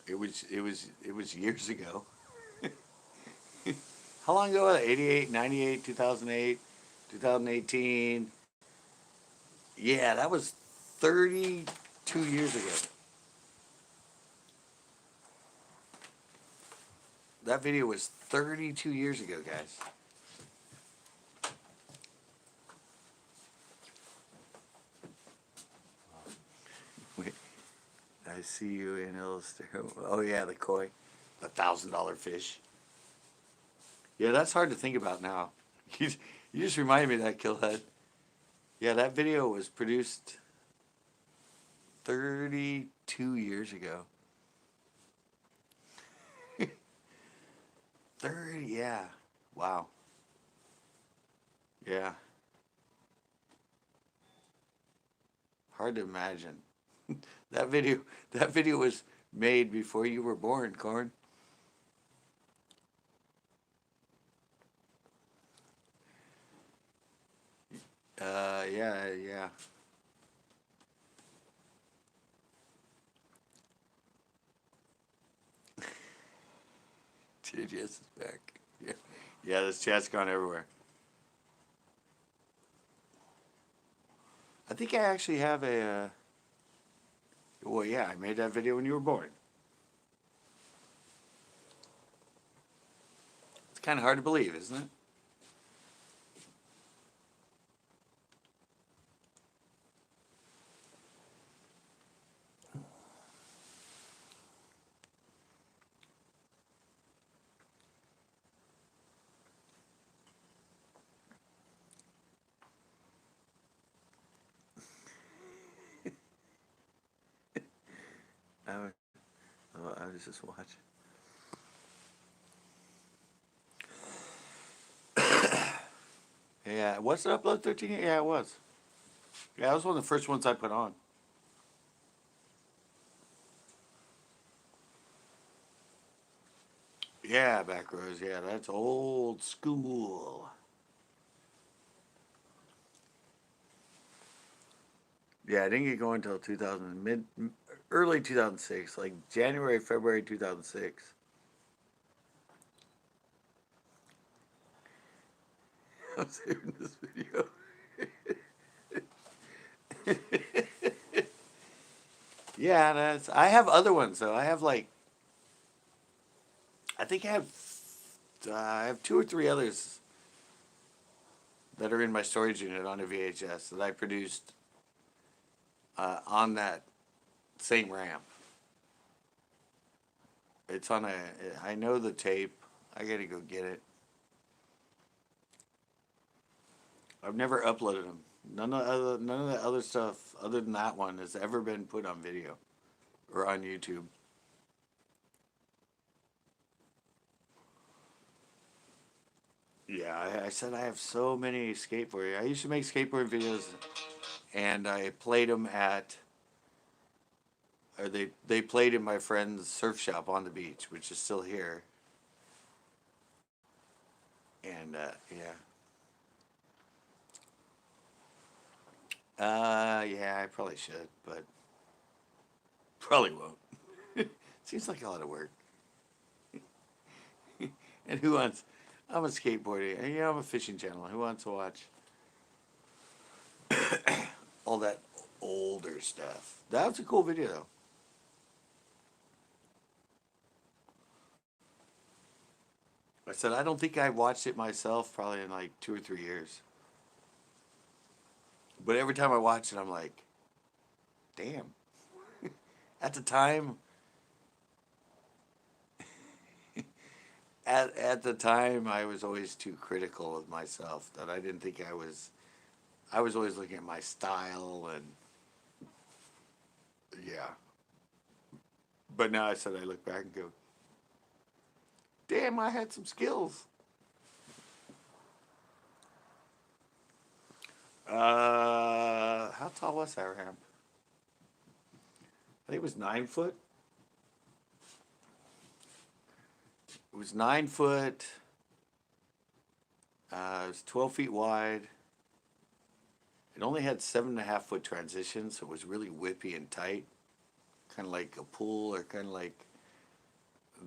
It was years ago. How long ago was it? 88, 98, 2008, 2018. Yeah, that was 32 years ago. That video was 32 years ago, guys. Wait, I see you in Illustrator. Oh yeah, the koi, the $1,000 fish. Yeah, that's hard to think about now. You just reminded me of that, Killhead. Yeah, that video was produced 32 years ago. 30, yeah. Wow. Yeah. Hard to imagine. That video that video was made before you were born, Corn. Yeah, yeah. JDS is back. Yeah. Yeah, this chat's gone everywhere. I think I actually have a well, yeah, I made that video when you were born. It's kind of hard to believe, isn't it? I was, I was just watching. Yeah, was it Upload 13? Yeah, it was. Yeah, it was one of the first ones I put on. Yeah, back rows. Yeah, that's old school. Yeah, I didn't get going until 2000, early 2006, like January, February 2006. I'm saving this video. Yeah, I have other ones though. I have like, I think I have two or three others that are in my storage unit on a VHS that I produced on that same ramp. It's on a, I know the tape. I gotta go get it. I've never uploaded them. None of the other stuff other than that one has ever been put on video or on YouTube. Yeah, I said I have so many skateboarding. I used to make skateboard videos, and I played them at, or they played in my friend's surf shop on the beach, which is still here. And yeah, yeah, I probably should, but probably won't. Seems like a lot of work. And who wants? I'm a skateboarder. And, I'm a fishing channel. Who wants to watch all that older stuff? That was a cool video, though. I said I don't think I watched it myself probably in like 2 or 3 years. But every time I watch it, I'm like, damn. At the time, at the time, I was always too critical of myself that I didn't think I was. I was always looking at my style and yeah. But now I said I look back and go, damn, I had some skills. How tall was that ramp? I think it was 9 foot. It was 9 foot. It was 12 feet wide. It only had 7.5 foot transitions, so it was really whippy and tight, kind of like a pool or kind of like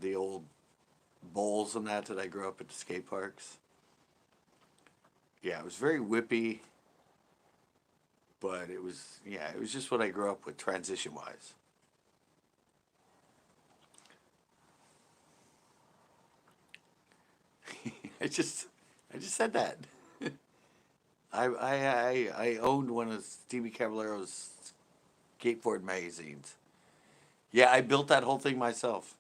the old bowls and that I grew up at the skate parks. Yeah, it was very whippy, but it was it was just what I grew up with transition wise. I just I just said that. I owned one of Stevie Caballero's skateboard magazines. Yeah, I built that whole thing myself.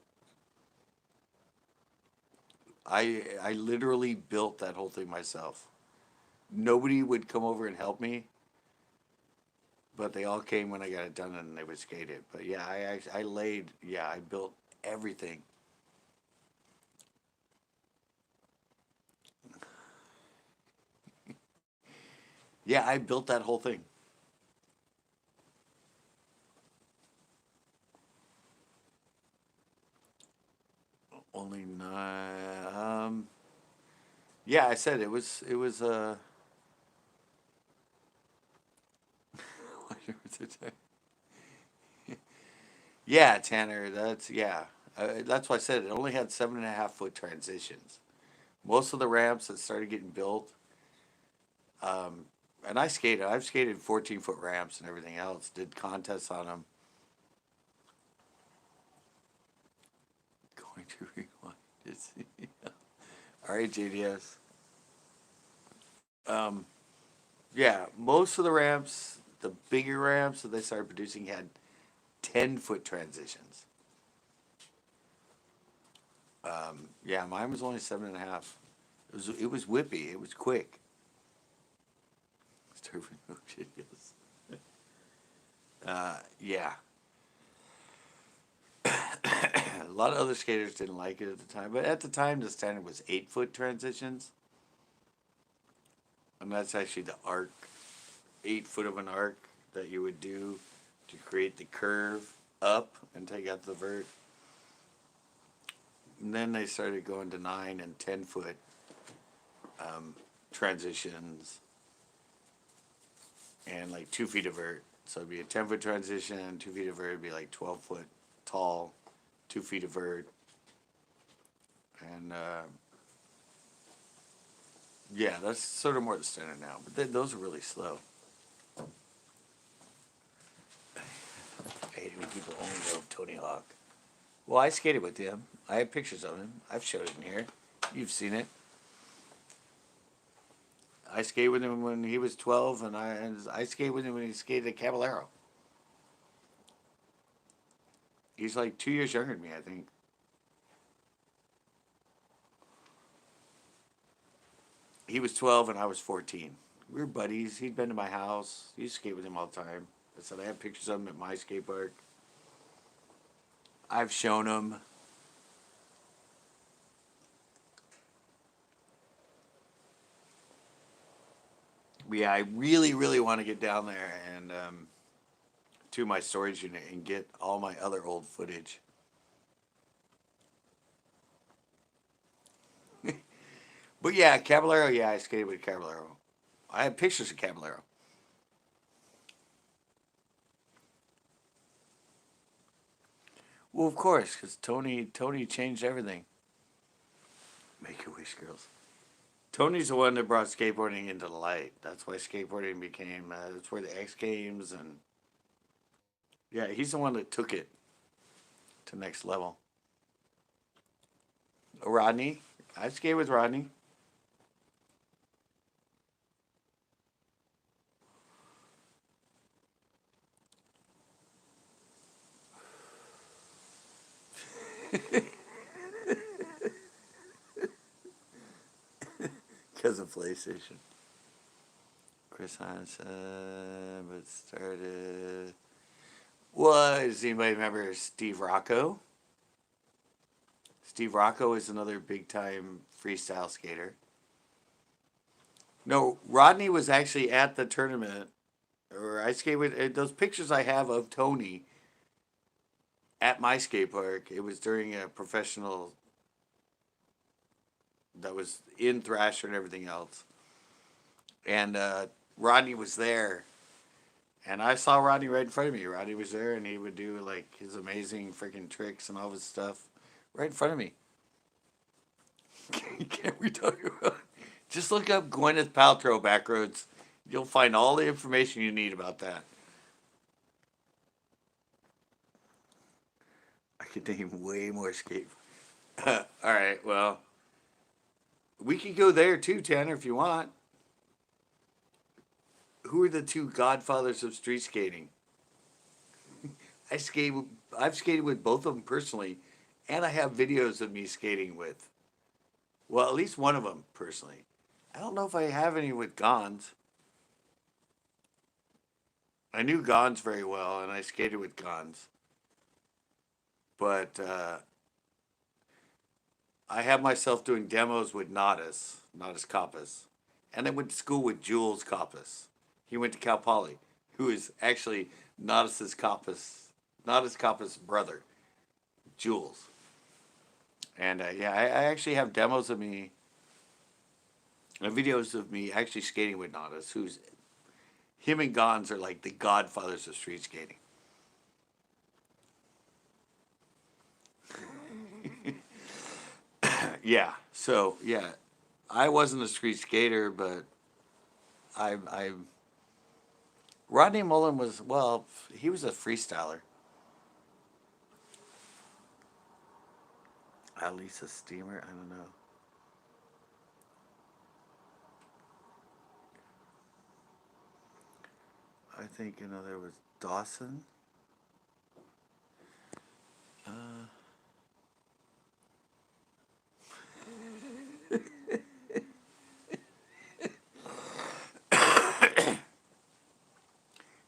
I literally built that whole thing myself. Nobody would come over and help me, but they all came when I got it done and they would skate it. But yeah, I laid, yeah, I built everything. Yeah, I built that whole thing. Only nine. Yeah, I said it was yeah, Tanner. That's yeah. That's why I said it only had 7.5 foot transitions. Most of the ramps that started getting built, um, and I skated. I've skated 14 foot ramps and everything else. Did contests on them. Going to rewind. It's, all right, JDS. Um, yeah, most of the ramps, the bigger ramps that they started producing had 10 foot transitions. Yeah, mine was only 7.5. It was whippy. It was quick. Turban yes. Yeah, a lot of other skaters didn't like it at the time, but at the time the standard was 8 foot transitions, and that's actually the arc, 8 foot of an arc that you would do to create the curve up and take out the vert. And then they started going to 9 and 10 foot um, transitions and like 2 feet of vert. So it'd be a 10 foot transition, 2 feet of vert would be like 12 foot tall, 2 feet of vert. And yeah, that's sort of more the standard now. But those are really slow. I hate it when people only know Tony Hawk. Well, I skated with him. I have pictures of him. I've showed it in here. You've seen it. I skated with him when he was 12, and I skated with him when he skated at Caballero. He's like 2 years younger than me, I think. He was 12 and I was 14. We were buddies. He'd been to my house. I used to skate with him all the time. I said I have pictures of him at my skate park. I've shown him. But yeah, I really, really want to get down there and to my storage unit and get all my other old footage. But yeah, Caballero. Yeah, I skated with Caballero. I have pictures of Caballero. Well, of course, because Tony changed everything. Make a wish, girls. Tony's the one that brought skateboarding into the light. That's why skateboarding became. That's where the X Games and yeah, he's the one that took it to next level. Rodney, I skated with Rodney. Because of PlayStation. Chris Hines, but started. Well, does anybody remember Steve Rocco? Steve Rocco is another big time freestyle skater. No, Rodney was actually at the tournament, or I skate with those pictures I have of Tony at my skate park. It was during a professional that was in Thrasher and everything else. And Rodney was there. And I saw Rodney right in front of me. Rodney was there and he would do like his amazing freaking tricks and all his stuff right in front of me. Can't we talk about? Just look up Gwyneth Paltrow backroads. You'll find all the information you need about that. I could name way more skate. All right, well, we could go there too, Tanner, if you want. Who are the two godfathers of street skating? I skate. I've skated with both of them personally, and I have videos of me skating with. Well, at least one of them personally. I don't know if I have any with Gons. I knew Gons very well, and I skated with Gons. But I have myself doing demos with Nadas Kappas. And I went to school with Jules Kappas. He went to Cal Poly, who is actually Nadas Kappas' brother, Jules. And yeah, I actually have demos of me, videos of me actually skating with Nadas, who's, him and Gons are like the godfathers of street skating. Yeah, so yeah, I wasn't a street skater, but I Rodney Mullen was, well, he was a freestyler. At least a steamer, I don't know. I think another was Dawson. Uh,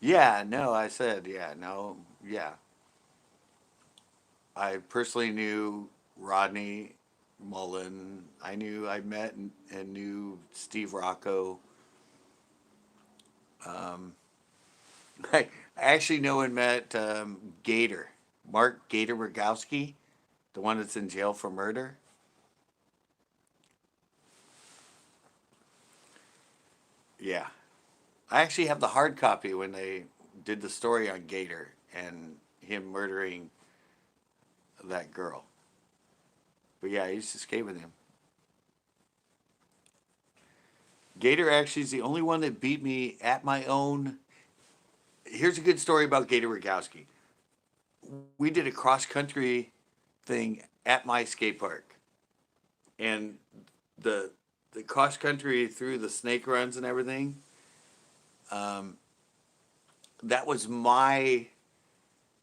yeah, no, I said, yeah, no, yeah. I personally knew Rodney Mullen. I met and knew Steve Rocco. Um, I actually know and met Gator, Mark Gator Rogowski, the one that's in jail for murder. Yeah. I actually have the hard copy when they did the story on Gator and him murdering that girl. But yeah, I used to skate with him. Gator actually is the only one that beat me at my own. Here's a good story about Gator Rogowski. We did a cross country thing at my skate park, and the the cross country through the snake runs and everything. Um, that was my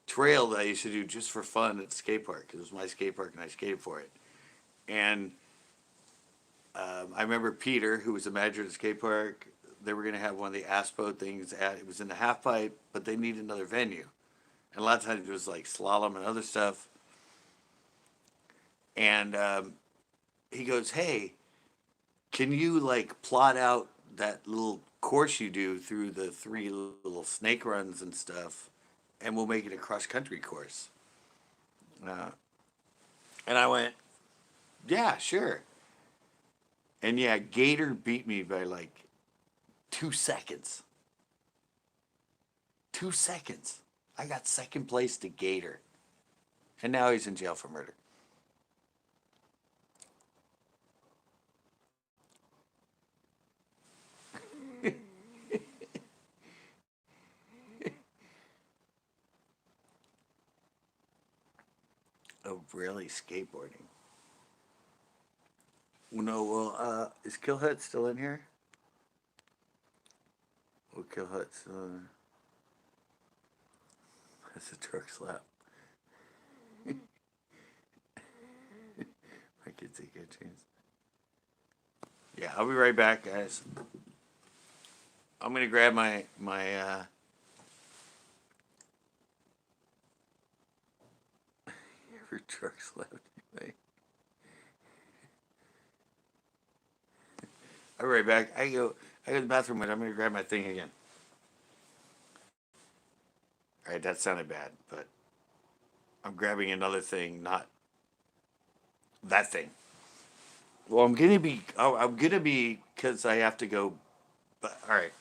trail that I used to do just for fun at the skate park. It was my skate park, and I skated for it. And I remember Peter, who was the manager of the skate park. They were going to have one of the ASPO things at. It was in the half pipe, but they needed another venue. And a lot of times it was like slalom and other stuff. And he goes, "Hey, can you like plot out that little course you do through the three little snake runs and stuff, and we'll make it a cross country course?" Uh, and I went, "Yeah, sure." And yeah, Gator beat me by like 2 seconds. 2 seconds. I got second place to Gator. And now he's in jail for murder. Oh, really? Skateboarding? No, well, is Kill Hut still in here? Well, Kill Hut's still in there. That's a truck slap. Kids take cartoons. Yeah, I'll be right back, guys. I'm gonna grab my every truck's loud anyway. I'll be right back. I go to the bathroom, but I'm gonna grab my thing again. All right, that sounded bad, but I'm grabbing another thing, not that thing. Well, I'm gonna be. Oh, I'm gonna be because I have to go. But all right.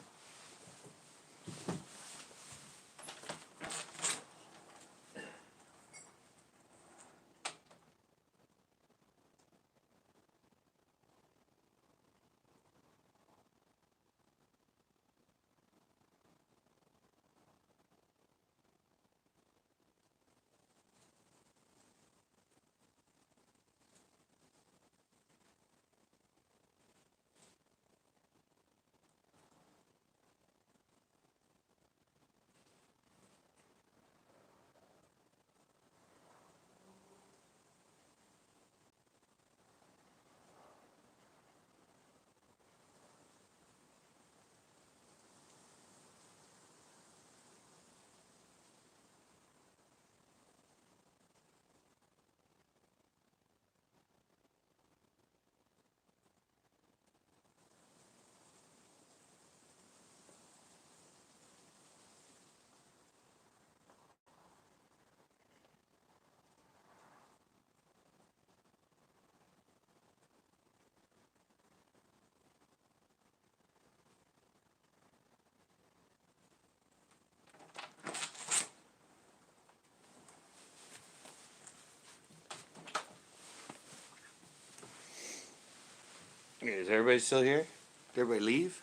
Okay, is everybody still here? Did everybody leave?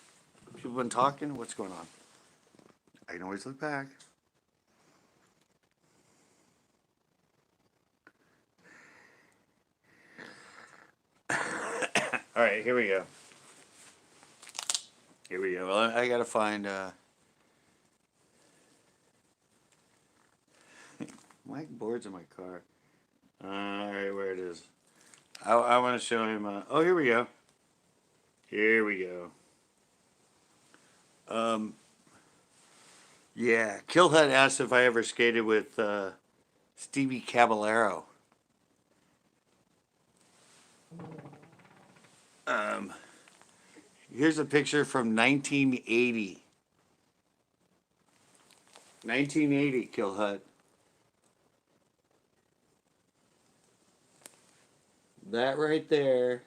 People been talking? What's going on? I can always look back. All right, here we go. Here we go. Well, I gotta find. My board's in my car. All right, where it is. I want to show him. Oh, here we go. Here we go. Yeah, Killhead asked if I ever skated with Stevie Caballero. Here's a picture from 1980. 1980, Killhead. That right there.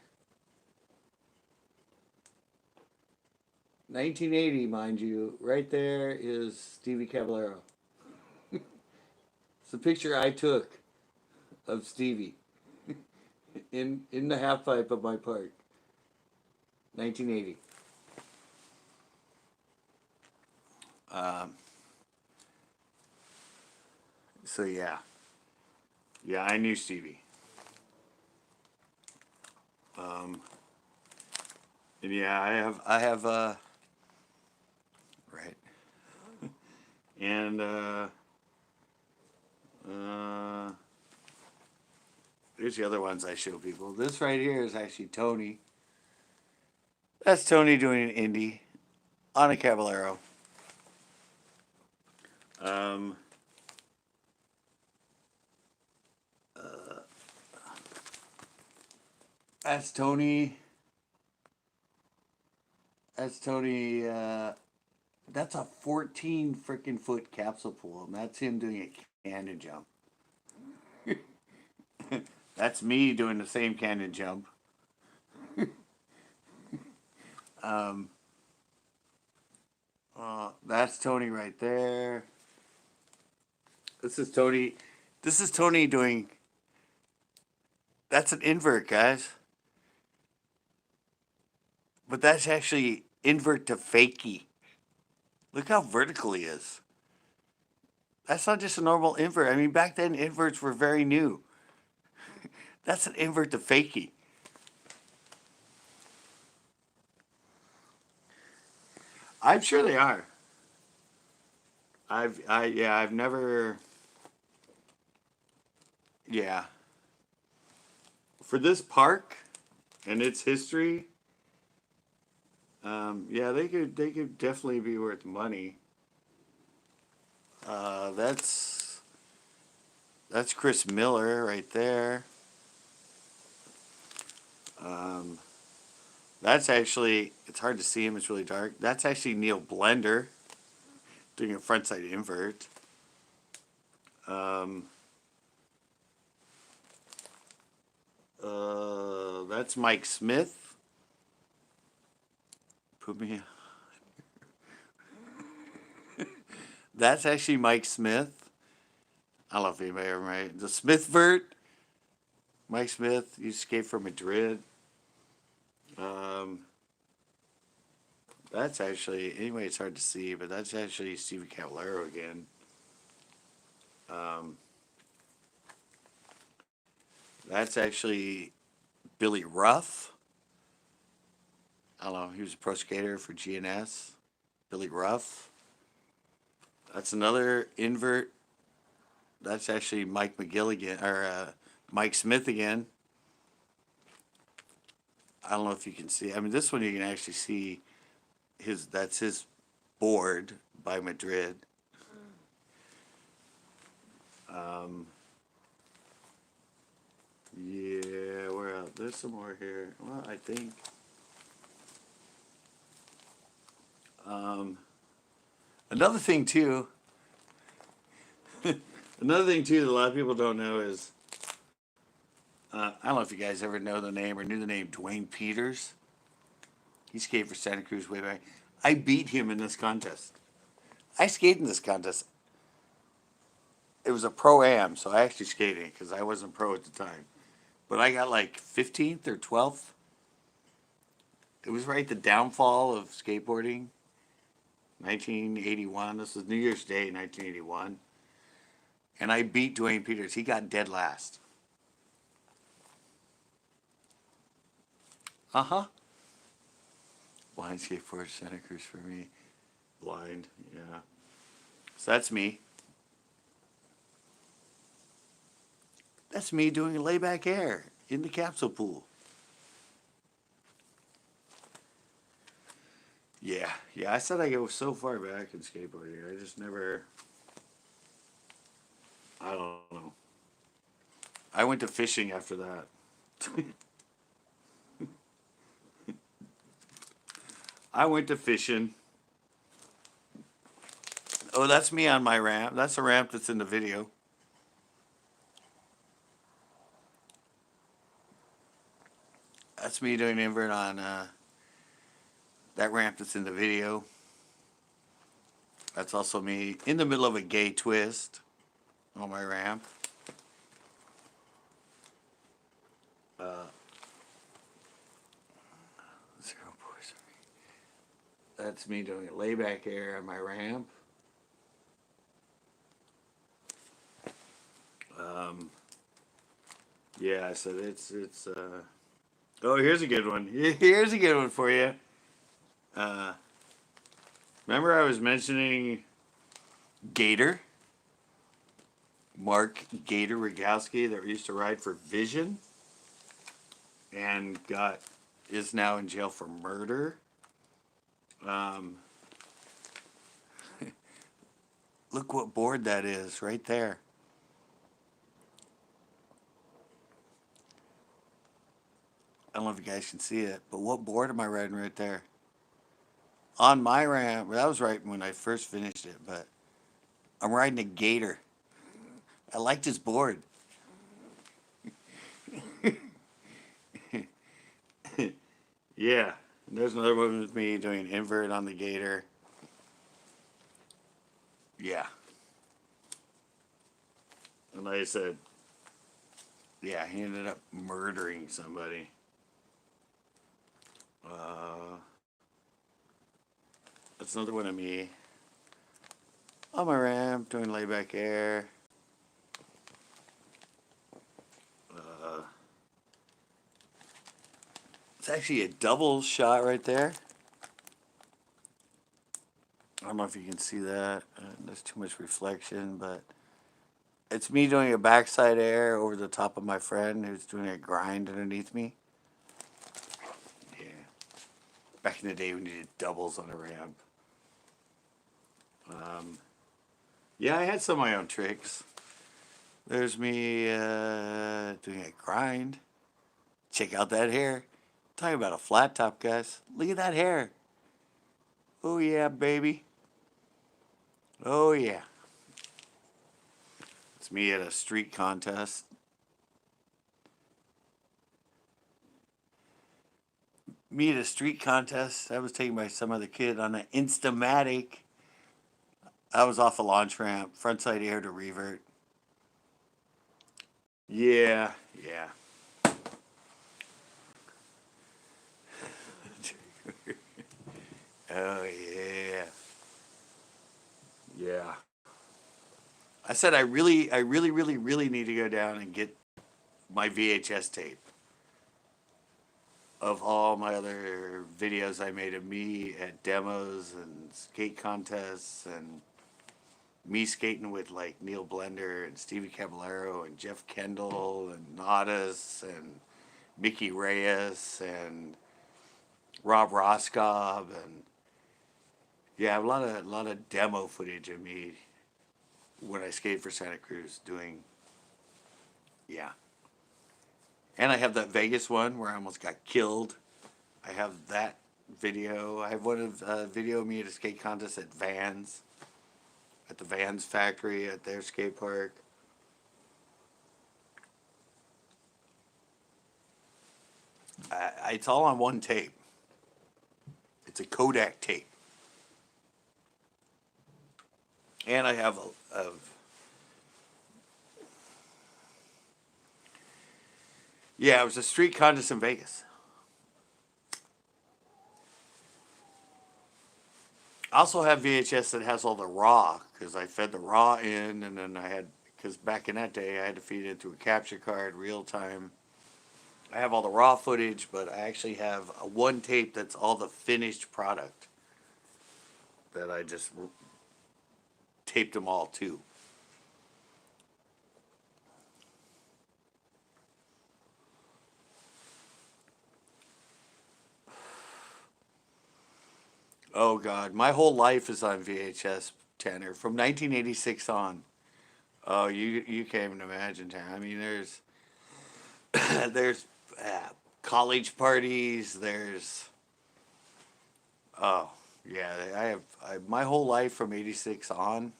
1980, mind you. Right there is Stevie Caballero. It's the picture I took of Stevie in the half pipe of my park. 1980. So yeah, I knew Stevie. And yeah, I have right. And here's the other ones I show people. This right here is actually Tony. That's Tony doing an indie on a Caballero. That's Tony. That's Tony. That's a 14 freaking foot capsule pool, and that's him doing a cannon jump. That's me doing the same cannon jump. That's Tony right there. This is Tony. This is Tony doing. That's an invert, guys. But that's actually invert to fakie. Look how vertical he is. That's not just a normal invert. I mean, back then inverts were very new. That's an invert to fakie. I'm sure they are. I've never. Yeah. for this park and its history, yeah, they could definitely be worth money. That's Chris Miller right there. Um, that's actually, it's hard to see him. It's really dark. That's actually Neil Blender doing a frontside invert. That's Mike Smith. Put me. That's actually Mike Smith. I don't know if anybody ever made the Smith vert. Mike Smith, he escaped from Madrid. That's actually, anyway, it's hard to see, but that's actually Steven Cavallero again. That's actually Billy Ruff. I don't know, he was a pro skater for GNS. Billy Ruff. That's another invert. That's actually Mike McGill again, or Mike Smith again. I don't know if you can see. I mean, this one you can actually see that's his board by Madrid. Yeah, where else? There's some more here. Well, I think. Another thing too. Another thing too that a lot of people don't know is I don't know if you guys ever know the name or knew the name Dwayne Peters. He skated for Santa Cruz way back. I beat him in this contest. I skated in this contest. It was a pro-am, so I actually skated because I wasn't pro at the time. But I got like 15th or 12th. It was right at the downfall of skateboarding. 1981. This was New Year's Day, 1981. And I beat Dwayne Peters. He got dead last. Uh-huh. Blind skateboard, Santa Cruz for me. Blind, yeah. So that's me. That's me doing layback air in the capsule pool. Yeah, I said I go so far back in skateboarding. I just never, I don't know. I went to fishing after that. I went to fishing. Oh, that's me on my ramp. That's the ramp that's in the video. That's me doing an invert on that ramp that's in the video. That's also me in the middle of a gay twist on my ramp. That's me doing a layback air on my ramp. Yeah, so it's oh, here's a good one. Here's a good one for you. Remember I was mentioning Gator? Mark Gator Rogowski that used to ride for Vision and is now in jail for murder. Look what board that is right there. I don't know if you guys can see it, but what board am I riding right there? On my ramp, that was right when I first finished it, but I'm riding a Gator. I liked his board. Yeah, there's another one with me doing an invert on the Gator. Yeah. And like I said, yeah, he ended up murdering somebody. That's another one of me. On my ramp, doing layback air. It's actually a double shot right there. I don't know if you can see that. There's too much reflection, but It's me doing a backside air over the top of my friend who's doing a grind underneath me. Yeah. Back in the day, we needed doubles on a ramp. Yeah, I had some of my own tricks. There's me doing a grind. Check out that hair. Talking about a flat top, guys. Look at that hair. Oh, yeah, baby. Oh, yeah. It's me at a street contest. Me at a street contest. I was taken by some other kid on an Instamatic. I was off a launch ramp, frontside air to revert. Yeah, yeah. Oh yeah, yeah. I said I really need to go down and get my VHS tape of all my other videos I made of me at demos and skate contests and me skating with like Neil Blender and Stevie Caballero and Jeff Kendall and Nadas and Mickey Reyes and Rob Roscoe and yeah, a lot of demo footage of me when I skated for Santa Cruz doing yeah. And I have that Vegas one where I almost got killed. I have that video. I have one of video of me at a skate contest at Vans, at the Vans factory at their skate park. It's all on one tape. It's a Kodak tape. And I have a yeah, it was a street contest in Vegas. I also have VHS that has all the raw because I fed the raw in, and then I had because back in that day I had to feed it through a capture card, real time. I have all the raw footage, but I actually have a one tape that's all the finished product that I just taped them all to. Oh God, my whole life is on VHS, Tanner, from 1986 on. Oh, you can't even imagine, Tanner. I mean, there's college parties. There's oh yeah, my whole life from '86 on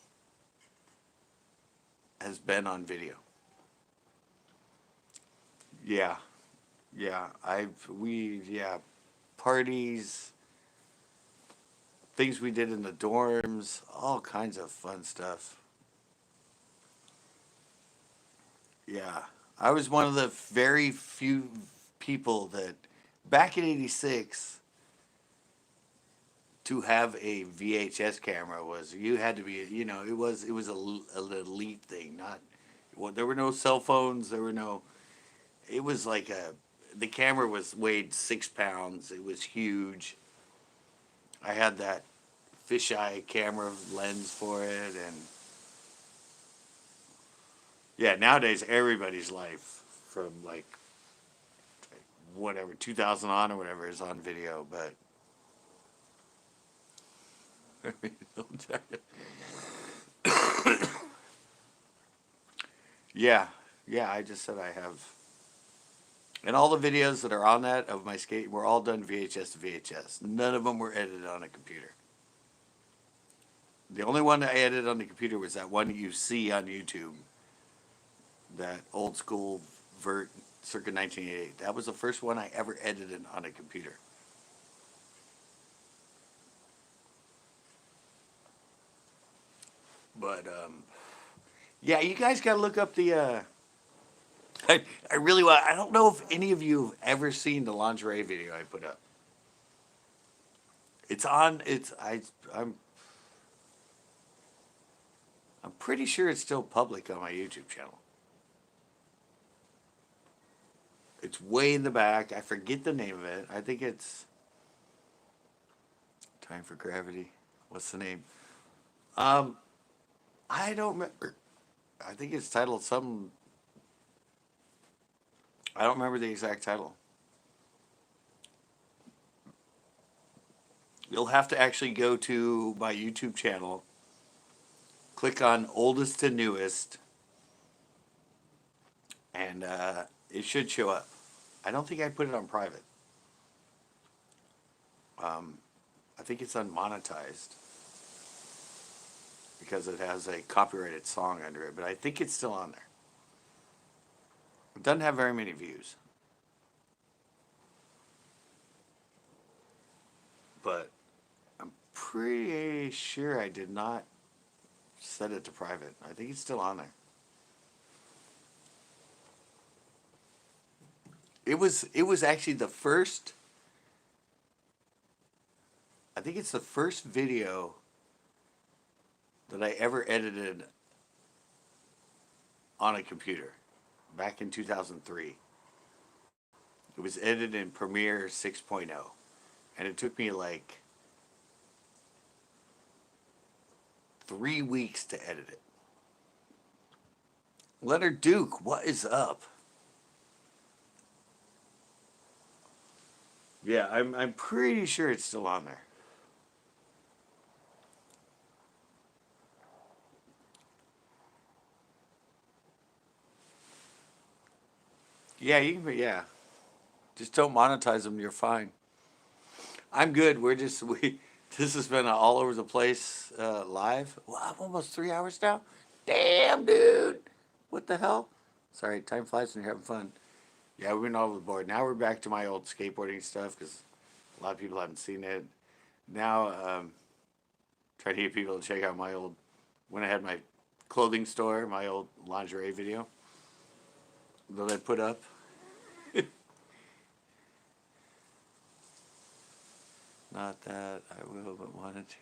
has been on video. Yeah, yeah. Yeah, parties, things we did in the dorms, all kinds of fun stuff. Yeah, I was one of the very few people that back in '86 to have a VHS camera was you had to be it was an elite thing. Not well, there were no cell phones. There were no. It was like a the camera was weighed 6 pounds. It was huge. I had that fisheye camera lens for it, and yeah, nowadays everybody's life from like whatever 2000 on or whatever is on video, but yeah, yeah. I just said I have, and all the videos that are on that of my skate were all done VHS to VHS. None of them were edited on a computer. The only one I edited on the computer was that one you see on YouTube, that old school vert circa 1988. That was the first one I ever edited on a computer. But yeah, you guys got to look up the. I really want. I don't know if any of you have ever seen the lingerie video I put up. It's on. I'm pretty sure it's still public on my YouTube channel. It's way in the back. I forget the name of it. I think it's Time for Gravity. What's the name? Um, I don't remember. I think it's titled some. I don't remember the exact title. You'll have to actually go to my YouTube channel, click on oldest to newest, and it should show up. I don't think I put it on private. I think it's unmonetized because it has a copyrighted song under it, but I think it's still on there. It doesn't have very many views. But I'm pretty sure I did not set it to private. I think it's still on there. It was actually the first. I think it's the first video that I ever edited on a computer back in 2003. It was edited in Premiere 6.0, and it took me like 3 weeks to edit it. Leonard Duke, what is up? Yeah, I'm pretty sure it's still on there. Yeah, you can. Yeah, just don't monetize them. You're fine. I'm good. We're just we. This has been all over the place live. Well, I'm almost 3 hours now. Damn, dude. What the hell? Sorry, time flies when you're having fun. Yeah, we've been all over the board. Now we're back to my old skateboarding stuff because a lot of people haven't seen it. Now, trying to get people to check out my old, when I had my clothing store, my old lingerie video that I put up. Not that I will, but wanted to.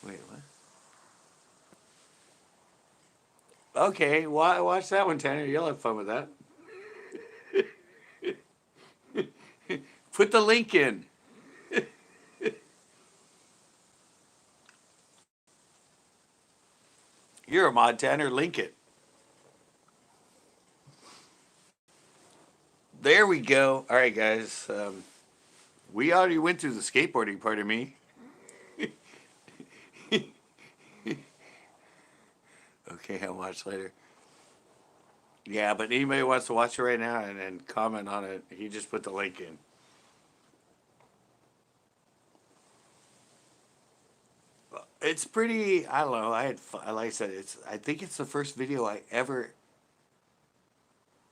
Wait, what? Okay, watch that one, Tanner. You'll have fun with that. Put the link in. You're a mod, Tanner. Link it. There we go. All right, guys. We already went through the skateboarding part of me. Okay, I'll watch later. Yeah, but anybody wants to watch it right now and comment on it, he just put the link in. It's pretty. I don't know. I had fun. Like I said, I think it's the first video I ever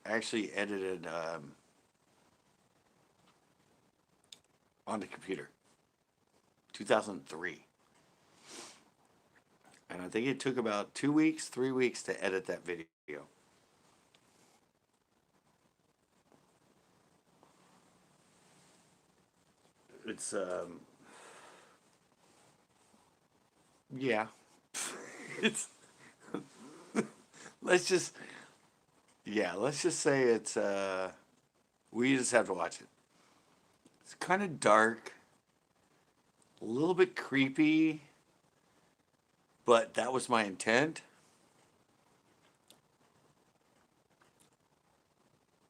actually edited on the computer. 2003. And I think it took about 2 weeks, 3 weeks to edit that video. It's yeah. It's let's just let's just say it's we just have to watch it. It's kind of dark, a little bit creepy, but that was my intent.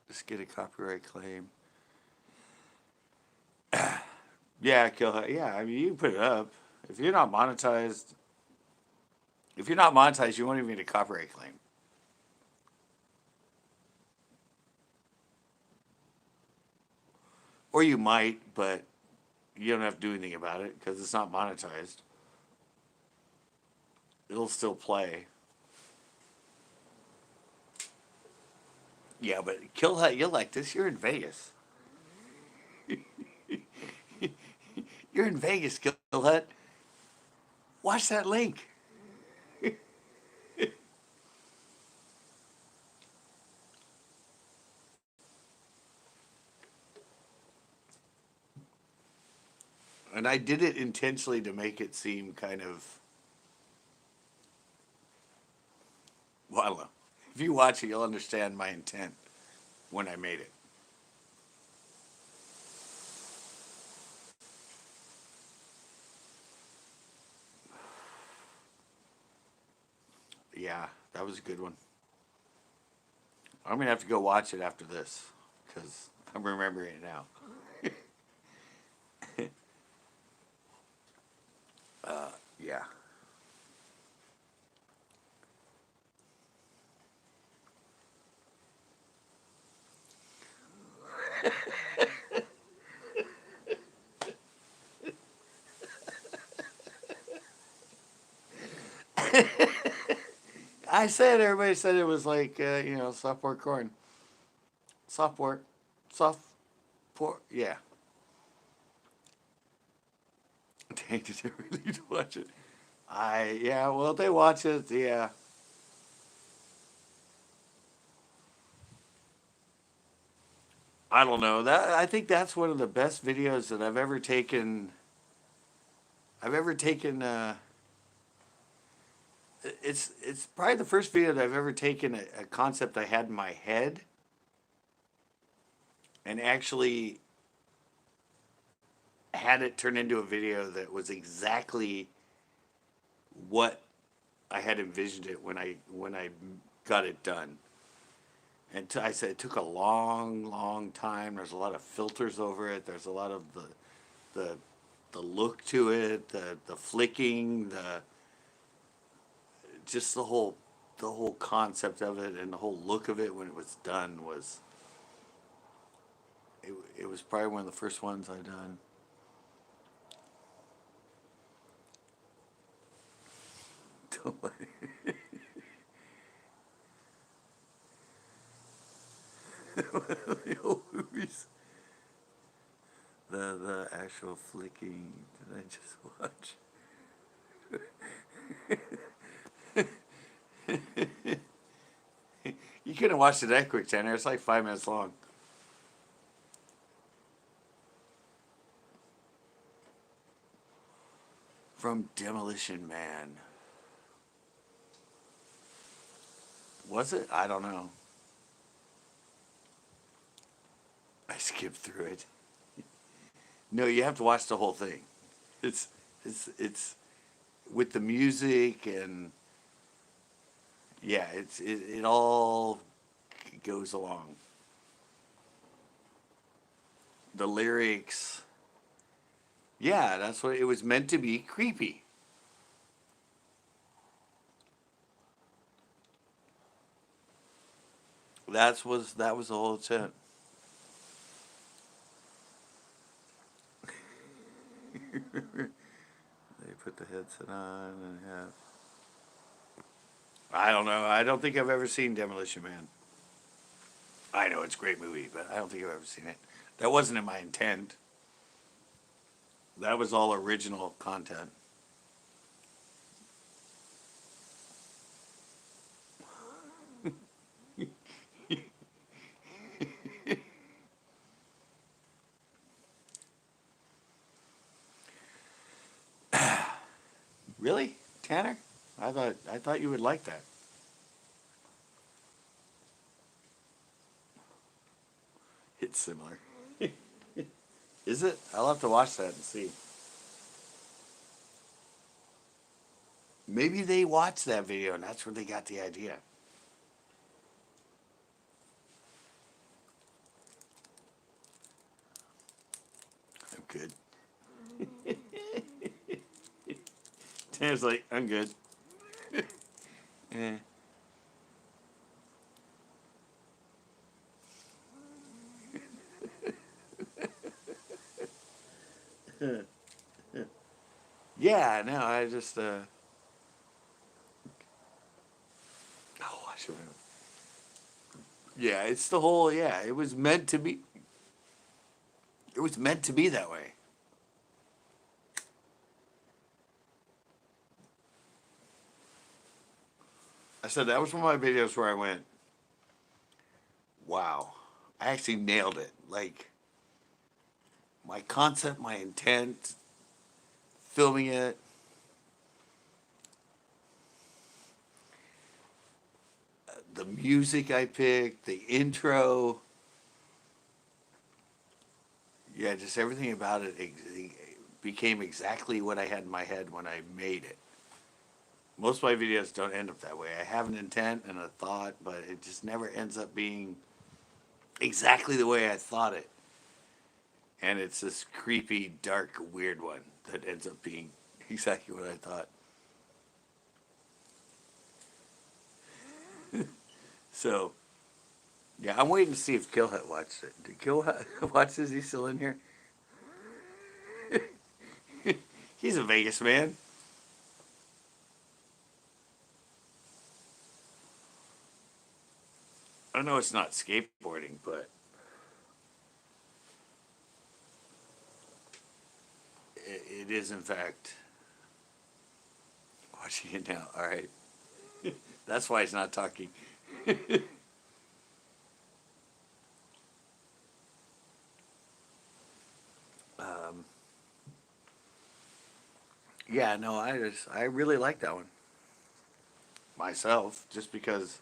Just get a copyright claim. Yeah, kill her. Yeah, I mean you can put it up. If you're not monetized, you won't even get a copyright claim. Or you might, but you don't have to do anything about it because it's not monetized. It'll still play. Yeah, but Kill Hut, you'll like this. You're in Vegas. You're in Vegas, Kill Hut. Watch that link. And I did it intentionally to make it seem kind of, well, I don't know. If you watch it, you'll understand my intent when I made it. yeah, that was a good one. I'm gonna have to go watch it after this because I'm remembering it now. Yeah. I said everybody said it was like software corn, software, soft, yeah. Dang, did you really need to watch it? Yeah. Well, they watch it. Yeah. I don't know. I think that's one of the best videos that I've ever taken. I've ever taken. It's probably the first video that I've ever taken a concept I had in my head and actually had it turn into a video that was exactly what I had envisioned it when I got it done. And I said it took a long, long time. There's a lot of filters over it. There's a lot of the the look to it, the flicking, the just the whole concept of it and the whole look of it when it was done was it was probably one of the first ones I done. The old movies. The actual flicking. Did I just watch? You couldn't watch it that quick, Tanner. It's like 5 minutes long. From Demolition Man. Was it? I don't know. I skipped through it. No, you have to watch the whole thing. It's it's with the music and yeah, it all goes along. The lyrics, yeah, that's what it was meant to be creepy. That was the whole intent. They put the headset on and have. I don't know. I don't think I've ever seen Demolition Man. I know it's a great movie, but I don't think I've ever seen it. That wasn't in my intent. That was all original content. Really, Tanner? I thought you would like that. It's similar. Is it? I'll have to watch that and see. Maybe they watched that video and that's where they got the idea. I'm good. Tanner's like, I'm good. Eh. Yeah, no, I just oh, I should remember. Yeah, it's the whole yeah, it was meant to be it was meant to be that way. I said that was one of my videos where I went, wow. I actually nailed it. Like my concept, my intent, filming it, the music I picked, the intro, yeah, just everything about it became exactly what I had in my head when I made it. Most of my videos don't end up that way. I have an intent and a thought, but it just never ends up being exactly the way I thought it. And it's this creepy, dark, weird one that ends up being exactly what I thought. So, yeah, I'm waiting to see if Killhut watched it. Did Killhut watch this? Is he still in here? He's a Vegas man. I know it's not skateboarding, but it is, in fact, watching it now. All right. That's why he's not talking. Um, yeah, no, I really like that one myself, just because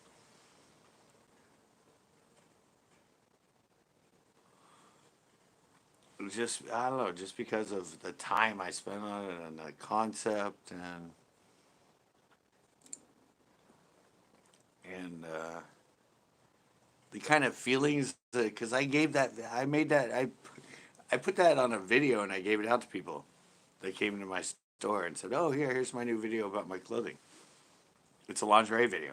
it was just I don't know, just because of the time I spent on it and the concept and the kind of feelings because I made that I put that on a video and I gave it out to people. They came into my store and said, "Oh, here's my new video about my clothing. It's a lingerie video."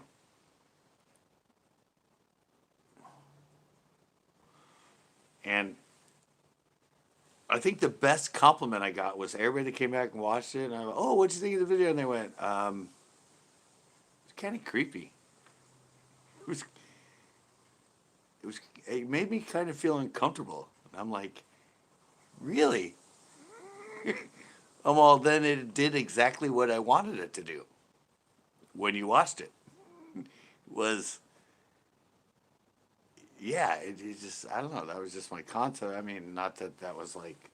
And I think the best compliment I got was everybody that came back and watched it. And I went, "Oh, what'd you think of the video?" And they went, "It's kind of creepy. It was, it made me kind of feel uncomfortable." And I'm like, "Really?" Well, then it did exactly what I wanted it to do when you watched it. Was yeah, it just I don't know. That was just my concept. I mean, not that that was like,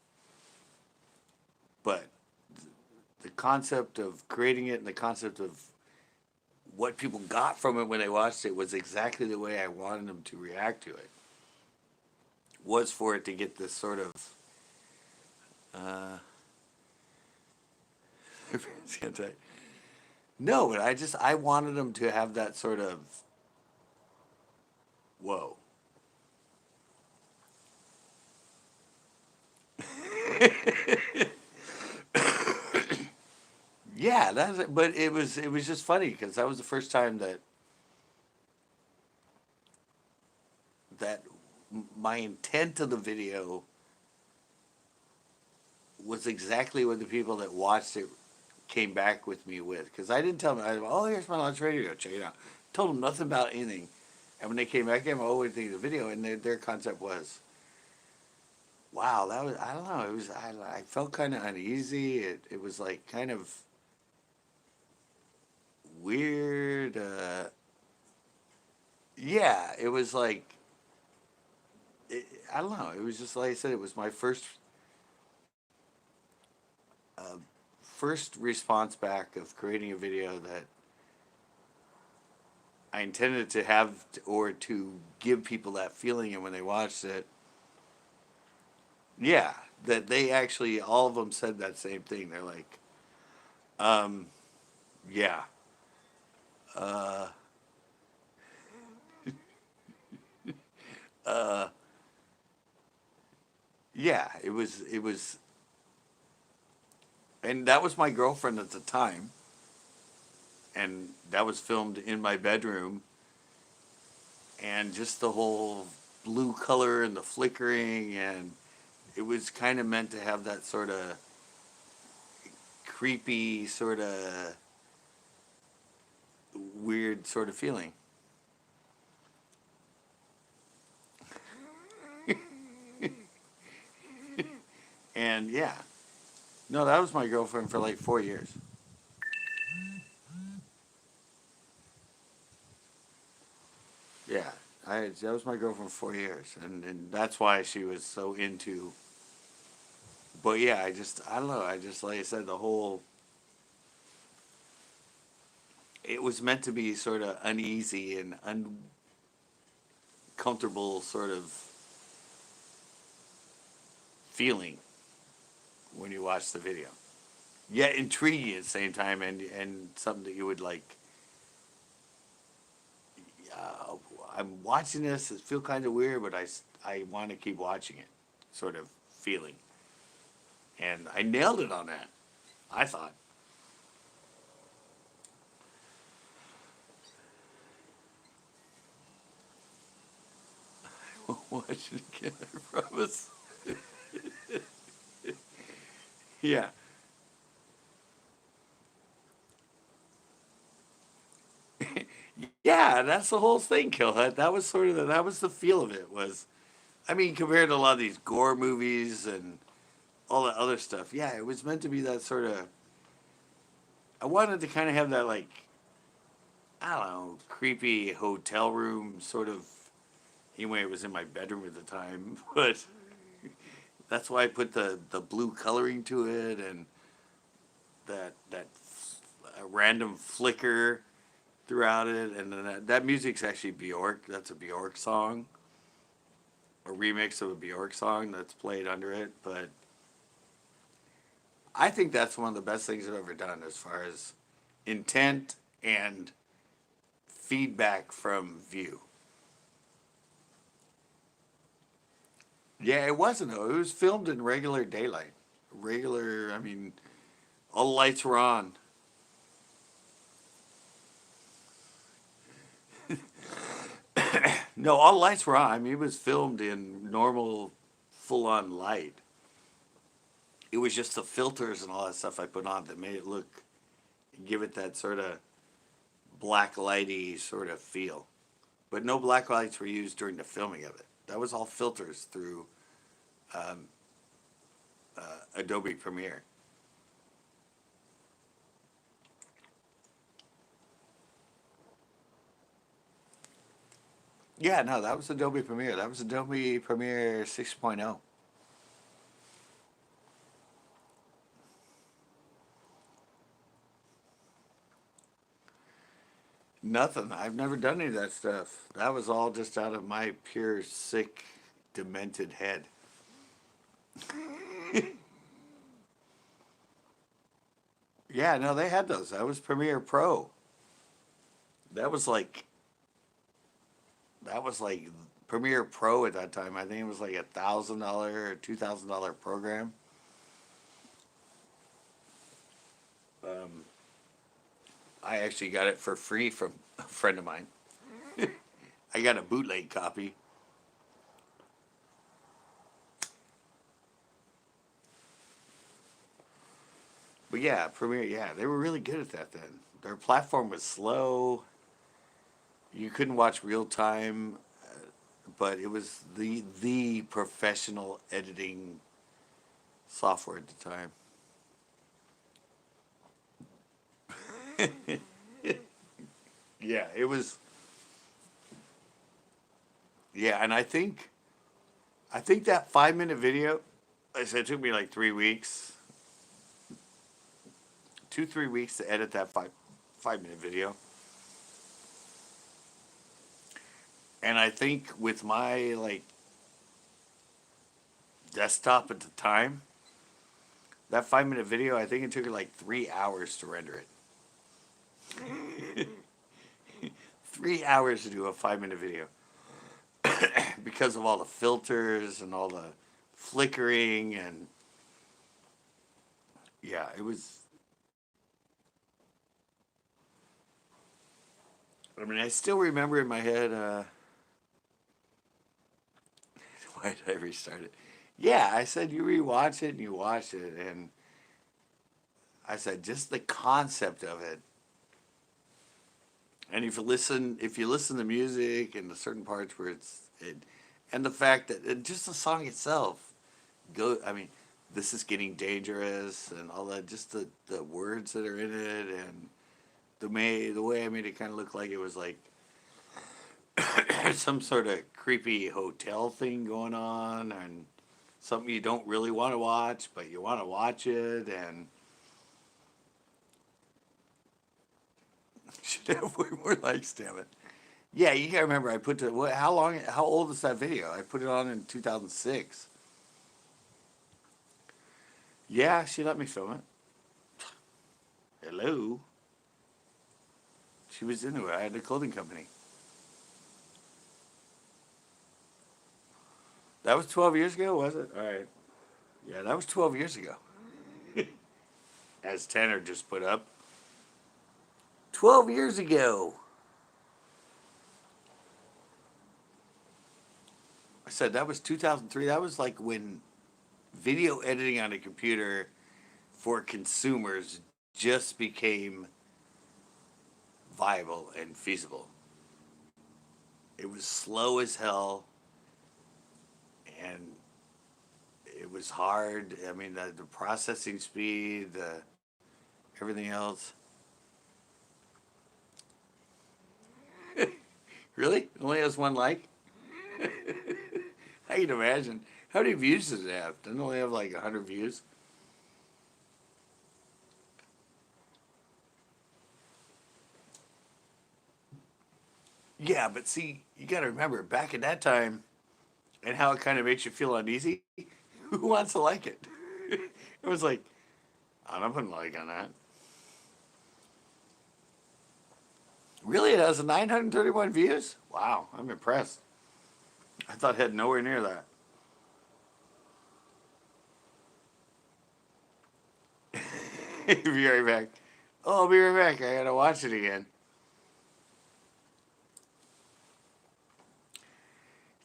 but the concept of creating it and the concept of what people got from it when they watched it was exactly the way I wanted them to react to it. Was for it to get this sort of uh, no, but I wanted them to have that sort of whoa. Yeah, that's it. But it was just funny because that was the first time that my intent of the video was exactly what the people that watched it came back with me with. Because I didn't tell them, oh, here's my lunch radio, check it out. Told them nothing about anything. And when they came back, I'm always thinking of the video, and their concept was, wow, that was, I don't know, it was, I felt kind of uneasy. It was like kind of weird. Yeah, it was like, it, I don't know, it was just like I said, it was my uh, first response back of creating a video that I intended to have or to give people that feeling, and when they watched it, yeah, that they actually all of them said that same thing. They're like, um, yeah, uh, uh, yeah. It was, and that was my girlfriend at the time, and that was filmed in my bedroom, and just the whole blue color and the flickering, and it was kind of meant to have that sort of creepy, sort of weird sort of feeling. And yeah, no, that was my girlfriend for like 4 years. Yeah, that was my girlfriend for 4 years, and that's why she was so into. But yeah, I don't know. I just like I said, the whole it was meant to be sort of uneasy and uncomfortable sort of feeling when you watch the video. Yeah, intriguing at the same time, and something that you would like. Uh, I'm watching this. It feel kind of weird, but I want to keep watching it, sort of feeling. And I nailed it on that. I thought. Watch it again. I promise. Yeah. Yeah, that's the whole thing, Killhead. That was sort of that was the feel of it. Was I mean, compared to a lot of these gore movies and all that other stuff, yeah, it was meant to be that sort of. I wanted to kind of have that like I don't know, creepy hotel room sort of. Anyway, it was in my bedroom at the time, but that's why I put the blue coloring to it and that random flicker throughout it, and then that music's actually Bjork. That's a Bjork song, a remix of a Bjork song that's played under it. But I think that's one of the best things I've ever done as far as intent and feedback from view. Yeah, it wasn't though. It was filmed in regular daylight. Regular, I mean, all the lights were on. No, all the lights were on. I mean, it was filmed in normal, full on light. It was just the filters and all that stuff I put on that made it look, give it that sort of black lighty sort of feel. But no black lights were used during the filming of it. That was all filters through um, Adobe Premiere. Yeah, no, that was Adobe Premiere. That was Adobe Premiere 6.0. Nothing. I've never done any of that stuff. That was all just out of my pure, sick, demented head. Yeah, no, they had those. That was Premiere Pro. That was like that was like Premiere Pro at that time. I think it was like $1,000 or $2,000 program. Um, I actually got it for free from a friend of mine. I got a bootleg copy. But yeah, Premiere, yeah, they were really good at that then. Their platform was slow. You couldn't watch real time, but it was the professional editing software at the time. Yeah, it was. Yeah, and I think that 5 minute video, like I said, it took me like 3 weeks, 2 3 weeks to edit that five minute video. And I think with my like desktop at the time, that 5 minute video, I think it took it like 3 hours to render it. 3 hours to do a 5 minute video because of all the filters and all the flickering and yeah, it was. I mean, I still remember in my head. Why did I restart it? Yeah, I said you rewatch it and you watch it, and I said just the concept of it. And if you listen to music and the certain parts where and the fact that just the song itself go. I mean, this is getting dangerous and all that. Just the words that are in it and the way I made it kind of look like it was like some sort of creepy hotel thing going on and something you don't really want to watch, but you want to watch it and should have way more likes, damn it. Yeah, you gotta remember I put the how old is that video? I put it on in 2006. Yeah, she let me film it. Hello. She was into it. I had a clothing company. That was 12 years ago, was it? All right. Yeah, that was 12 years ago. As Tanner just put up. 12 years ago. I said that was 2003. That was like when video editing on a computer for consumers just became viable and feasible. It was slow as hell and it was hard. I mean, the processing speed, everything else. Really? It only has one like? I can imagine. How many views does it have? Doesn't it only have like 100 views? Yeah, but see, you got to remember, back at that time, and how it kind of makes you feel uneasy, who wants to like it? It was like, I'm not putting a like on that. Really? It has 931 views? Wow, I'm impressed. I thought it had nowhere near that. Be right back. Oh, I'll be right back. I gotta watch it again.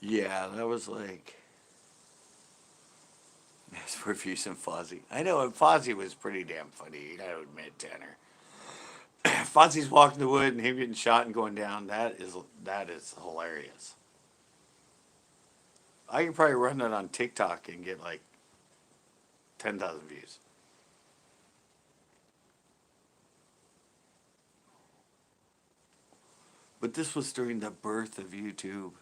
Yeah, that was like that's Profuse and Fozzie. I know, and Fozzie was pretty damn funny. You gotta admit, Tanner. Fozzie's walking the wood and him getting shot and going down. That is hilarious. I could probably run that on TikTok and get like 10,000 views. But this was during the birth of YouTube.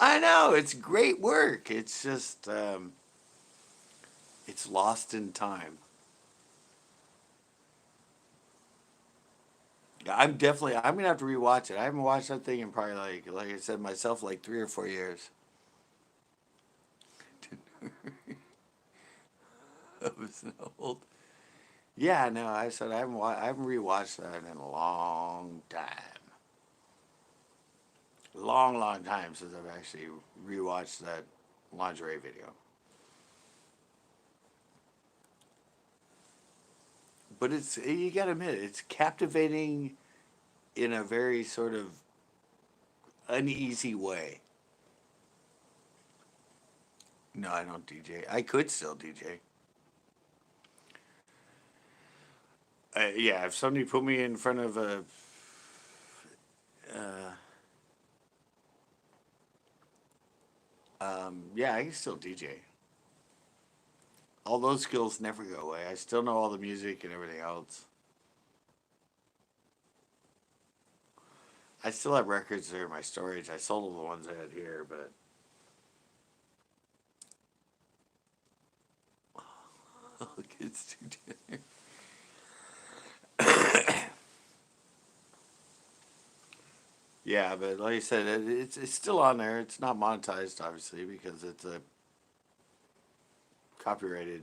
I know it's great work. It's just it's lost in time. Yeah, I'm gonna have to rewatch it. I haven't watched that thing in probably like I said myself like 3 or 4 years. That was old. Yeah, no, I said I haven't rewatched that in a long time. Long, long time since I've actually rewatched that lingerie video. But it's you got to admit it's captivating in a very sort of uneasy way. No, I don't DJ. I could still DJ. Yeah, if somebody put me in front of a, uh, yeah, I can still DJ. All those skills never go away. I still know all the music and everything else. I still have records there in my storage. I sold all the ones I had here, but kids do. Yeah, but like I said, it's still on there. It's not monetized, obviously, because it's a copyrighted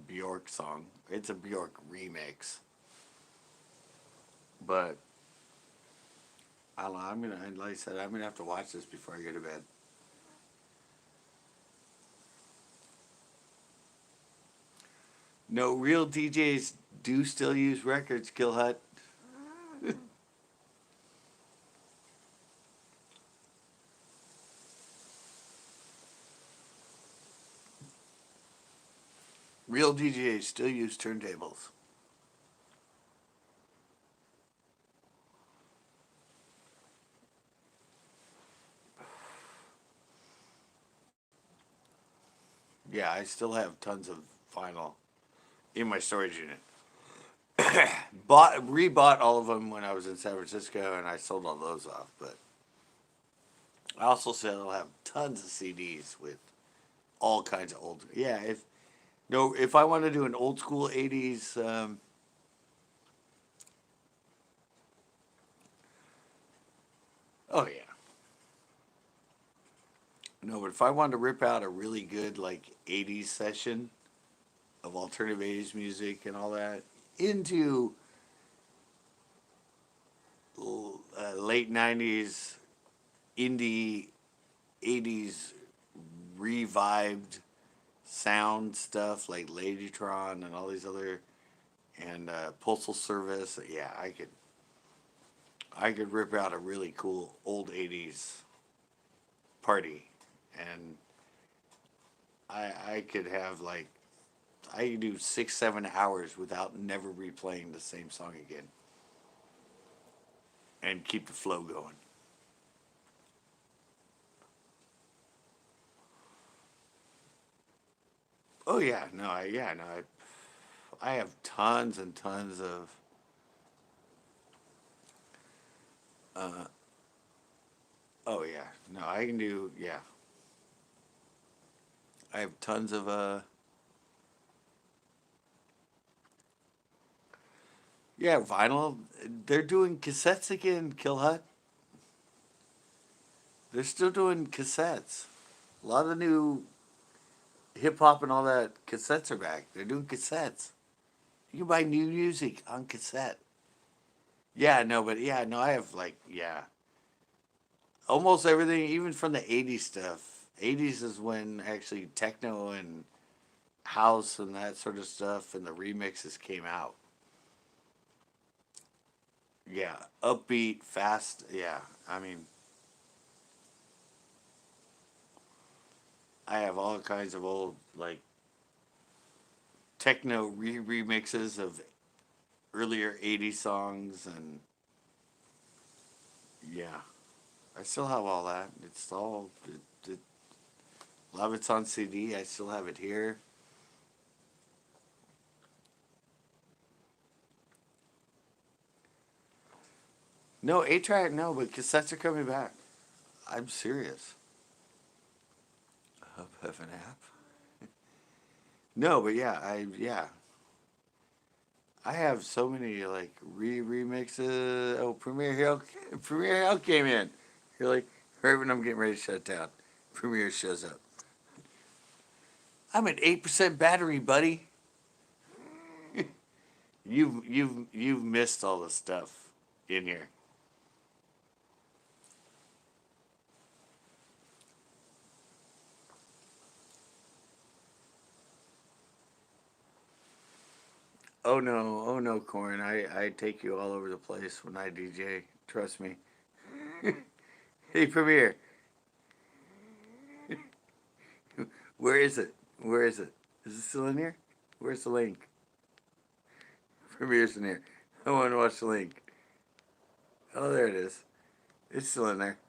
Bjork song. It's a Bjork remix. But I don't know. Like I said, I'm gonna have to watch this before I go to bed. No, real DJs do still use records, Kill Hut. Real DJs still use turntables. Yeah, I still have tons of vinyl in my storage unit. Rebought all of them when I was in San Francisco, and I sold all those off. But I also still have tons of CDs with all kinds of old. Yeah, if no, if I want to do an old school '80s, oh yeah, No, but if I wanted to rip out a really good like '80s session of alternative '80s music and all that into late '90s indie '80s revived sound stuff like Ladytron and all these other and Postal Service. Yeah, I could rip out a really cool old '80s party, and I could have like I could do 6 7 hours without never replaying the same song again, and keep the flow going. Oh yeah, no, I have tons and tons of. Uh, oh yeah, no, I can do yeah. I have tons of yeah vinyl. They're doing cassettes again. Kill Hut. They're still doing cassettes. A lot of the new hip hop and all that cassettes are back. They're doing cassettes. You can buy new music on cassette. Yeah, no, but yeah, no, I have like yeah, almost everything, even from the '80s stuff. '80s is when actually techno and house and that sort of stuff and the remixes came out. Yeah, upbeat, fast. Yeah, I mean, I have all kinds of old like techno remixes of earlier '80s songs, and yeah, I still have all that. It's all a lot of it's on CD. I still have it here. No, 8 track, no, but cassettes are coming back. I'm serious. Hub have an app? No, but I have so many like remixes. Oh, Premiere Hill came in. You're like right when I'm getting ready to shut down, Premiere shows up. I'm at 8% battery, buddy. You've missed all the stuff in here. Oh no, Corin. I take you all over the place when I DJ. Trust me. Hey, Premiere, where is it? Where is it? Is it still in here? Where's the link? Premiere's in here. I want to watch the link. Oh, there it is. It's still in there.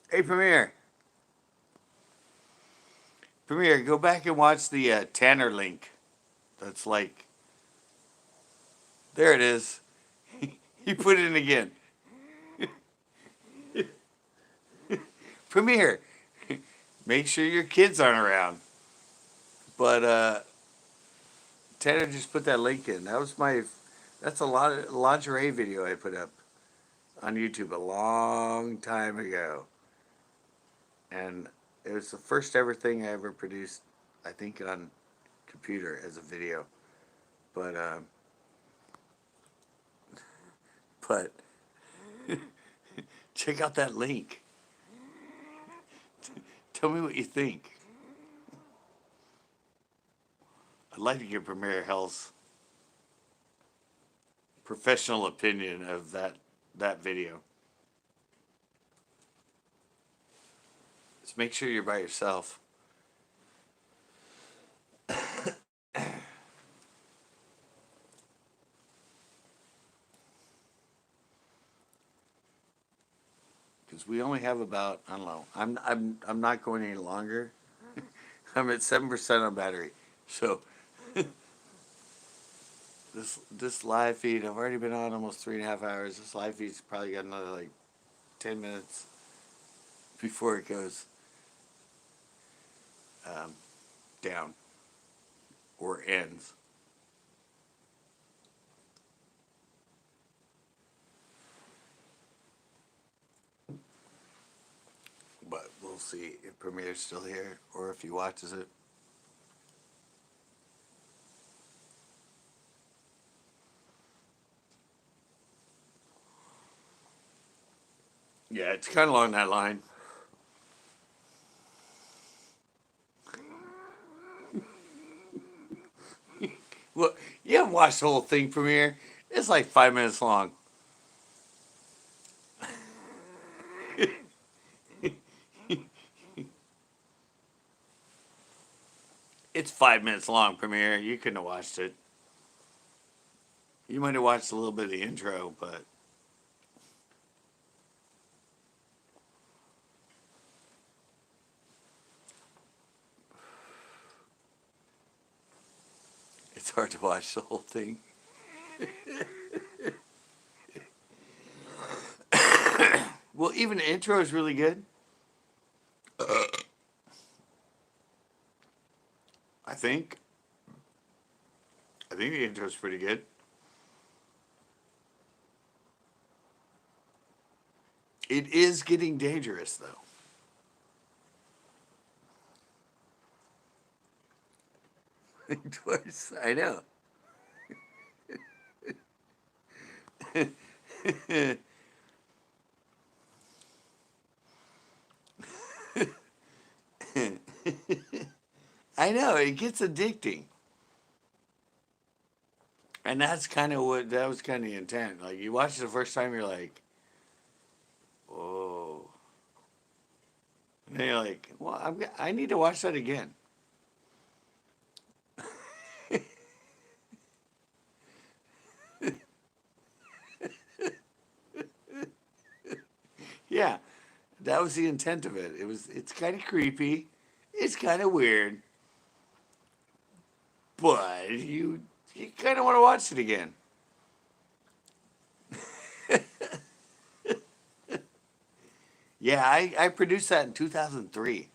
Hey, Premiere. Premiere, go back and watch the Tanner link. That's like, there it is. He put it in again. Premiere, make sure your kids aren't around. But Tanner just put that link in. That's a lot of lingerie video I put up on YouTube a long time ago. And it was the first ever thing I ever produced, I think, on computer as a video. But, but check out that link. Tell me what you think. I'd like to get Premier Hell's professional opinion of that video. Just make sure you're by yourself. Because we only have about, I don't know. I'm not going any longer. I'm at 7% on battery. So this live feed, I've already been on almost 3.5 hours. This live feed's probably got another like 10 minutes before it goes um, down or ends. But we'll see if Premiere's still here or if he watches it. Yeah, it's kind of along that line. Well, you haven't watched the whole thing, Premiere. It's like 5 minutes long. It's 5 minutes long, Premiere. You couldn't have watched it. You might have watched a little bit of the intro, but it's hard to watch the whole thing. Well, even the intro is really good. I think. I think the intro is pretty good. It is getting dangerous, though. Twice, I know. I know, it gets addicting. And that's kind of what, that was kind of the intent. Like, you watch it the first time, you're like, oh. And then you're like, well, I need to watch that again. Yeah, that was the intent of it. It's kind of creepy. It's kind of weird. But you kind of want to watch it again. Yeah, I produced that in 2003.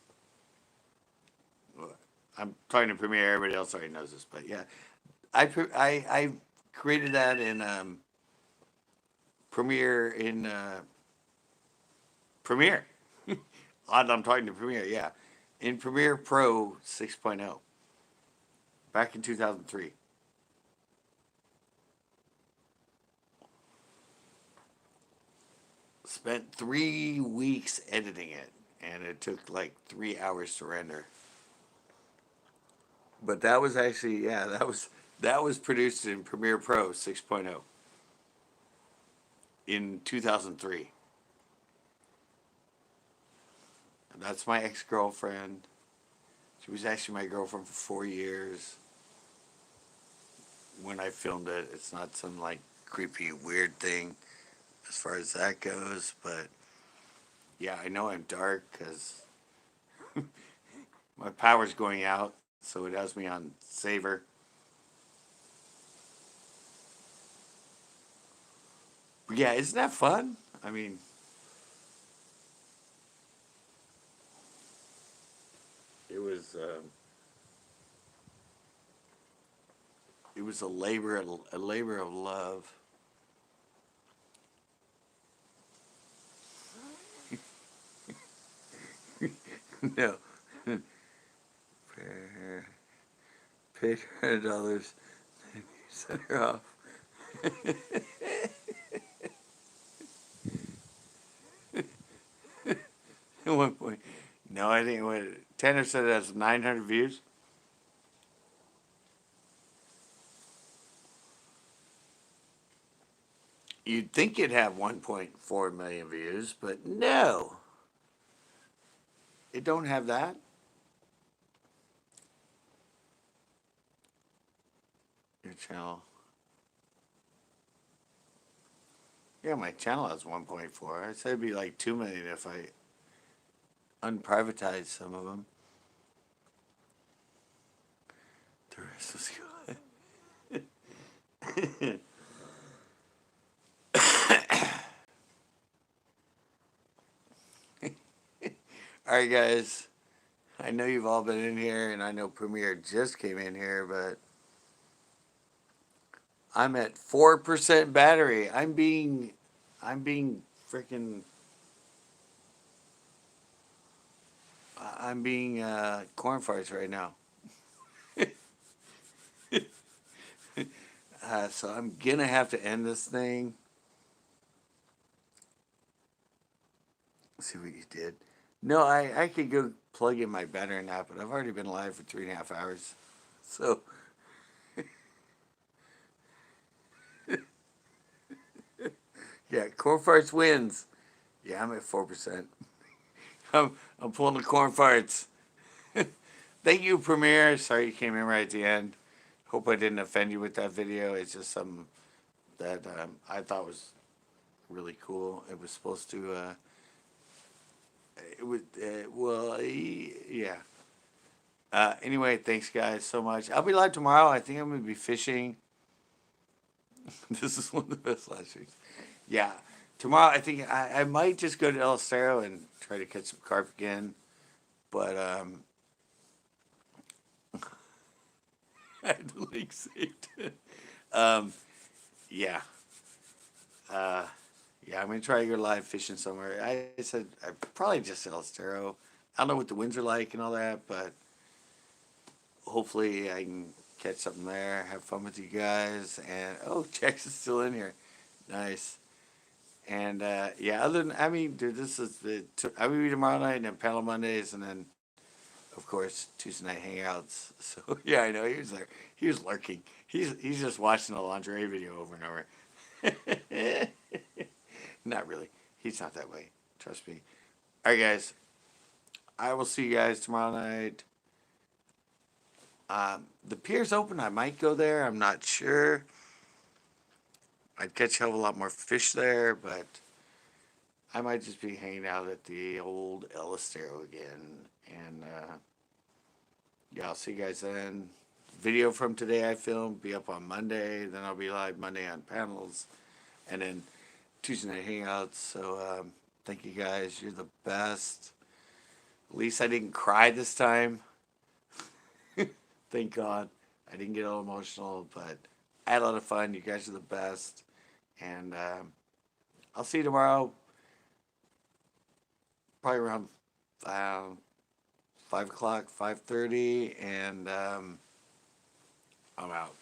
I'm talking to Premiere. Everybody else already knows this, but yeah, I created that in Premiere Premiere. Odd, I'm talking to Premiere. Yeah, in Premiere Pro 6.0 back in 2003. Spent 3 weeks editing it, and it took like 3 hours to render. But that was actually, yeah, that was produced in Premiere Pro 6.0 in 2003. And that's my ex-girlfriend. She was actually my girlfriend for 4 years when I filmed it. It's not some like creepy weird thing as far as that goes, but yeah, I know I'm dark because my power's going out, so it has me on saver. But yeah, isn't that fun? I mean, it was it was a labor of love. No, paid $100. Sent her off. At one point, no, I think what Tanner said it has 900 views. You'd think it'd have 1.4 million views, but no, it don't have that. Your channel. Yeah, my channel has 1.4. I'd say it'd be like 2 million if I unprivatize some of them. The rest was good. All right, guys. I know you've all been in here, and I know Premiere just came in here, but I'm at 4% battery. I'm being freaking. I'm being corn farts right now. So I'm gonna have to end this thing. Let's see what you did. No, I could go plug in my battery now, but I've already been live for 3.5 hours. So yeah, corn farts wins. Yeah, I'm at 4%. I'm pulling the corn farts. Thank you, Premiere. Sorry you came in right at the end. Hope I didn't offend you with that video. It's just something that I thought was really cool. It was supposed to. It was well, yeah. Anyway, thanks guys so much. I'll be live tomorrow. I think I'm gonna be fishing. This is one of the best live streams. Yeah, tomorrow I think I might just go to El Cerro and try to catch some carp again. But I had the lake saved. um, yeah. Uh, yeah, I'm gonna try to go live fishing somewhere. I said I probably just El Cerro. I don't know what the winds are like and all that, but hopefully I can catch something there. Have fun with you guys. And oh, Jax is still in here. Nice. And yeah, other than I mean, dude, this is I will be tomorrow night and then panel Mondays, and then of course Tuesday night hangouts. So yeah, I know he was there. He was lurking. He's just watching the lingerie video over and over. Not really. He's not that way. Trust me. All right, guys. I will see you guys tomorrow night. The pier's open. I might go there. I'm not sure. I'd catch a hell of a lot more fish there, but I might just be hanging out at the old El Estero again. And yeah, I'll see you guys then. Video from today I filmed be up on Monday. Then I'll be live Monday on panels, and then Tuesday night hangouts. So thank you guys. You're the best. At least I didn't cry this time. Thank God. I didn't get all emotional, but I had a lot of fun. You guys are the best. And I'll see you tomorrow. Probably around 5 o'clock, 5:30. And I'm out.